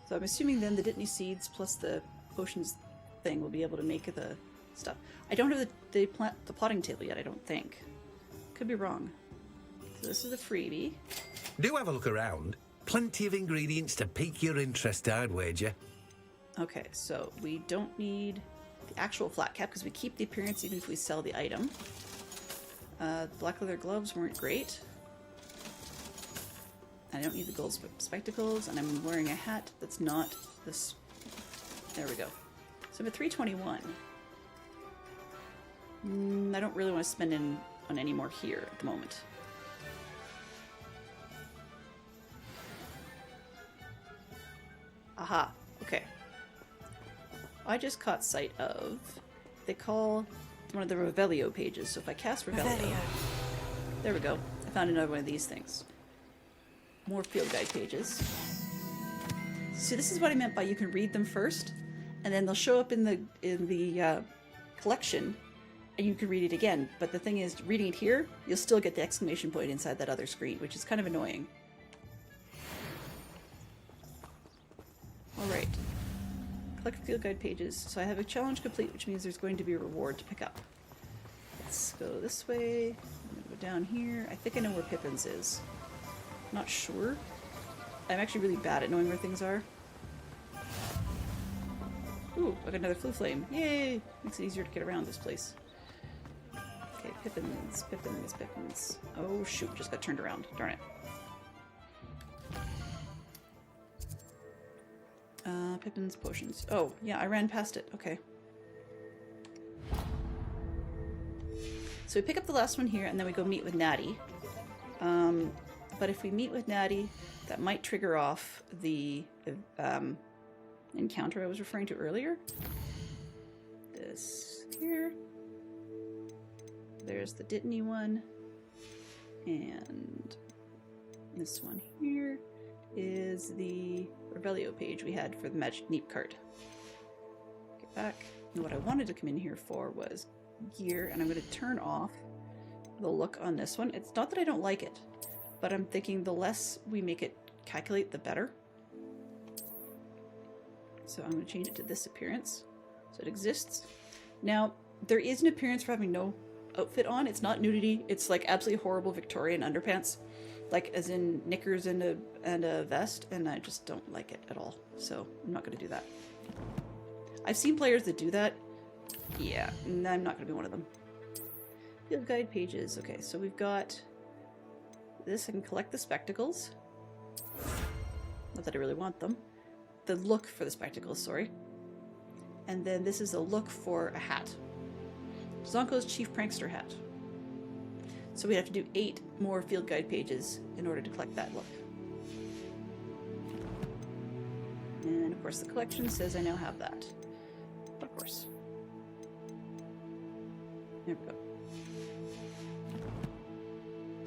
[SPEAKER 1] So I'm assuming then the Dittany seeds plus the potions thing will be able to make the stuff. I don't have the plotting table yet, I don't think. Could be wrong. So this is a freebie.
[SPEAKER 12] Do have a look around. Plenty of ingredients to pique your interest, I'd wager.
[SPEAKER 1] Okay, so we don't need the actual flat cap because we keep the appearance even if we sell the item. Black leather gloves weren't great. I don't need the gold spectacles, and I'm wearing a hat that's not this. There we go. So I'm at 321. I don't really want to spend on any more here at the moment. Aha, okay. I just caught sight of, they call one of the Revelio pages, so if I cast Revelio, there we go. I found another one of these things. More field guide pages. So this is what I meant by you can read them first, and then they'll show up in the collection, and you can read it again. But the thing is, reading it here, you'll still get the exclamation point inside that other screen, which is kind of annoying. Alright. Collect field guide pages. So I have a challenge complete, which means there's going to be a reward to pick up. Let's go this way. I'm going to go down here. I think I know where Pippin's is. Not sure. I'm actually really bad at knowing where things are. Ooh, I got another flue flame. Yay! Makes it easier to get around this place. Okay, Pippin's, Pippin's, Pippin's. Oh shoot, just got turned around. Darn it. Pippin's potions. Oh, yeah, I ran past it. Okay. So we pick up the last one here, and then we go meet with Natty. But if we meet with Natty, that might trigger off the encounter I was referring to earlier. This here. There's the Dittany one. And this one here is the Revelio page we had for the Magic Neep card. Get back. And what I wanted to come in here for was gear, and I'm going to turn off the look on this one. It's not that I don't like it. but I'm thinking the less we make it calculate, the better. So I'm going to change it to this appearance. So it exists. Now, there is an appearance for having no outfit on. It's not nudity. It's like absolutely horrible Victorian underpants. Like as in knickers and a vest, and I just don't like it at all. So I'm not going to do that. I've seen players that do that. Yeah, I'm not going to be one of them. Field guide pages. Okay, so we've got this. I can collect the spectacles. Not that I really want them. The look for the spectacles, sorry. And then this is a look for a hat. Zonko's Chief Prankster hat. So we have to do 8 more field guide pages in order to collect that look. And of course the collection says I now have that. Of course. There we go.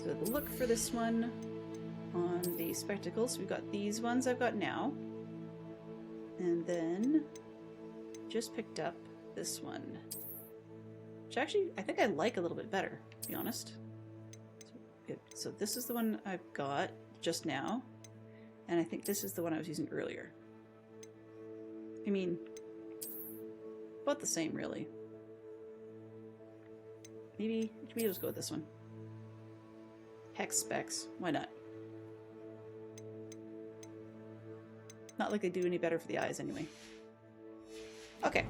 [SPEAKER 1] So the look for this one on the spectacles, we've got these ones I've got now. And then just picked up this one. Which actually I think I like a little bit better, to be honest. So this is the one I've got just now. And I think this is the one I was using earlier. I mean, about the same really. Maybe we'll just go with this one. Hex specs, why not? Not like they do any better for the eyes anyway. Okay.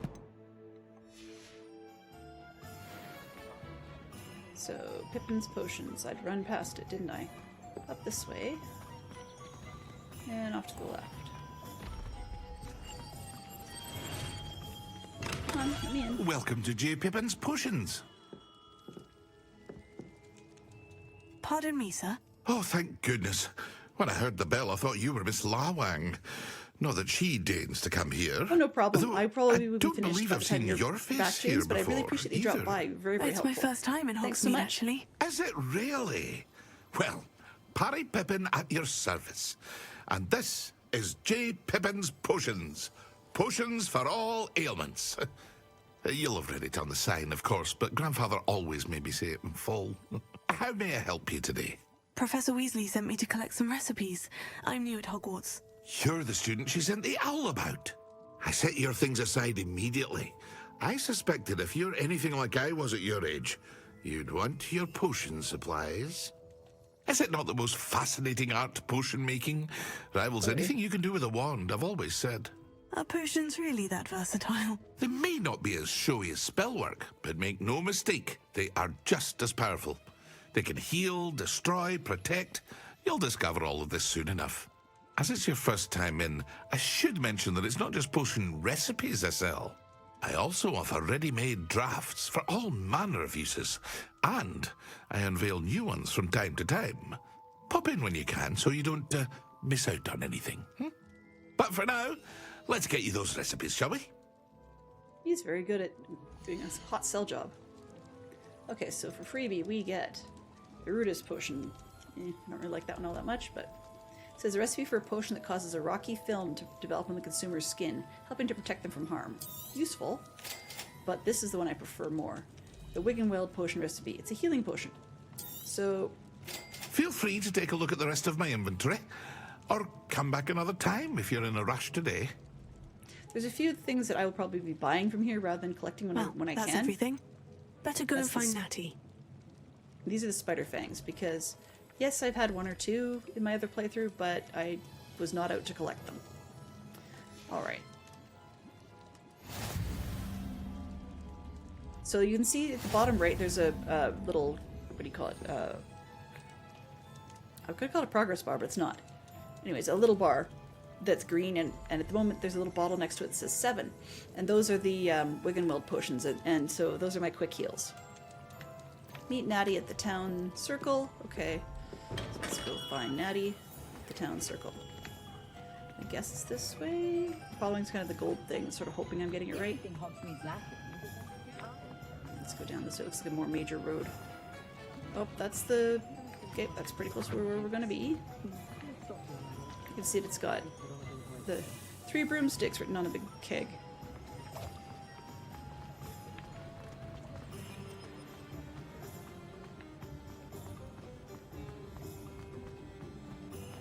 [SPEAKER 1] So, Pippin's potions. I'd run past it, didn't I? Up this way. And off to the left. Come on, let me in.
[SPEAKER 15] Welcome to J. Pippin's Potions.
[SPEAKER 6] Pardon me, sir.
[SPEAKER 15] Oh, thank goodness. When I heard the bell, I thought you were Miss Lawang. Not that she deigns to come here.
[SPEAKER 1] Oh, no problem.
[SPEAKER 15] Though
[SPEAKER 1] I probably would be
[SPEAKER 15] don't
[SPEAKER 1] finished
[SPEAKER 15] believe
[SPEAKER 1] by
[SPEAKER 15] I've
[SPEAKER 1] the time
[SPEAKER 15] seen
[SPEAKER 1] you're
[SPEAKER 15] your face
[SPEAKER 1] back,
[SPEAKER 15] here
[SPEAKER 1] James, but I really
[SPEAKER 15] before,
[SPEAKER 1] appreciate you dropping by. Very, very
[SPEAKER 6] It's
[SPEAKER 1] helpful.
[SPEAKER 6] my first time in
[SPEAKER 1] Thanks so
[SPEAKER 6] Hogsmeade,
[SPEAKER 1] much.
[SPEAKER 6] actually.
[SPEAKER 15] Is it really? Well, Parry Pippin at your service. And this is J. Pippin's Potions. Potions for all ailments. You'll have read it on the sign, of course, but Grandfather always made me say it in full. How may I help you today?
[SPEAKER 6] Professor Weasley sent me to collect some recipes. I'm new at Hogwarts.
[SPEAKER 15] You're the student she sent the owl about. I set your things aside immediately. I suspected if you're anything like I was at your age, you'd want your potion supplies. Is it not the most fascinating art, potion making? Rivals anything you can do with a wand, I've always said.
[SPEAKER 6] Are potions really that versatile?
[SPEAKER 15] They may not be as showy as spellwork, but make no mistake, they are just as powerful. They can heal, destroy, protect. You'll discover all of this soon enough. As it's your first time in, I should mention that it's not just potion recipes I sell. I also offer ready-made drafts for all manner of uses, and I unveil new ones from time to time. Pop in when you can so you don't miss out on anything. But for now, let's get you those recipes, shall we?
[SPEAKER 1] He's very good at doing a hot sell job. Okay, so for freebie we get Eruda's potion. I don't really like that one all that much, but it says a recipe for a potion that causes a rocky film to develop on the consumer's skin, helping to protect them from harm. Useful, but this is the one I prefer more. The Wiggenweld potion recipe. It's a healing potion. So
[SPEAKER 15] feel free to take a look at the rest of my inventory, or come back another time if you're in a rush today.
[SPEAKER 1] There's a few things that I will probably be buying from here rather than collecting when I can.
[SPEAKER 6] That's everything. Better go and find
[SPEAKER 1] this.
[SPEAKER 6] Natty.
[SPEAKER 1] These are the spider fangs because, yes, I've had 1 or 2 in my other playthrough, but I was not out to collect them. Alright. So you can see at the bottom right, there's a little, what do you call it? I could call it a progress bar, but it's not. Anyways, a little bar that's green, and at the moment there's a little bottle next to it that says 7. And those are the Wiggenweld potions, and so those are my quick heals. Meet Natty at the town circle. Okay, so let's go find Natty at the town circle. I guess it's this way. Following's kind of the gold thing, sort of hoping I'm getting it right. Let's go down this way. It looks like a more major road. Oh, that's the... Okay, that's pretty close to where we're going to be. You can see it's got the 3 broomsticks written on a big keg.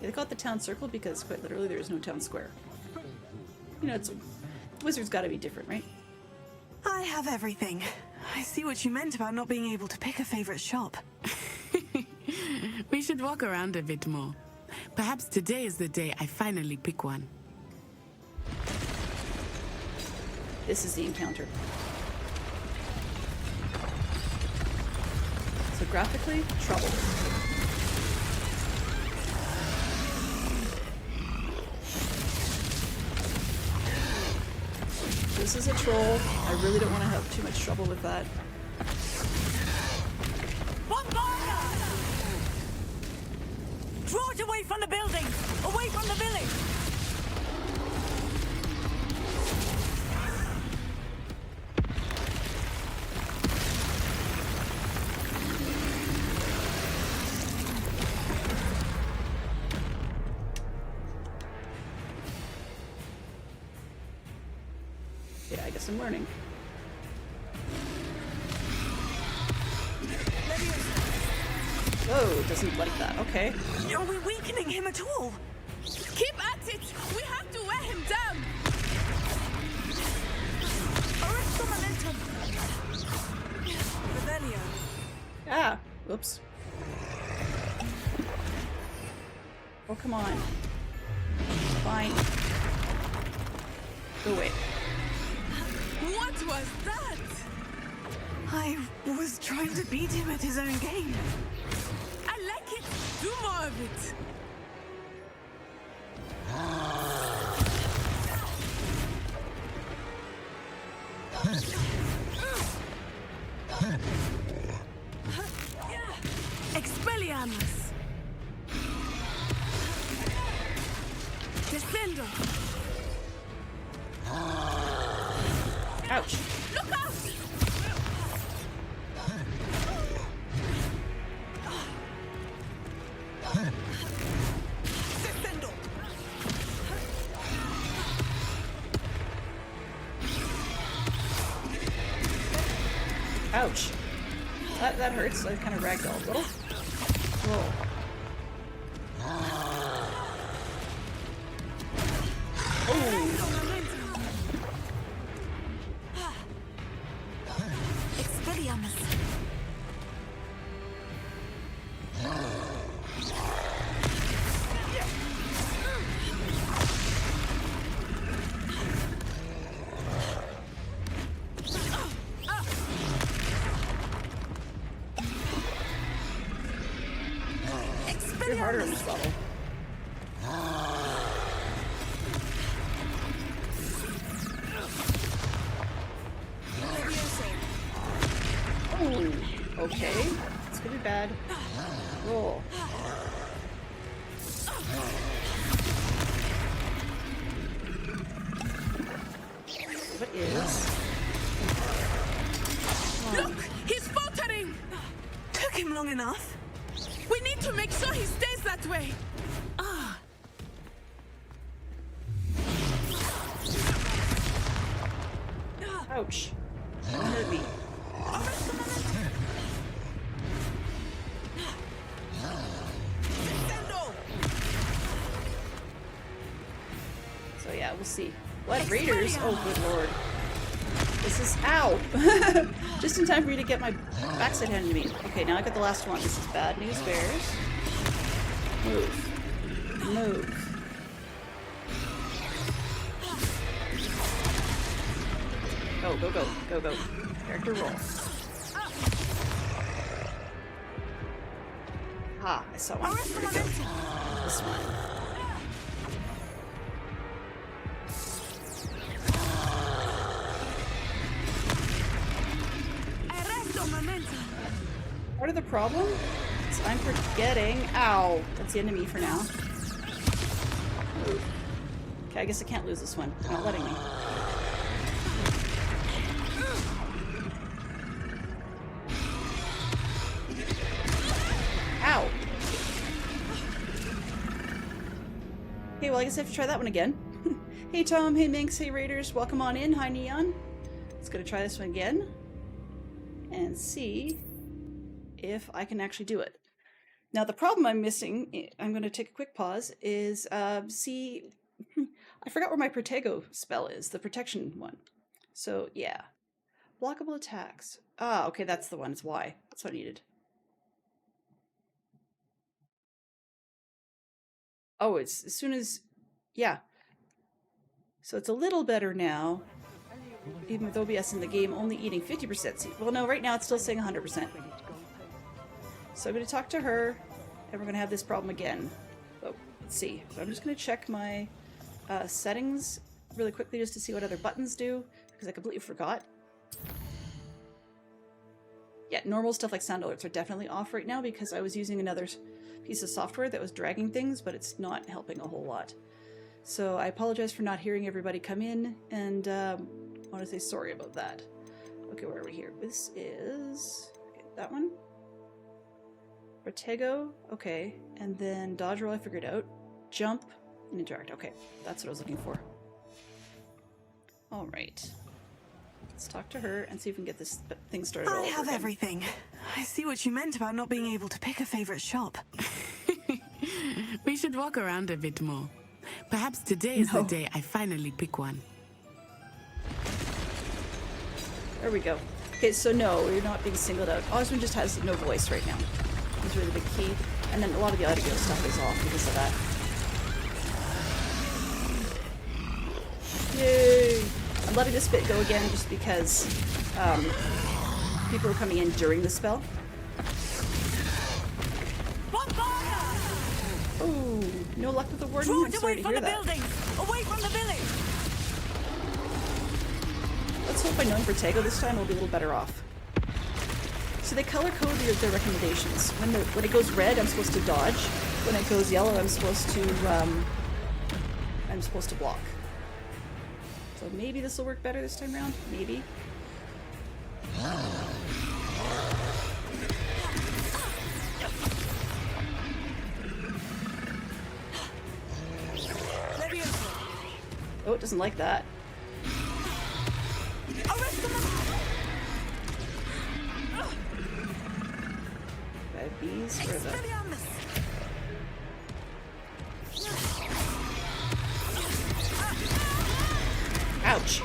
[SPEAKER 1] They call it the town circle because quite literally there is no town square. You know, it's Wizards gotta be different, right?
[SPEAKER 6] I have everything. I see what you meant about not being able to pick a favorite shop.
[SPEAKER 13] We should walk around a bit more. Perhaps today is the day I finally pick one.
[SPEAKER 1] This is the encounter. So graphically, trouble. This is a troll. I really don't want to have too much trouble with that.
[SPEAKER 6] Draw it away from the building! Away from the village!
[SPEAKER 1] Yeah, I guess I'm learning. Whoa, doesn't like that. Okay.
[SPEAKER 6] Are we weakening him at all?
[SPEAKER 19] Keep at it! We have to wear him down!
[SPEAKER 6] Arrest the momentum! Rebellion.
[SPEAKER 1] Ah, whoops. Oh, come on. Fine. Go away.
[SPEAKER 19] What was that?
[SPEAKER 6] I was trying to beat him at his own game.
[SPEAKER 19] I like it. Do more of it.
[SPEAKER 13] Expelliarmus! Descendo!
[SPEAKER 1] Ouch.
[SPEAKER 19] Look out!
[SPEAKER 6] Descendo!
[SPEAKER 1] Ouch. That hurts. I kind of ragdolled a little. Whoa.
[SPEAKER 6] Expelliarmus.
[SPEAKER 1] You're harder in this level. Oh, okay. It's gonna be bad. Roll. What is?
[SPEAKER 19] Look! He's faltering!
[SPEAKER 6] Took him long enough.
[SPEAKER 19] We need to make sure he stays that way.
[SPEAKER 1] Ouch. Don't hurt me. So yeah, we'll see. What? Raiders? Oh, good lord. This is... Ow! Just in time for me to get my backside handed to me. Okay, now I got the last one. This is bad news bears. Move. Move. Go, go, go. Go, go. Character roll. Ah, I saw one. Where to go? This one. Part of the problem is I'm forgetting. Ow! That's the enemy for now. Move. Okay, I guess I can't lose this one. They're not letting me. Ow! Okay, well I guess I have to try that one again. Hey Tom, hey Minx, hey Raiders, welcome on in. Hi Neon. Let's go try this one again and see if I can actually do it. Now the problem I'm missing, I'm going to take a quick pause, is see, I forgot where my Protego spell is, the protection one. So yeah, blockable attacks. Ah, okay, that's the one. It's Y. That's what I needed. Oh, it's as soon as, yeah. So it's a little better now, even with OBS in the game only eating 50%. Well, no, right now it's still saying 100%. So I'm going to talk to her, and we're going to have this problem again. But let's see. So I'm just going to check my settings really quickly just to see what other buttons do, because I completely forgot. Yeah, normal stuff like sound alerts are definitely off right now because I was using another piece of software that was dragging things, but it's not helping a whole lot. So I apologize for not hearing everybody come in, and I want to say sorry about that. Okay, where are we here? This is... okay, that one. Protego, okay. And then dodge roll I figured out. Jump and interact. Okay, that's what I was looking for. Alright. Let's talk to her and see if we can get this thing started all over
[SPEAKER 6] I have
[SPEAKER 1] again.
[SPEAKER 6] everything. I see what you meant about not being able to pick a favorite shop.
[SPEAKER 13] We should walk around a bit more. Perhaps today is the day I finally pick one.
[SPEAKER 1] There we go. Okay, so no, you're not being singled out. Osmond just has no voice right now. He's really the big key. And then a lot of the audio stuff is off because of that. Yay! I'm letting this bit go again just because people are coming in during the spell. Oh, no luck with the warden? I'm sorry to hear that.
[SPEAKER 6] Away from the village!
[SPEAKER 1] Let's hope by knowing Protego this time we'll be a little better off. So they color code their recommendations. When it goes red, I'm supposed to dodge. When it goes yellow, I'm supposed to block. So maybe this will work better this time around. Maybe. Oh, it doesn't like that. Bees for the... Ouch!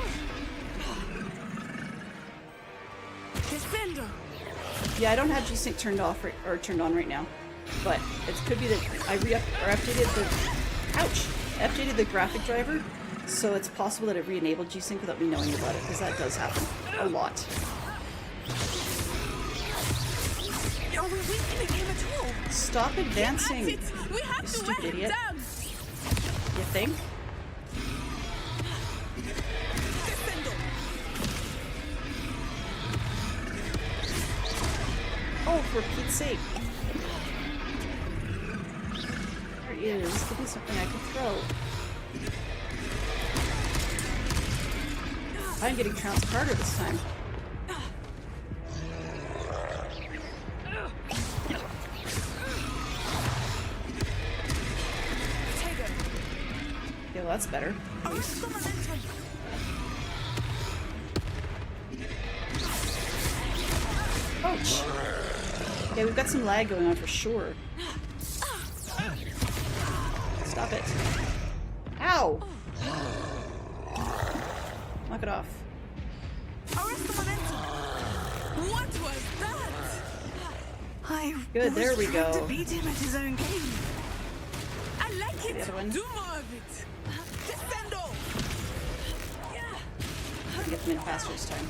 [SPEAKER 1] Yeah, I don't have G-Sync turned off or turned on right now, but it could be that I updated the... Ouch! I updated the graphic driver, so it's possible that it re-enabled G-Sync without me knowing about it, because that does happen a lot.
[SPEAKER 6] Are we weakening him at all?
[SPEAKER 1] Stop advancing, you stupid idiot. You think? Oh, for Pete's sake. There he is. Give me something I can throw. I'm getting trounced harder this time. Okay, well, that's better. At least. Ouch! Yeah, we've got some lag going on for sure. Stop it. Ow! Knock it off.
[SPEAKER 6] What was that?
[SPEAKER 1] Good, there we go.
[SPEAKER 6] To beat him at his own game.
[SPEAKER 13] I like it.
[SPEAKER 1] The other one.
[SPEAKER 13] Do more of it. Descendo.
[SPEAKER 1] Get them in faster this time.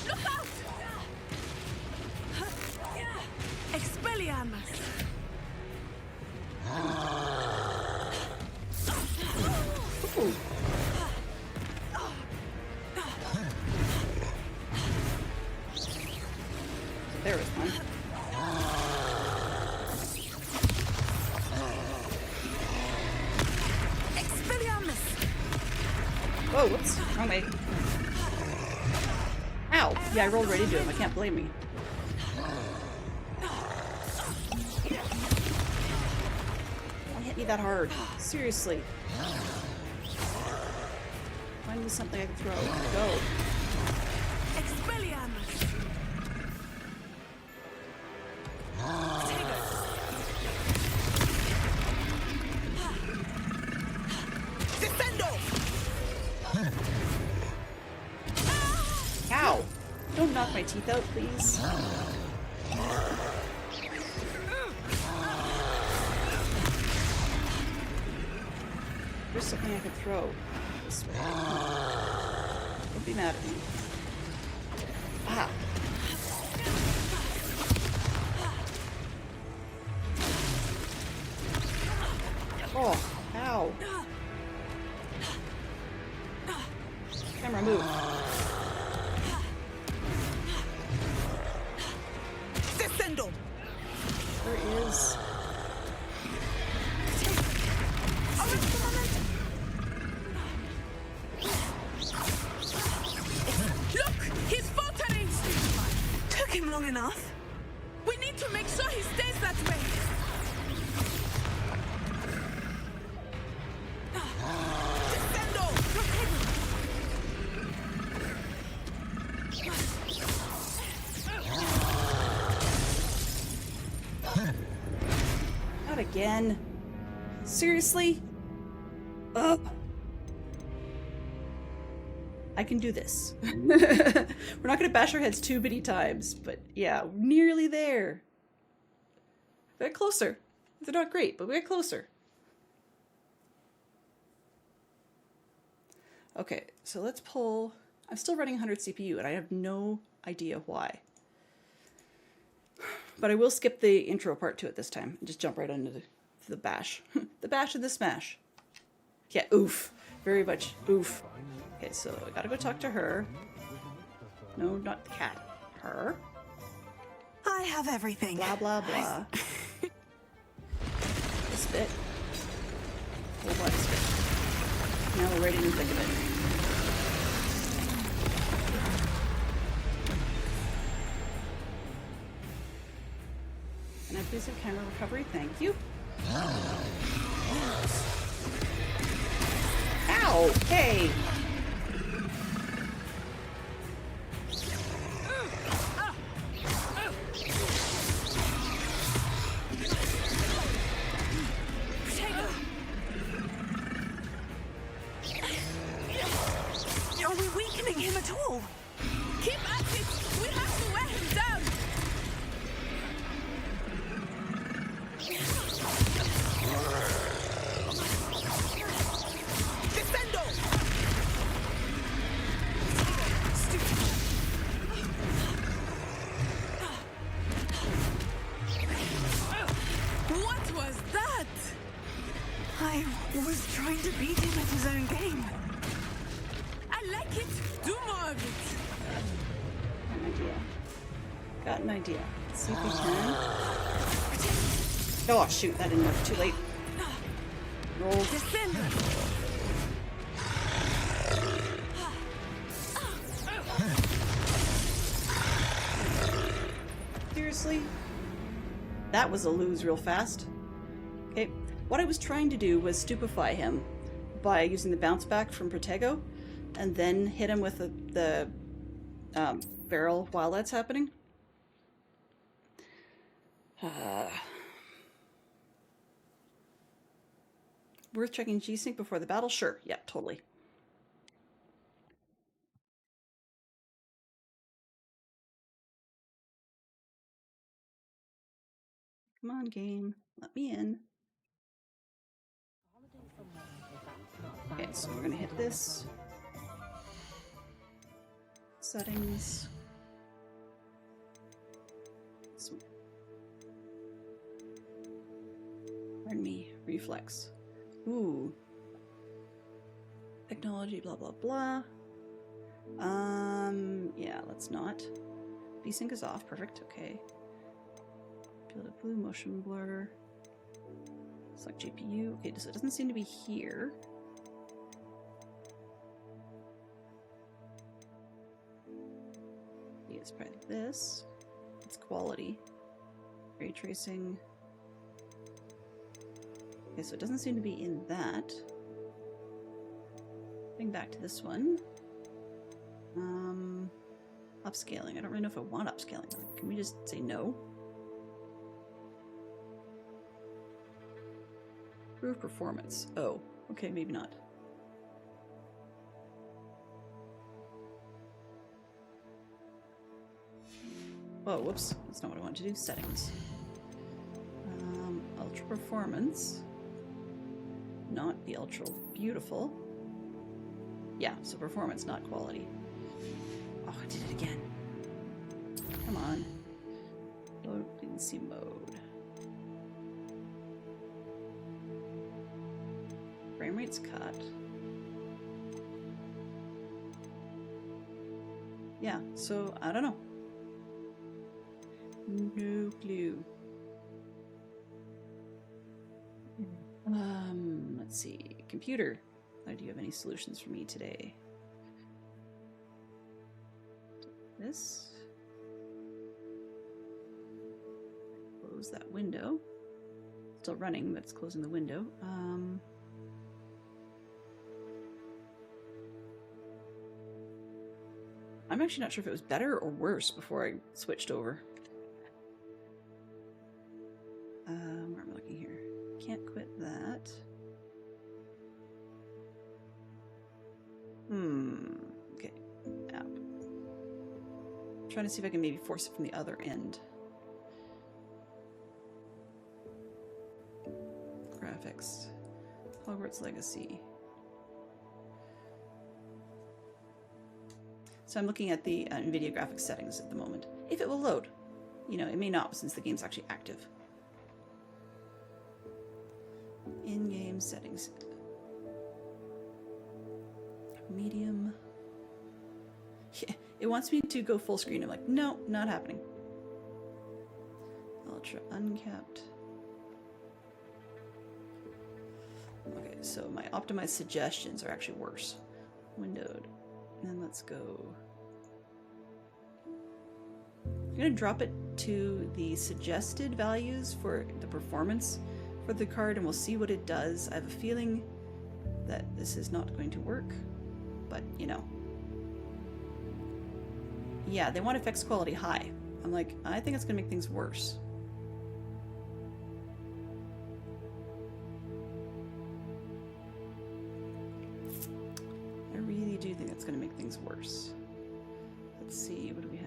[SPEAKER 13] Look out!
[SPEAKER 6] Expelliarmus.
[SPEAKER 1] Ooh. There was one. Whoa, whoops. Wrong way. Ow! Yeah, I rolled ready to do him. I can't blame me. Don't hit me that hard. Seriously. Find me something I can throw. Go. Don't knock my teeth out, please. There's something I could throw this way. Don't be mad at me. Ah. Oh, ow. Camera, move.
[SPEAKER 19] Descendo!
[SPEAKER 1] There is.
[SPEAKER 19] Look! He's faltering!
[SPEAKER 6] Took him long enough.
[SPEAKER 19] We need to make sure he stays that way! Descendo!
[SPEAKER 1] Not again. Seriously? Ugh. I can do this. We're not gonna bash our heads too many times, but yeah, nearly there. We got closer. They're not great, but we got closer. Okay, so let's pull. I'm still running 100 CPU, and I have no idea why. But I will skip the intro part to it this time and just jump right into the bash. The bash and the smash. Yeah, oof. Very much oof. Okay, so I gotta go talk to her. No, not the cat. Her.
[SPEAKER 6] I have everything.
[SPEAKER 1] Blah, blah, blah. This bit. Whole lot of spit. Now we're ready to think of it. And I please have camera recovery, thank you. Ow! Hey!
[SPEAKER 6] Are we weakening him at all?
[SPEAKER 19] Keep at it! We have to wear him down! Descendo! What was that?
[SPEAKER 6] I was trying to beat him at his own game.
[SPEAKER 19] I like it. Do more of it.
[SPEAKER 1] Got an idea. Got an idea. Let's see if we can. Oh shoot, that didn't work. Too late. Roll. Seriously? That was a lose real fast. Okay, what I was trying to do was stupefy him by using the bounce back from Protego and then hit him with the barrel while that's happening. Worth checking G-Sync before the battle? Sure, yeah, totally. Come on, game. Let me in. Okay, so we're gonna hit this. Settings. So, pardon me, reflex. Ooh. Technology, blah, blah, blah. Yeah, let's not. VSync is off, perfect, okay. Field of blue, motion blur. Select GPU. Okay, so it doesn't seem to be here. Yeah, it's probably this. It's quality. Ray tracing. Okay, so it doesn't seem to be in that. Going back to this one. Upscaling. I don't really know if I want upscaling. Can we just say no? Improve performance. Oh, okay, maybe not. Oh, whoops. That's not what I wanted to do. Settings. Ultra performance. Not the ultra beautiful. Yeah, so performance, not quality. Oh, I did it again. Come on. Low latency mode. Frame rate's cut. Yeah, so I don't know. No clue. Let's see. Computer. Do you have any solutions for me today? This. Close that window. Still running, but it's closing the window. I'm actually not sure if it was better or worse before I switched over. Where am I looking here? Can't quit that. Okay. App. I'm trying to see if I can maybe force it from the other end. Graphics. Hogwarts Legacy. So I'm looking at the NVIDIA graphics settings at the moment. If it will load. You know, it may not since the game's actually active. In-game settings. Medium. Yeah, it wants me to go full screen. I'm like, no, not happening. Ultra uncapped. Okay, so my optimized suggestions are actually worse. Windowed. And let's go. I'm going to drop it to the suggested values for the performance for the card and we'll see what it does. I have a feeling that this is not going to work, but you know. Yeah, they want FX quality high. I'm like, I think it's going to make things worse. I really do think it's going to make things worse. Let's see, what do we have?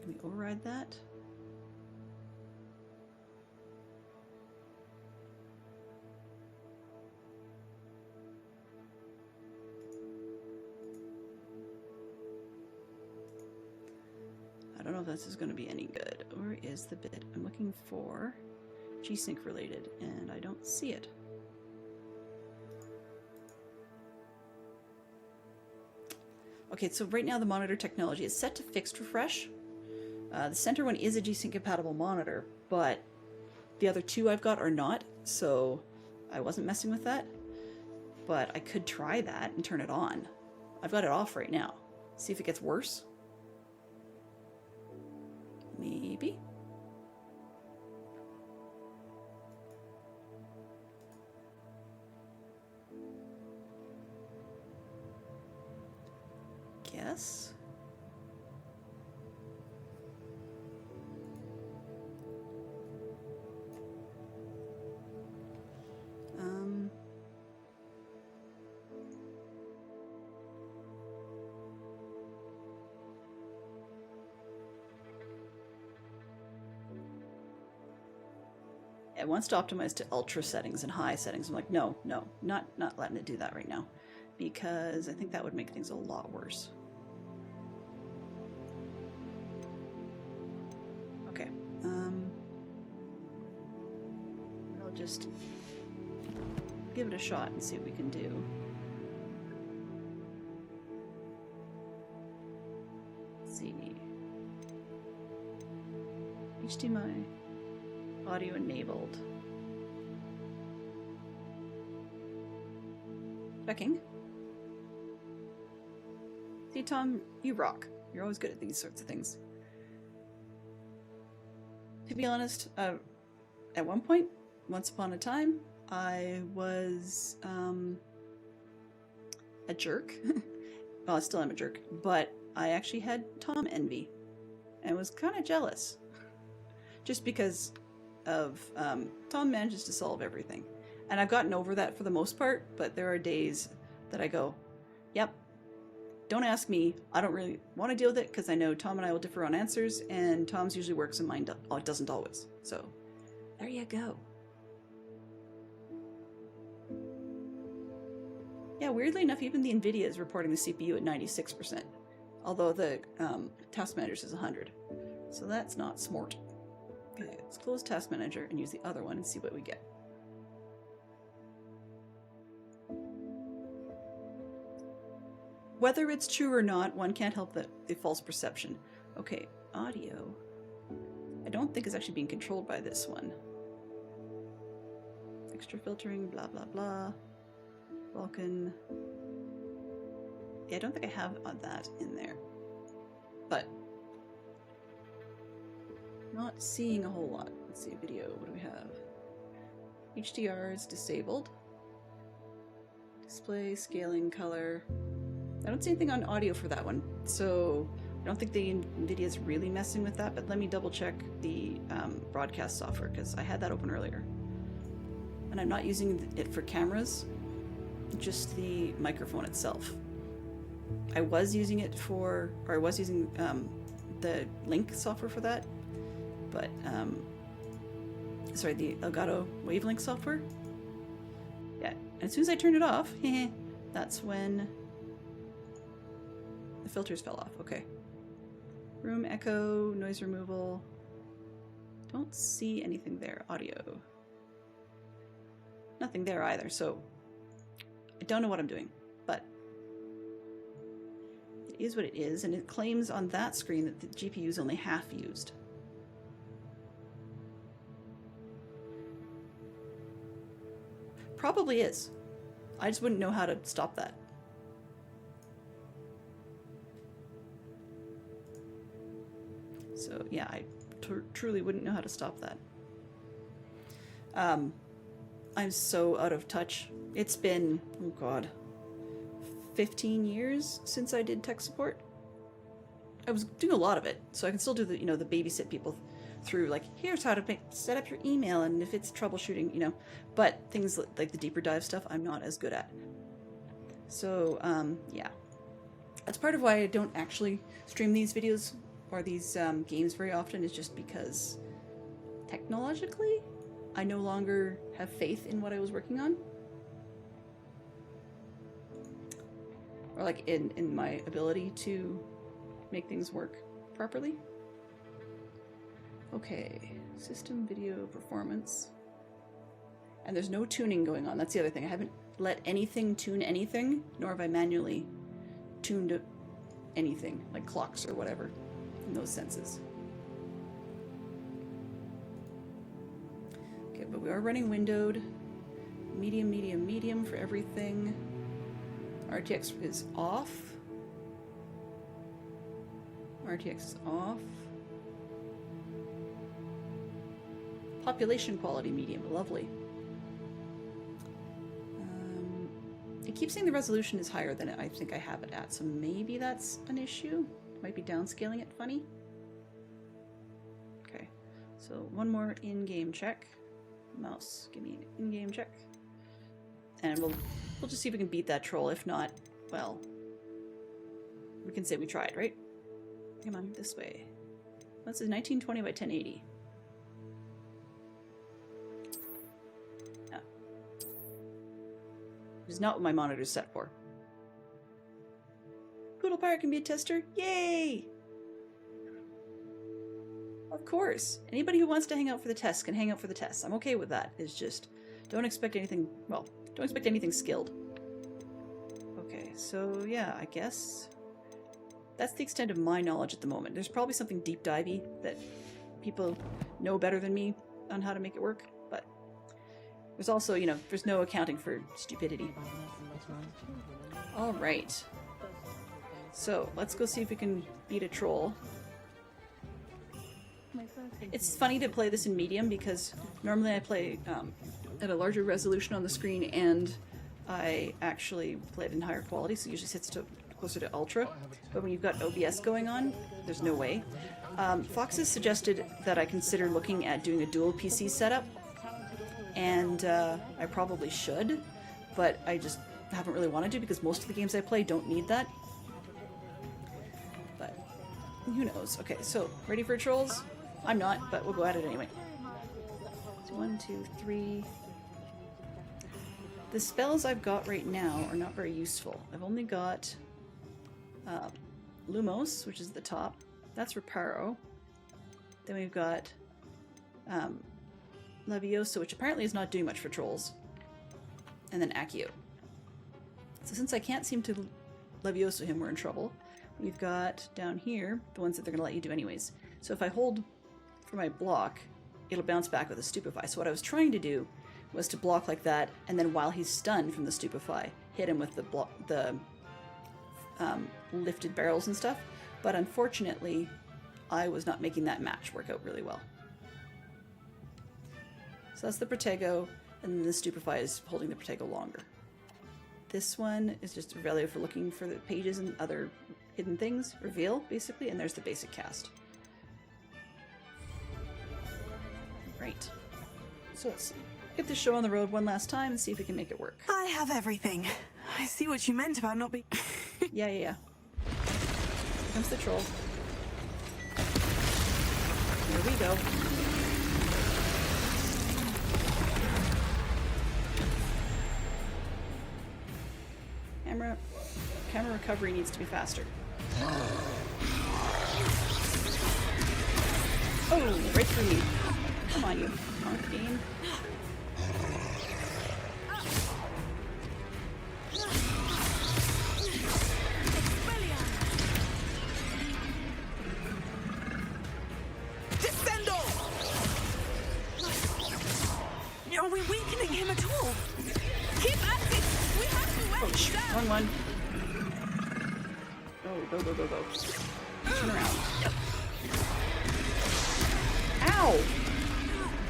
[SPEAKER 1] Can we override that? I don't know if this is going to be any good. Where is the bit? I'm looking for G-Sync related, and I don't see it. Okay, so right now the monitor technology is set to fixed refresh. The center one is a G-Sync compatible monitor, but the other two I've got are not, so I wasn't messing with that. But I could try that and turn it on. I've got it off right now. See if it gets worse. Maybe. Guess. It wants to optimize to ultra settings and high settings. I'm like, no, not letting it do that right now, because I think that would make things a lot worse. Okay, I'll just give it a shot and see what we can do. Let's see. HDMI. Audio enabled. Checking. See, Tom, you rock. You're always good at these sorts of things. To be honest, at one point, once upon a time, I was a jerk. Well, I still am a jerk, but I actually had Tom envy and was kind of jealous. Just because of Tom manages to solve everything. And I've gotten over that for the most part, but there are days that I go, yep, don't ask me. I don't really want to deal with it because I know Tom and I will differ on answers, and Tom's usually works and mine doesn't always. So there you go. Yeah, weirdly enough, even the NVIDIA is reporting the CPU at 96%, although the Task Manager's is 100. So that's not smart. Okay, let's close Task Manager and use the other one and see what we get. Whether it's true or not, one can't help the false perception. Okay, audio. I don't think is actually being controlled by this one. Extra filtering, blah, blah, blah. Vulcan. Yeah, I don't think I have that in there. But not seeing a whole lot. Let's see, video, what do we have? HDR is disabled. Display, scaling, color. I don't see anything on audio for that one, so I don't think the NVIDIA is really messing with that, but let me double check the broadcast software, because I had that open earlier. And I'm not using it for cameras, just the microphone itself. I was using it for, or I was using the Link software for that, but, sorry, the Elgato Wavelink software. Yeah, and as soon as I turned it off, that's when the filters fell off. Okay. Room echo, noise removal. Don't see anything there. Audio. Nothing there either, so I don't know what I'm doing, but it is what it is, and it claims on that screen that the GPU is only half used. Probably is. I just wouldn't know how to stop that. So yeah, I truly wouldn't know how to stop that. I'm so out of touch. It's been, oh god, 15 years since I did tech support. I was doing a lot of it, so I can still do the, the babysit people through, like, here's how to set up your email, and if it's troubleshooting, but things like the deeper dive stuff, I'm not as good at. So, yeah. That's part of why I don't actually stream these videos or these games very often, is just because technologically, I no longer have faith in what I was working on. Or like in my ability to make things work properly. Okay, system video performance. And there's no tuning going on. That's the other thing. I haven't let anything tune anything, nor have I manually tuned anything, like clocks or whatever, in those senses. Okay, but we are running windowed. Medium, medium, medium for everything. RTX is off. RTX is off. Population quality medium, lovely. It keeps saying the resolution is higher than I think I have it at, so maybe that's an issue. Might be downscaling it funny. Okay, so one more in-game check. Mouse, give me an in-game check. And we'll just see if we can beat that troll. If not, well, we can say we tried, right? Come on, this way. This is 1920 by 1080. No. Which is not what my monitor is set for. Poodle Pirate can be a tester? Yay! Of course. Anybody who wants to hang out for the test can hang out for the test. I'm okay with that. It's just, don't expect anything, well, don't expect anything skilled. Okay, so yeah, I guess that's the extent of my knowledge at the moment. There's probably something deep divey that people know better than me on how to make it work, but there's also, there's no accounting for stupidity. All right. So let's go see if we can beat a troll. It's funny to play this in medium because normally I play at a larger resolution on the screen, and I actually play it in higher quality, so it usually sits closer to ultra. But when you've got OBS going on, there's no way. Fox has suggested that I consider looking at doing a dual PC setup, and I probably should, but I just haven't really wanted to because most of the games I play don't need that. Who knows? Okay, so ready for trolls? I'm not, but we'll go at it anyway. So 1, 2, 3. The spells I've got right now are not very useful. I've only got Lumos, which is the top. That's Reparo. Then we've got Levioso, which apparently is not doing much for trolls. And then Accio. So since I can't seem to Levioso him, we're in trouble. We've got down here the ones that they're going to let you do anyways. So if I hold for my block, it'll bounce back with a Stupefy. So what I was trying to do was to block like that, and then while he's stunned from the Stupefy, hit him with the lifted barrels and stuff. But unfortunately, I was not making that match work out really well. So that's the Protego, and then the Stupefy is holding the Protego longer. This one is just a value for looking for the pages and other hidden things. Reveal, basically, and there's the basic cast. Right. So let's get this show on the road one last time and see if we can make it work.
[SPEAKER 6] I have everything. I see what you meant about not being...
[SPEAKER 1] Yeah. Here comes the troll. Here we go. Camera recovery needs to be faster. Oh, right through me. Come on, you punk game.
[SPEAKER 6] Are we weakening him at all?
[SPEAKER 19] Keep at it! We have to wait!
[SPEAKER 1] Ouch, wrong one. Oh, go. Turn around. Ow!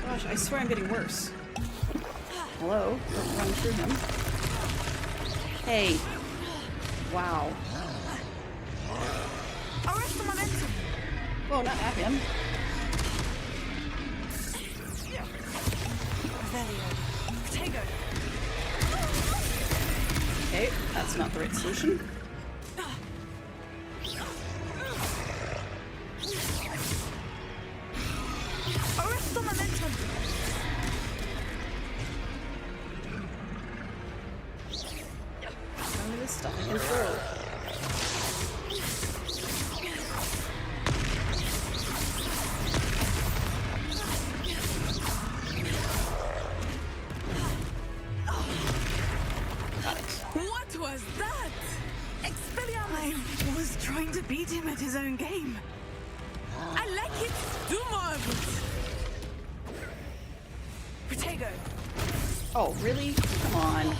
[SPEAKER 1] Gosh, I swear I'm getting worse. Hello? Don't run through him. Hey. Wow.
[SPEAKER 6] Arrest the momentum!
[SPEAKER 1] Whoa, not at him. Okay, that's not the right solution.
[SPEAKER 6] Arrest the momentum!
[SPEAKER 1] Some of this stuff I can throw.
[SPEAKER 19] What was that?
[SPEAKER 6] Expelliarmus! I was trying to beat him at his own game.
[SPEAKER 19] I like it. Do more of it.
[SPEAKER 6] Protego.
[SPEAKER 1] Oh, really? Come on.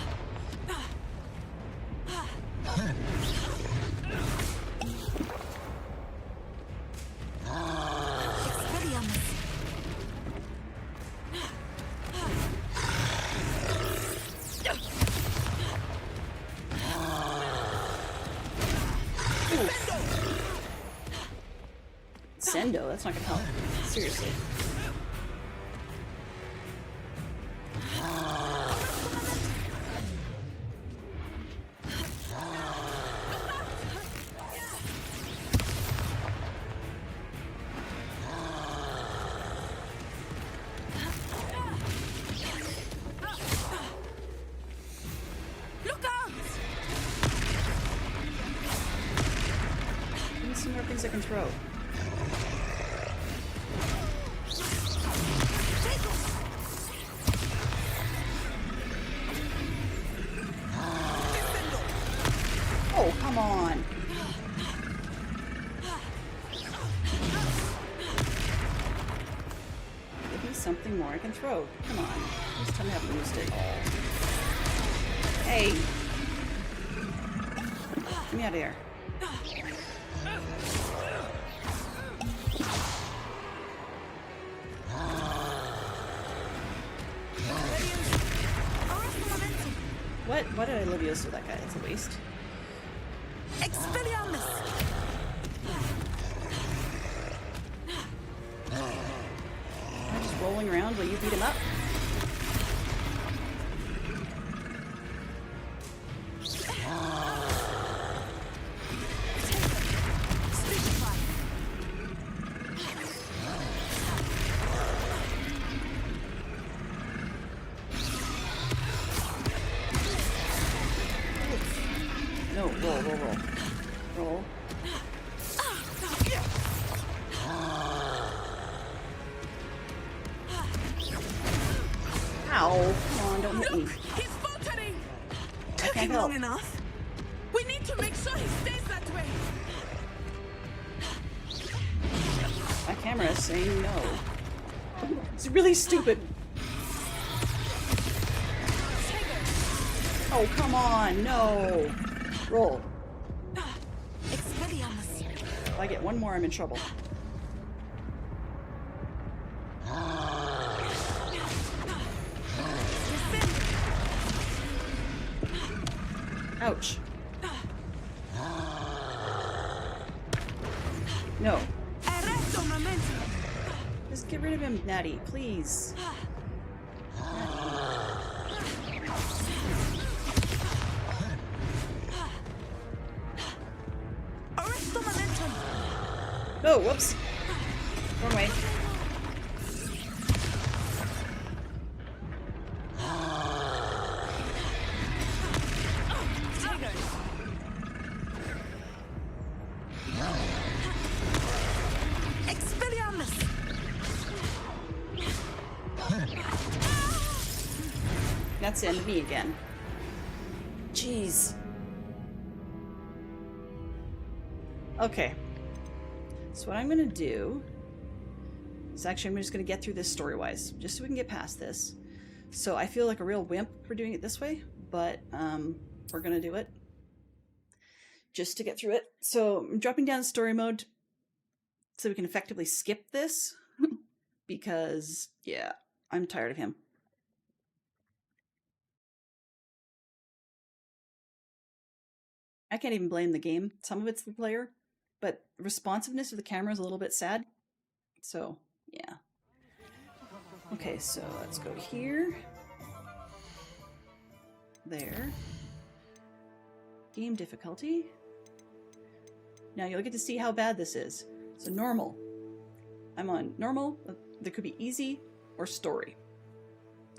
[SPEAKER 1] Sendo, that's not gonna help. Seriously.
[SPEAKER 19] Look out!
[SPEAKER 1] Give me some more things I can throw. Oh, come on. Give me something more I can throw. Come on. This time I haven't used it all. Hey. Get me out of here. What? Why did I Levioso that guy? It's a waste.
[SPEAKER 6] Expelliarmus!
[SPEAKER 1] Am I just rolling around while you beat him up? No, roll. Roll. Ow, come on, don't hit me.
[SPEAKER 19] He's faltering!
[SPEAKER 6] Took him long enough.
[SPEAKER 19] We need to make sure he stays that way!
[SPEAKER 1] My camera is saying no. It's really stupid. Oh, come on, no. Roll. If I get one more, I'm in trouble. Ouch. No. Just get rid of him, Natty, please. Oh, whoops. Wrong way. That's the end of me again. Jeez. Okay. So what I'm gonna do is actually I'm just gonna get through this story-wise, just so we can get past this. So I feel like a real wimp for doing it this way, but we're gonna do it just to get through it. So I'm dropping down story mode so we can effectively skip this because, yeah, I'm tired of him. I can't even blame the game. Some of it's the player, but the responsiveness of the camera is a little bit sad. So, yeah. Okay, so let's go here. There. Game difficulty. Now you'll get to see how bad this is. So normal. I'm on normal. There could be easy or story.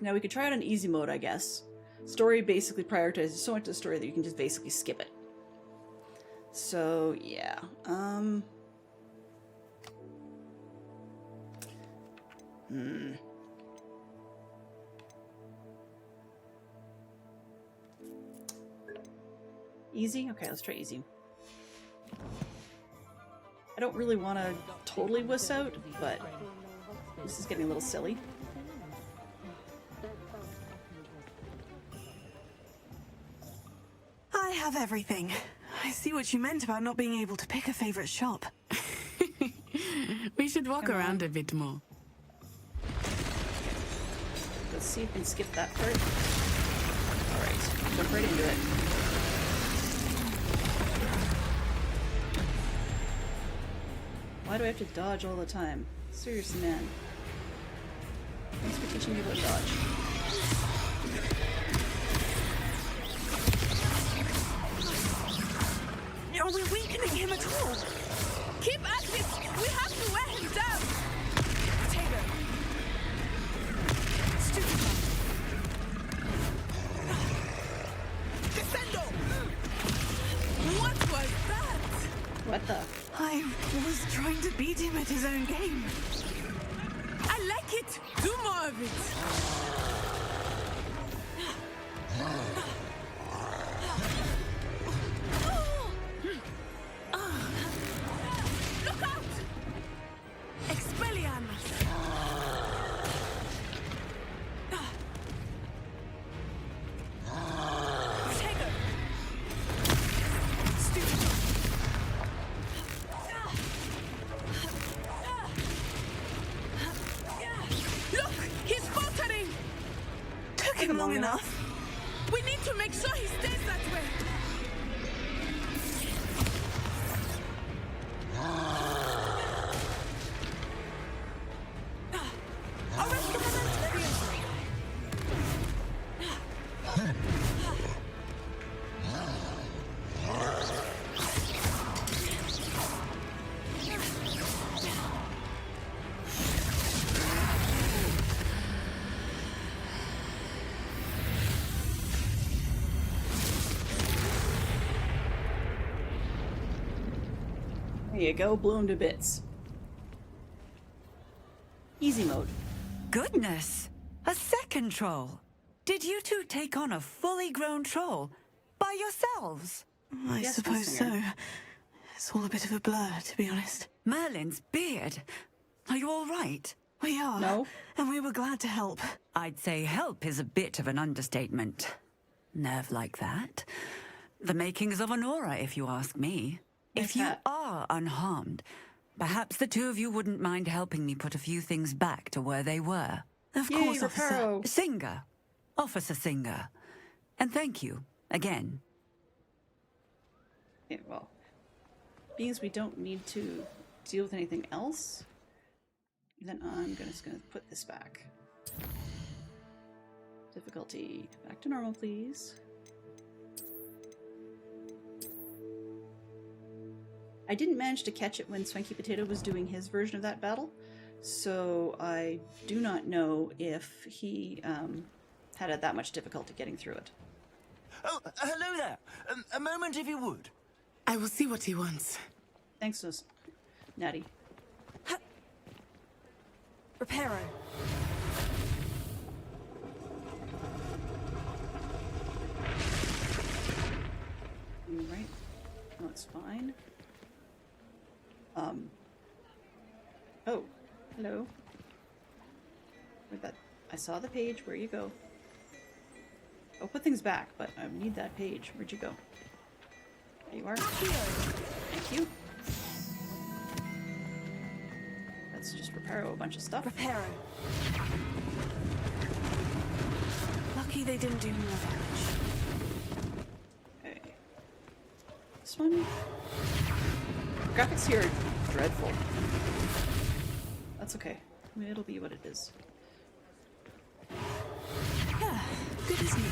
[SPEAKER 1] Now we could try it on easy mode, I guess. Story basically prioritizes so much of the story that you can just basically skip it. So, yeah. Easy? Okay, let's try easy. I don't really want to totally wuss out, but this is getting a little silly.
[SPEAKER 6] I have everything. I see what you meant about not being able to pick a favorite shop.
[SPEAKER 13] We should walk around a bit more.
[SPEAKER 1] Let's see if we can skip that part. Alright, jump right into it. Why do I have to dodge all the time? Seriously, man. Thanks for teaching me about dodge.
[SPEAKER 6] Are we weakening him at all?
[SPEAKER 19] Keep at it! We have to wear him down!
[SPEAKER 6] Taylor! Stupid one!
[SPEAKER 19] Descendo! What was that?
[SPEAKER 1] What the?
[SPEAKER 6] I was trying to beat him at his own game.
[SPEAKER 19] I like it! Do more of it!
[SPEAKER 6] Long enough.
[SPEAKER 19] We need to make sure he stays that way.
[SPEAKER 1] There you go, blew him to bits. Easy mode.
[SPEAKER 20] Goodness! A second troll! Did you two take on a fully grown troll? By yourselves?
[SPEAKER 6] I suppose so. It's all a bit of a blur, to be honest.
[SPEAKER 20] Merlin's beard. Are you all right?
[SPEAKER 6] We are.
[SPEAKER 1] No.
[SPEAKER 6] And we were glad to help.
[SPEAKER 20] I'd say help is a bit of an understatement. Nerve like that. The makings of an aura, if you ask me. If you are unharmed, perhaps the two of you wouldn't mind helping me put a few things back to where they were.
[SPEAKER 6] Of course, Officer.
[SPEAKER 20] Singer. Officer Singer. And thank you, again.
[SPEAKER 1] Okay, well, being as we don't need to deal with anything else, then I'm just gonna put this back. Difficulty back to normal, please. I didn't manage to catch it when Swanky Potato was doing his version of that battle, so I do not know if he had that much difficulty getting through it.
[SPEAKER 14] Oh, hello there. A moment if you would.
[SPEAKER 13] I will see what he wants.
[SPEAKER 1] Thanks, Natty.
[SPEAKER 6] Reparo.
[SPEAKER 1] Right. No, it's fine. Oh, hello. Where'd that? I saw the page. Where you go? I'll put things back, but I need that page. Where'd you go? There you are. Thank you. Let's just reparo a bunch of stuff.
[SPEAKER 6] Reparo. Lucky they didn't do more damage.
[SPEAKER 1] Okay. This one. Graphics here are dreadful. That's okay. It'll be what it is.
[SPEAKER 6] Good as new.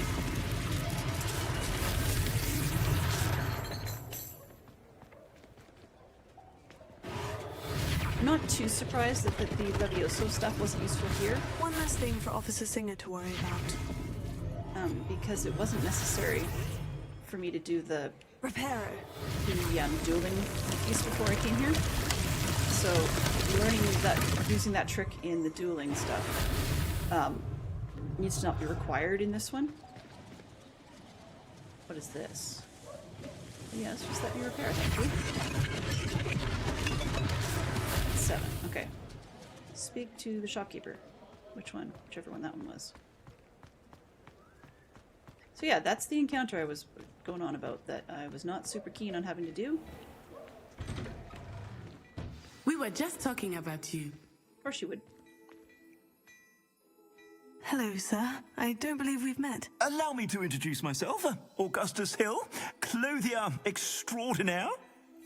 [SPEAKER 1] Not too surprised that the Levioso stuff wasn't useful here.
[SPEAKER 6] One less thing for Officer Singer to worry about.
[SPEAKER 1] Because it wasn't necessary for me to do the
[SPEAKER 6] Reparo.
[SPEAKER 1] Dueling piece before I came here. So learning that, using that trick in the dueling stuff, needs to not be required in this one. What is this? Yes, just let me repair, thank you. 7, okay. Speak to the shopkeeper. Which one? Whichever one that one was. So yeah, that's the encounter I was going on about that I was not super keen on having to do.
[SPEAKER 13] We were just talking about you.
[SPEAKER 1] Of course you would.
[SPEAKER 6] Hello, sir. I don't believe we've met.
[SPEAKER 14] Allow me to introduce myself. Augustus Hill, clothier extraordinaire.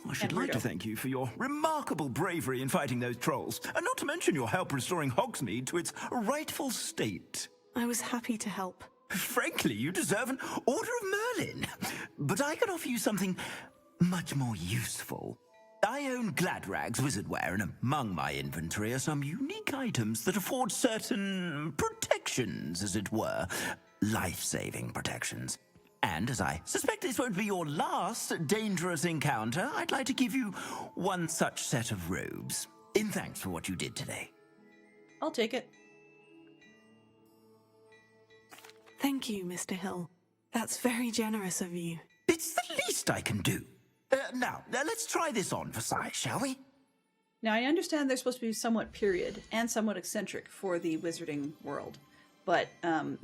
[SPEAKER 14] I should like to thank you for your remarkable bravery in fighting those trolls, and not to mention your help restoring Hogsmeade to its rightful state.
[SPEAKER 6] I was happy to help.
[SPEAKER 14] Frankly, you deserve an Order of Merlin. But I can offer you something much more useful. I own Gladrag's wizardware, and among my inventory are some unique items that afford certain protections, as it were. Life-saving protections. And as I suspect this won't be your last dangerous encounter, I'd like to give you one such set of robes, in thanks for what you did today.
[SPEAKER 1] I'll take it.
[SPEAKER 6] Thank you, Mr. Hill. That's very generous of you.
[SPEAKER 14] It's the least I can do. Now, let's try this on for size, shall we?
[SPEAKER 1] Now, I understand they're supposed to be somewhat period and somewhat eccentric for the wizarding world. But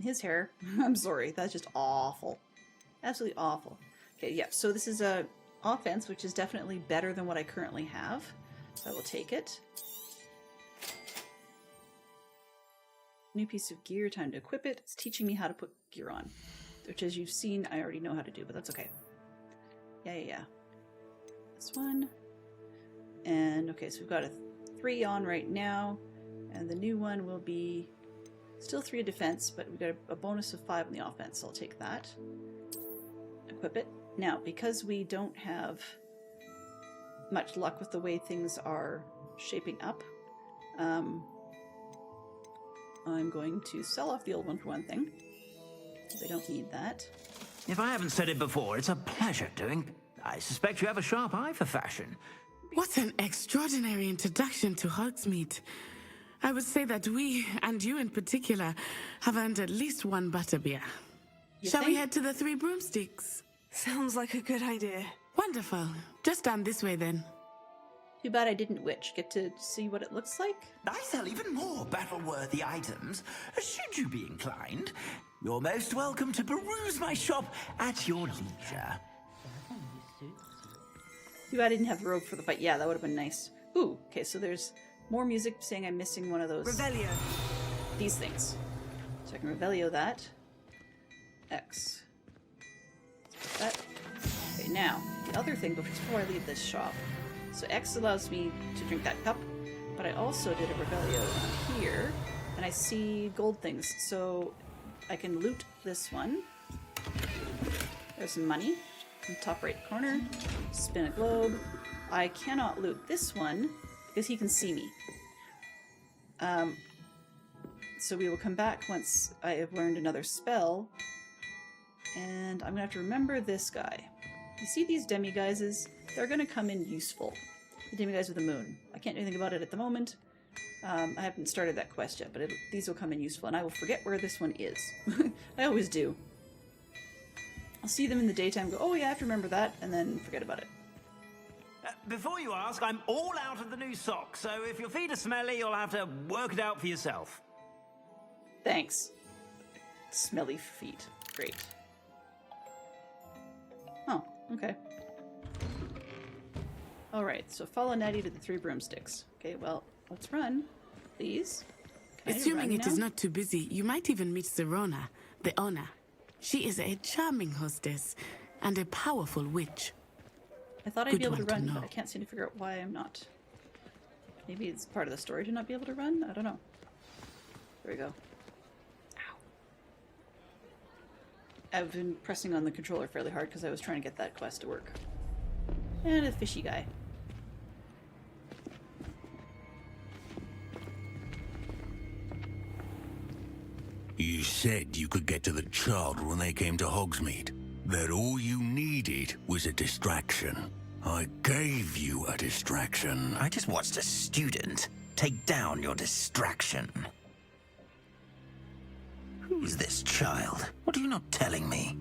[SPEAKER 1] his hair, I'm sorry, that's just awful. Absolutely awful. Okay, yeah, so this is a offense, which is definitely better than what I currently have. So I will take it. New piece of gear, time to equip it. It's teaching me how to put gear on. Which, as you've seen, I already know how to do, but that's okay. Yeah. This one. And, okay, so we've got a 3 on right now. And the new one will be still 3 of defense, but we've got a bonus of 5 on the offense, so I'll take that. Equip it. Now, because we don't have much luck with the way things are shaping up, I'm going to sell off the old one for one thing, because I don't need that.
[SPEAKER 14] If I haven't said it before, it's a pleasure doing. I suspect you have a sharp eye for fashion.
[SPEAKER 13] What an extraordinary introduction to Hogsmeade. I would say that we, and you in particular, have earned at least one butterbeer. Shall we head to the Three Broomsticks?
[SPEAKER 6] Sounds like a good idea.
[SPEAKER 13] Wonderful. Just down this way then.
[SPEAKER 1] Too bad I didn't get to see what it looks like.
[SPEAKER 14] I sell even more battle-worthy items. Should you be inclined, you're most welcome to peruse my shop at your leisure.
[SPEAKER 1] Too bad I didn't have Rogue for the fight. Yeah, that would have been nice. Ooh, okay, so there's more music saying I'm missing one of those.
[SPEAKER 6] Revelio.
[SPEAKER 1] These things. So I can Revelio that. X. That. Okay, now, the other thing before I leave this shop. So X allows me to drink that cup, but I also did a Revelio here, and I see gold things. So I can loot this one. There's some money. In the top right corner, spin a globe. I cannot loot this one because he can see me. So we will come back once I have learned another spell, and I'm gonna have to remember this guy. You see these demiguises? They're gonna come in useful. The demiguise with the moon. I can't do anything about it at the moment. I haven't started that quest yet, but these will come in useful, and I will forget where this one is. I always do. I'll see them in the daytime, go, oh yeah, I have to remember that, and then forget about it.
[SPEAKER 21] Before you ask, I'm all out of the new socks, so if your feet are smelly, you'll have to work it out for yourself.
[SPEAKER 1] Thanks. Smelly feet. Great. Oh, okay. Alright, so follow Natty to the Three Broomsticks. Okay, well, let's run, please. Can
[SPEAKER 13] Assuming it is not too busy, you might even meet Serona, the owner. She is a charming hostess and a powerful witch.
[SPEAKER 1] I thought I'd be able to run, but I can't seem to figure out why I'm not. Maybe it's part of the story to not be able to run? I don't know. There we go. Ow. I've been pressing on the controller fairly hard because I was trying to get that quest to work. And a fishy guy.
[SPEAKER 22] You said you could get to the child when they came to Hogsmeade. That all you needed was a distraction. I gave you a distraction.
[SPEAKER 14] I just watched a student take down your distraction. Who's this child? What are you not telling me?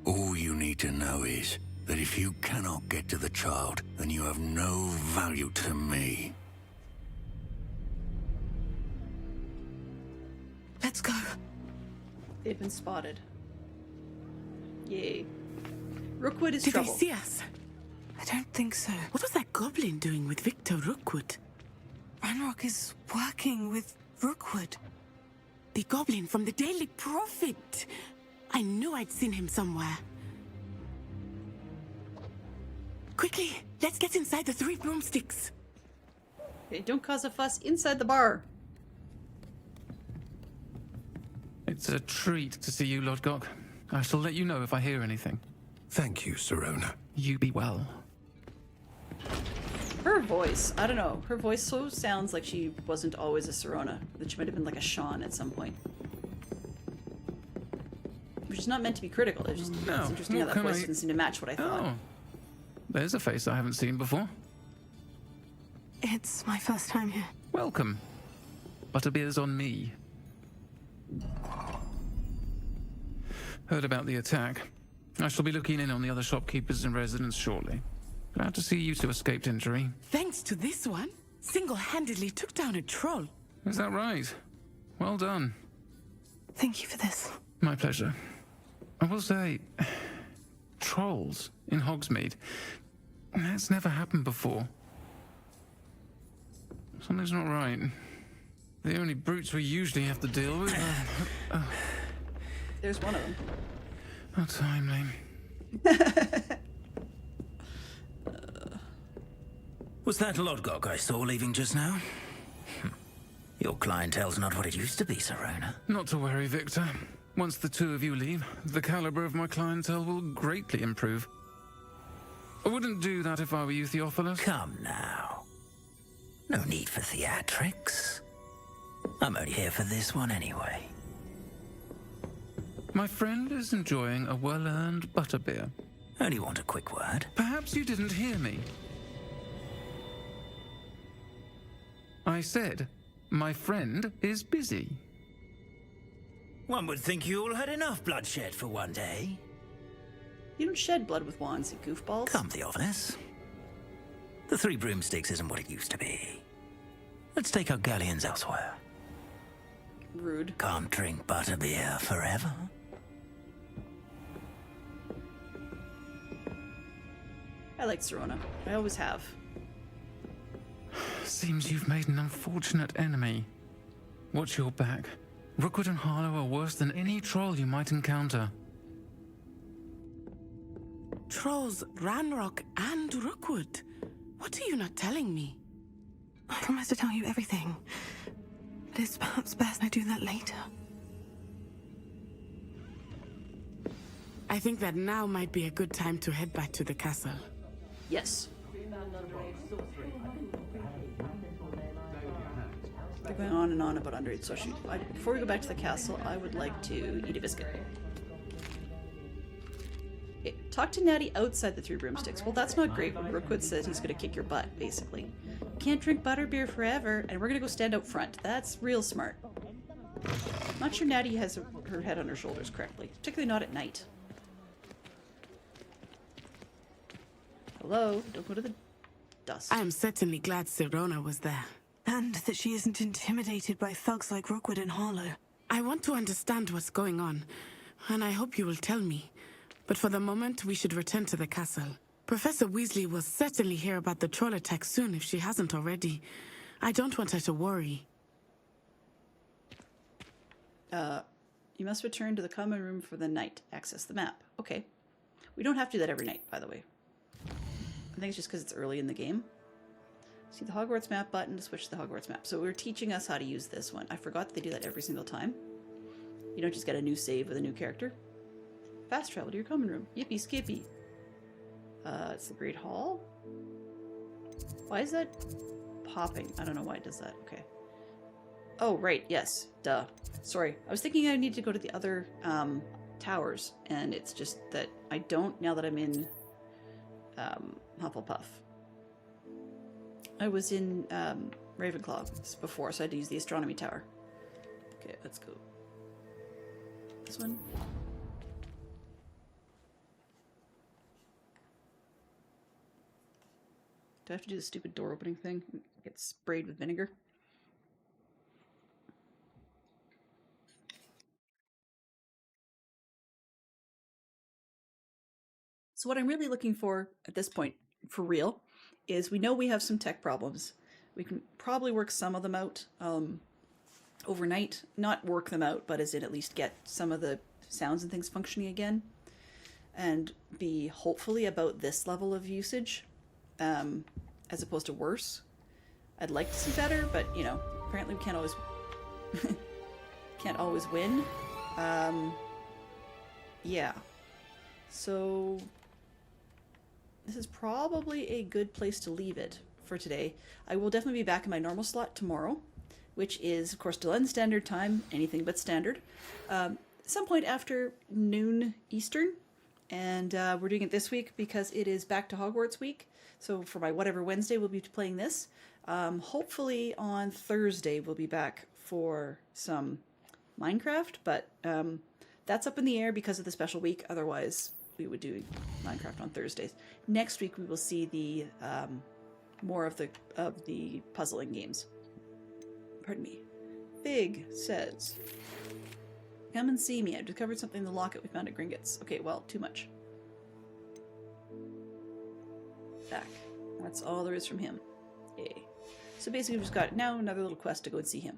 [SPEAKER 22] All you need to know is that if you cannot get to the child, then you have no value to me.
[SPEAKER 6] Let's go.
[SPEAKER 1] They've been spotted. Yay. Rookwood is
[SPEAKER 13] Did
[SPEAKER 1] trouble.
[SPEAKER 13] they see us?
[SPEAKER 6] I don't think so.
[SPEAKER 13] What was that goblin doing with Victor Rookwood?
[SPEAKER 6] Ranrock is working with Rookwood.
[SPEAKER 13] The goblin from the Daily Prophet. I knew I'd seen him somewhere. Quickly, let's get inside the Three Broomsticks.
[SPEAKER 1] Okay, don't cause a fuss inside the bar.
[SPEAKER 23] It's a treat to see you, Lodgok. I shall let you know if I hear anything.
[SPEAKER 17] Thank you, Serona.
[SPEAKER 23] You be well.
[SPEAKER 1] Her voice, I don't know. Her voice so sounds like she wasn't always a Serona. That she might have been like a Sean at some point. Which is not meant to be critical. It's just it's interesting how that voice doesn't seem to match what I thought.
[SPEAKER 23] Oh, there's a face I haven't seen before.
[SPEAKER 6] It's my first time here.
[SPEAKER 23] Welcome. Butterbeer's on me. Heard about the attack. I shall be looking in on the other shopkeepers and residents shortly. Glad to see you two escaped injury.
[SPEAKER 13] Thanks to this one, single-handedly took down a troll.
[SPEAKER 23] Is that right? Well done.
[SPEAKER 6] Thank you for this.
[SPEAKER 23] My pleasure. I will say, trolls in Hogsmeade. That's never happened before. Something's not right. The only brutes we usually have to deal with are...
[SPEAKER 1] There's one of them.
[SPEAKER 23] How timely.
[SPEAKER 14] Was that Lodgok I saw leaving just now? Your clientele's not what it used to be, Serona.
[SPEAKER 23] Not to worry, Victor. Once the two of you leave, the caliber of my clientele will greatly improve. I wouldn't do that if I were you, Theophilus.
[SPEAKER 14] Come now. No need for theatrics. I'm only here for this one anyway.
[SPEAKER 23] My friend is enjoying a well-earned butterbeer.
[SPEAKER 14] Only want a quick word.
[SPEAKER 23] Perhaps you didn't hear me. I said, my friend is busy.
[SPEAKER 3] One would think you all had enough bloodshed for one day.
[SPEAKER 1] You don't shed blood with wands, you goofballs.
[SPEAKER 3] Come, Theophilus. The Three Broomsticks isn't what it used to be. Let's take our galleons elsewhere.
[SPEAKER 1] Rude.
[SPEAKER 3] Can't drink butterbeer forever.
[SPEAKER 1] I like Serona. I always have.
[SPEAKER 23] Seems you've made an unfortunate enemy. Watch your back. Rookwood and Harlow are worse than any troll you might encounter.
[SPEAKER 13] Trolls, Ranrock, and Rookwood. What are you not telling me?
[SPEAKER 6] I promise to tell you everything. But it's perhaps best I do that later.
[SPEAKER 13] I think that now might be a good time to head back to the castle.
[SPEAKER 1] Yes. They're going on and on about underage social. Before we go back to the castle, I would like to eat a biscuit. Okay, talk to Natty outside the Three Broomsticks. Well, that's not great when Rookwood says he's going to kick your butt, basically. Can't drink butterbeer forever, and we're going to go stand out front. That's real smart. Not sure Natty has her head on her shoulders correctly, particularly not at night. Hello? Don't go to the dust.
[SPEAKER 13] I am certainly glad Serona was there.
[SPEAKER 6] And that she isn't intimidated by thugs like Rookwood and Harlow.
[SPEAKER 13] I want to understand what's going on, and I hope you will tell me. But for the moment, we should return to the castle. Professor Weasley will certainly hear about the troll attack soon if she hasn't already. I don't want her to worry.
[SPEAKER 1] You must return to the common room for the night. Access the map. Okay. We don't have to do that every night, by the way. I think it's just because it's early in the game. See the Hogwarts map button to switch to the Hogwarts map. So we're teaching us how to use this one. I forgot that they do that every single time. You don't just get a new save with a new character. Fast travel to your common room. Yippee skippy. It's the Great Hall. Why is that popping? I don't know why it does that. Okay. Oh, right. Yes. Duh. Sorry. I was thinking I need to go to the other towers, and it's just that I don't now that I'm in Hufflepuff. I was in Ravenclaw before, so I had to use the astronomy tower. Okay, let's go. This one. Do I have to do the stupid door opening thing? Get sprayed with vinegar? So what I'm really looking for at this point, for real, is we know we have some tech problems. We can probably work some of them out overnight. Not work them out, but as in at least get some of the sounds and things functioning again. And be hopefully about this level of usage, as opposed to worse. I'd like to see better, but you know, apparently we can't always win. Yeah. So this is probably a good place to leave it for today. I will definitely be back in my normal slot tomorrow, which is, of course, Delenn Standard Time, anything but standard. Some point after noon Eastern. And we're doing it this week because it is back to Hogwarts week. So for my whatever Wednesday, we'll be playing this. Hopefully on Thursday, we'll be back for some Minecraft, but that's up in the air because of the special week. Otherwise, we would do Minecraft on Thursdays. Next week, we will see the more of the puzzling games. Pardon me. Fig says, "Come and see me. I've discovered something in the locket we found at Gringotts." Okay, well, too much. Back. That's all there is from him. Yay. So basically, we've just got now another little quest to go and see him.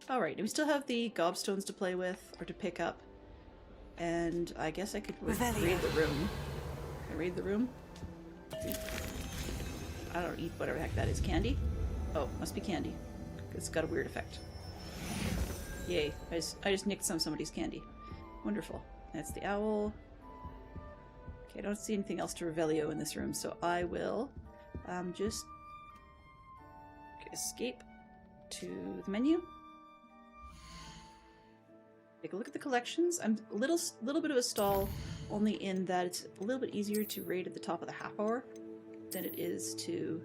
[SPEAKER 1] Alright, and we still have the gobstones to play with, or to pick up. And I guess I could raid the room. Can I raid the room? I don't eat whatever the heck that is. Candy? Oh, must be candy. It's got a weird effect. Yay. I just nicked somebody's candy. Wonderful. That's the owl. Okay, I don't see anything else to Revelio in this room, so I will just escape to the menu. Take a look at the collections. I'm a little bit of a stall, only in that it's a little bit easier to raid at the top of the half hour than it is to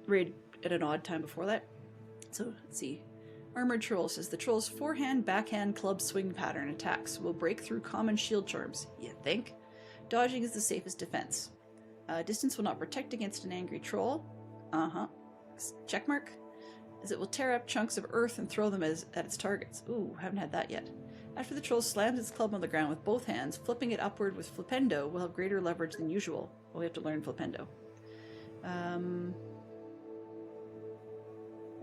[SPEAKER 1] raid at an odd time before that. So let's see. Armored Troll says the troll's forehand, backhand, club swing pattern attacks will break through common shield charms. You think? Dodging is the safest defense. Distance will not protect against an angry troll. Checkmark. As it will tear up chunks of earth and throw them at its targets. Ooh, haven't had that yet. After the troll slams its club on the ground with both hands, flipping it upward with Flipendo will have greater leverage than usual. Well, we have to learn Flipendo.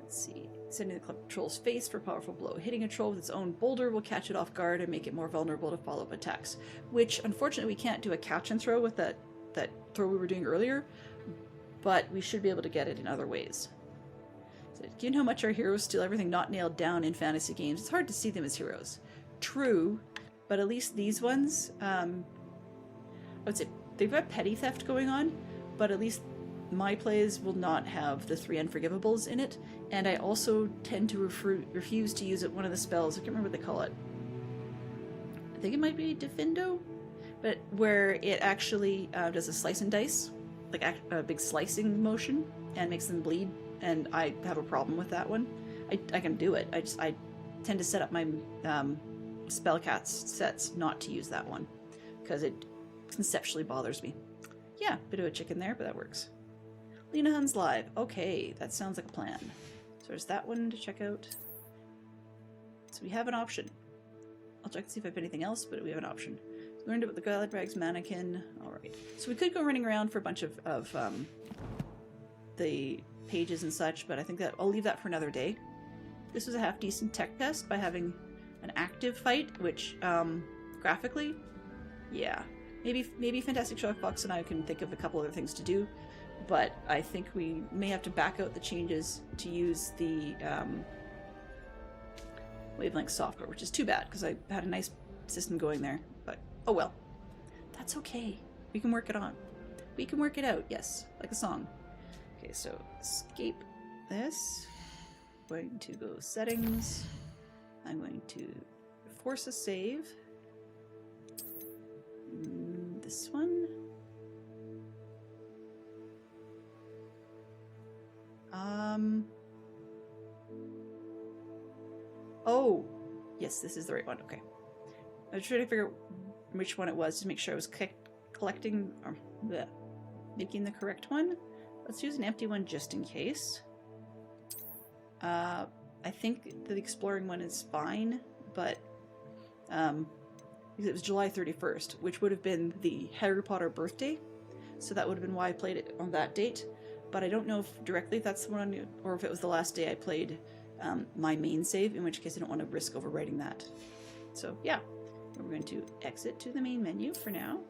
[SPEAKER 1] Let's see. Sending the club at the troll's face for a powerful blow. Hitting a troll with its own boulder will catch it off guard and make it more vulnerable to follow-up attacks. Which, unfortunately, we can't do a catch and throw with that throw we were doing earlier, but we should be able to get it in other ways. So, given how much our heroes steal everything not nailed down in fantasy games, it's hard to see them as heroes. True, but at least these ones, I would say they've got petty theft going on, but at least my plays will not have the 3 unforgivables in it, and I also tend to refuse to use one of the spells. I can't remember what they call it. I think it might be Defendo, but where it actually does a slice and dice, like a big slicing motion, and makes them bleed, and I have a problem with that one. I can do it, I tend to set up my spellcast sets not to use that one, because it conceptually bothers me. Yeah, bit of a chicken there, but that works. Lena Hunn's live. Okay, that sounds like a plan. So there's that one to check out. So we have an option. I'll check to see if I have anything else, but we have an option. So we learned about the Galadrag's mannequin. Alright. So we could go running around for a bunch of the pages and such, but I think that I'll leave that for another day. This was a half-decent tech test by having an active fight, which, graphically, yeah. Maybe Fantastic Sherlock Fox and I can think of a couple other things to do, but I think we may have to back out the changes to use the Wavelength software, which is too bad, because I had a nice system going there, but oh well. That's okay. We can work it on. We can work it out, yes, like a song. Okay, so escape this. I'm going to go settings. I'm going to force a save. This one. Oh, yes, this is the right one. Okay. I was trying to figure out which one it was to make sure I was collecting, or making the correct one. Let's use an empty one just in case. I think the exploring one is fine, but because it was July 31st, which would have been the Harry Potter birthday, so that would have been why I played it on that date. But I don't know if directly that's the one, or if it was the last day I played my main save, in which case I don't want to risk overwriting that. So yeah, we're going to exit to the main menu for now.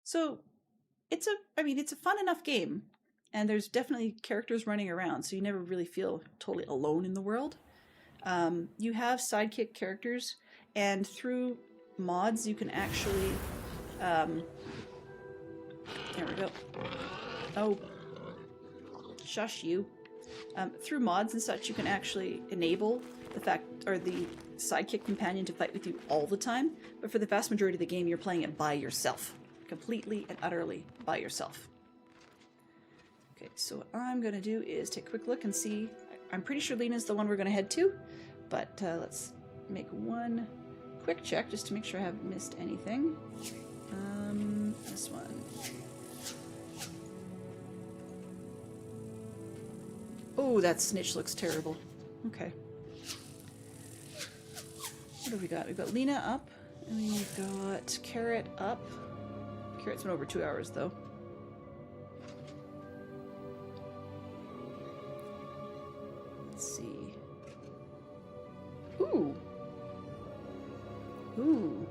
[SPEAKER 1] So it's a fun enough game, and there's definitely characters running around, so you never really feel totally alone in the world. You have sidekick characters, and through mods you can actually there we go. Oh, shush you. Through mods and such, you can actually enable the fact, or the sidekick companion to fight with you all the time, but for the vast majority of the game you're playing it by yourself. Completely and utterly by yourself. Okay, so what I'm going to do is take a quick look and see. I'm pretty sure Lena's the one we're going to head to, but let's make one quick check just to make sure I haven't missed anything. This one. Oh, that snitch looks terrible. Okay. What have we got? We've got Lena up, and we've got Carrot up. Carrot's been over 2 hours, though. Let's see. Ooh. Ooh.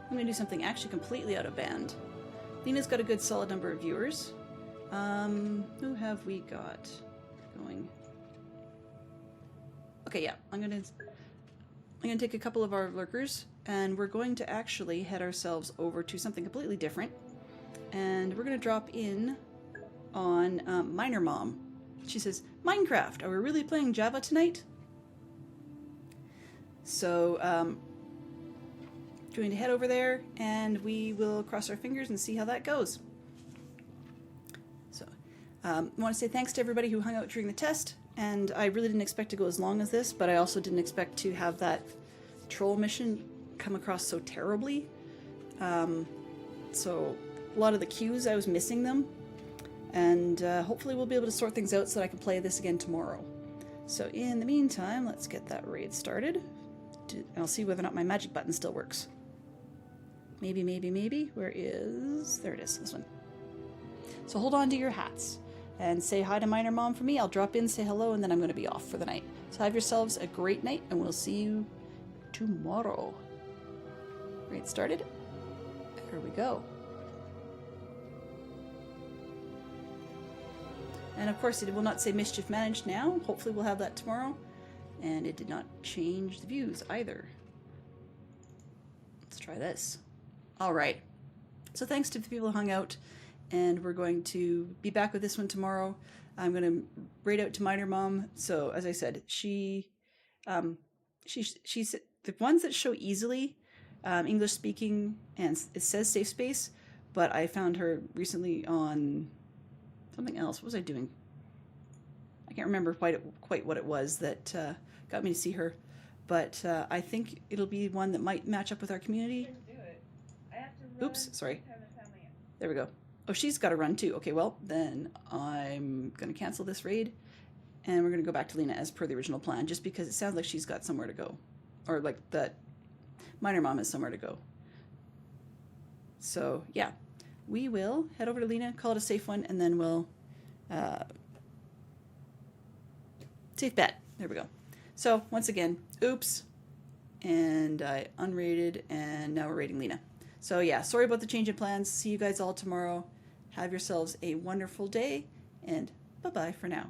[SPEAKER 1] I'm going to do something actually completely out of band. Lena's got a good solid number of viewers. Who have we got going? Okay, yeah, I'm gonna take a couple of our lurkers, and we're going to actually head ourselves over to something completely different, and we're gonna drop in on Miner Mom. She says, Minecraft, are we really playing Java tonight? So, going to head over there and we will cross our fingers and see how that goes. So, I want to say thanks to everybody who hung out during the test, and I really didn't expect to go as long as this, but I also didn't expect to have that troll mission come across so terribly. So a lot of the cues, I was missing them, and hopefully we'll be able to sort things out so that I can play this again tomorrow. So in the meantime, let's get that raid started. I'll see whether or not my magic button still works. Maybe, maybe, maybe. Where is... There it is, this one. So hold on to your hats and say hi to Minor Mom for me. I'll drop in, say hello, and then I'm going to be off for the night. So have yourselves a great night, and we'll see you tomorrow. Raid started. There we go. And of course it will not say mischief managed now. Hopefully we'll have that tomorrow. And it did not change the views either. Let's try this. All right. So thanks to the people who hung out, and we're going to be back with this one tomorrow. I'm going to raid out to Minor Mom. So as I said, she's the ones that show easily English speaking, and it says safe space, but I found her recently on something else. What was I doing? I can't remember quite what it was that got me to see her, but I think it'll be one that might match up with our community. Oops, sorry. There we go. Oh, she's got to run too. Okay, well, then I'm going to cancel this raid, and we're going to go back to Lena as per the original plan, just because it sounds like she's got somewhere to go. Or like that Minor Mom has somewhere to go. So, yeah. We will head over to Lena, call it a safe one, and then we'll... safe bet. There we go. So, once again, oops. And I unrated, and now we're raiding Lena. So, yeah, sorry about the change in plans. See you guys all tomorrow. Have yourselves a wonderful day, and bye-bye for now.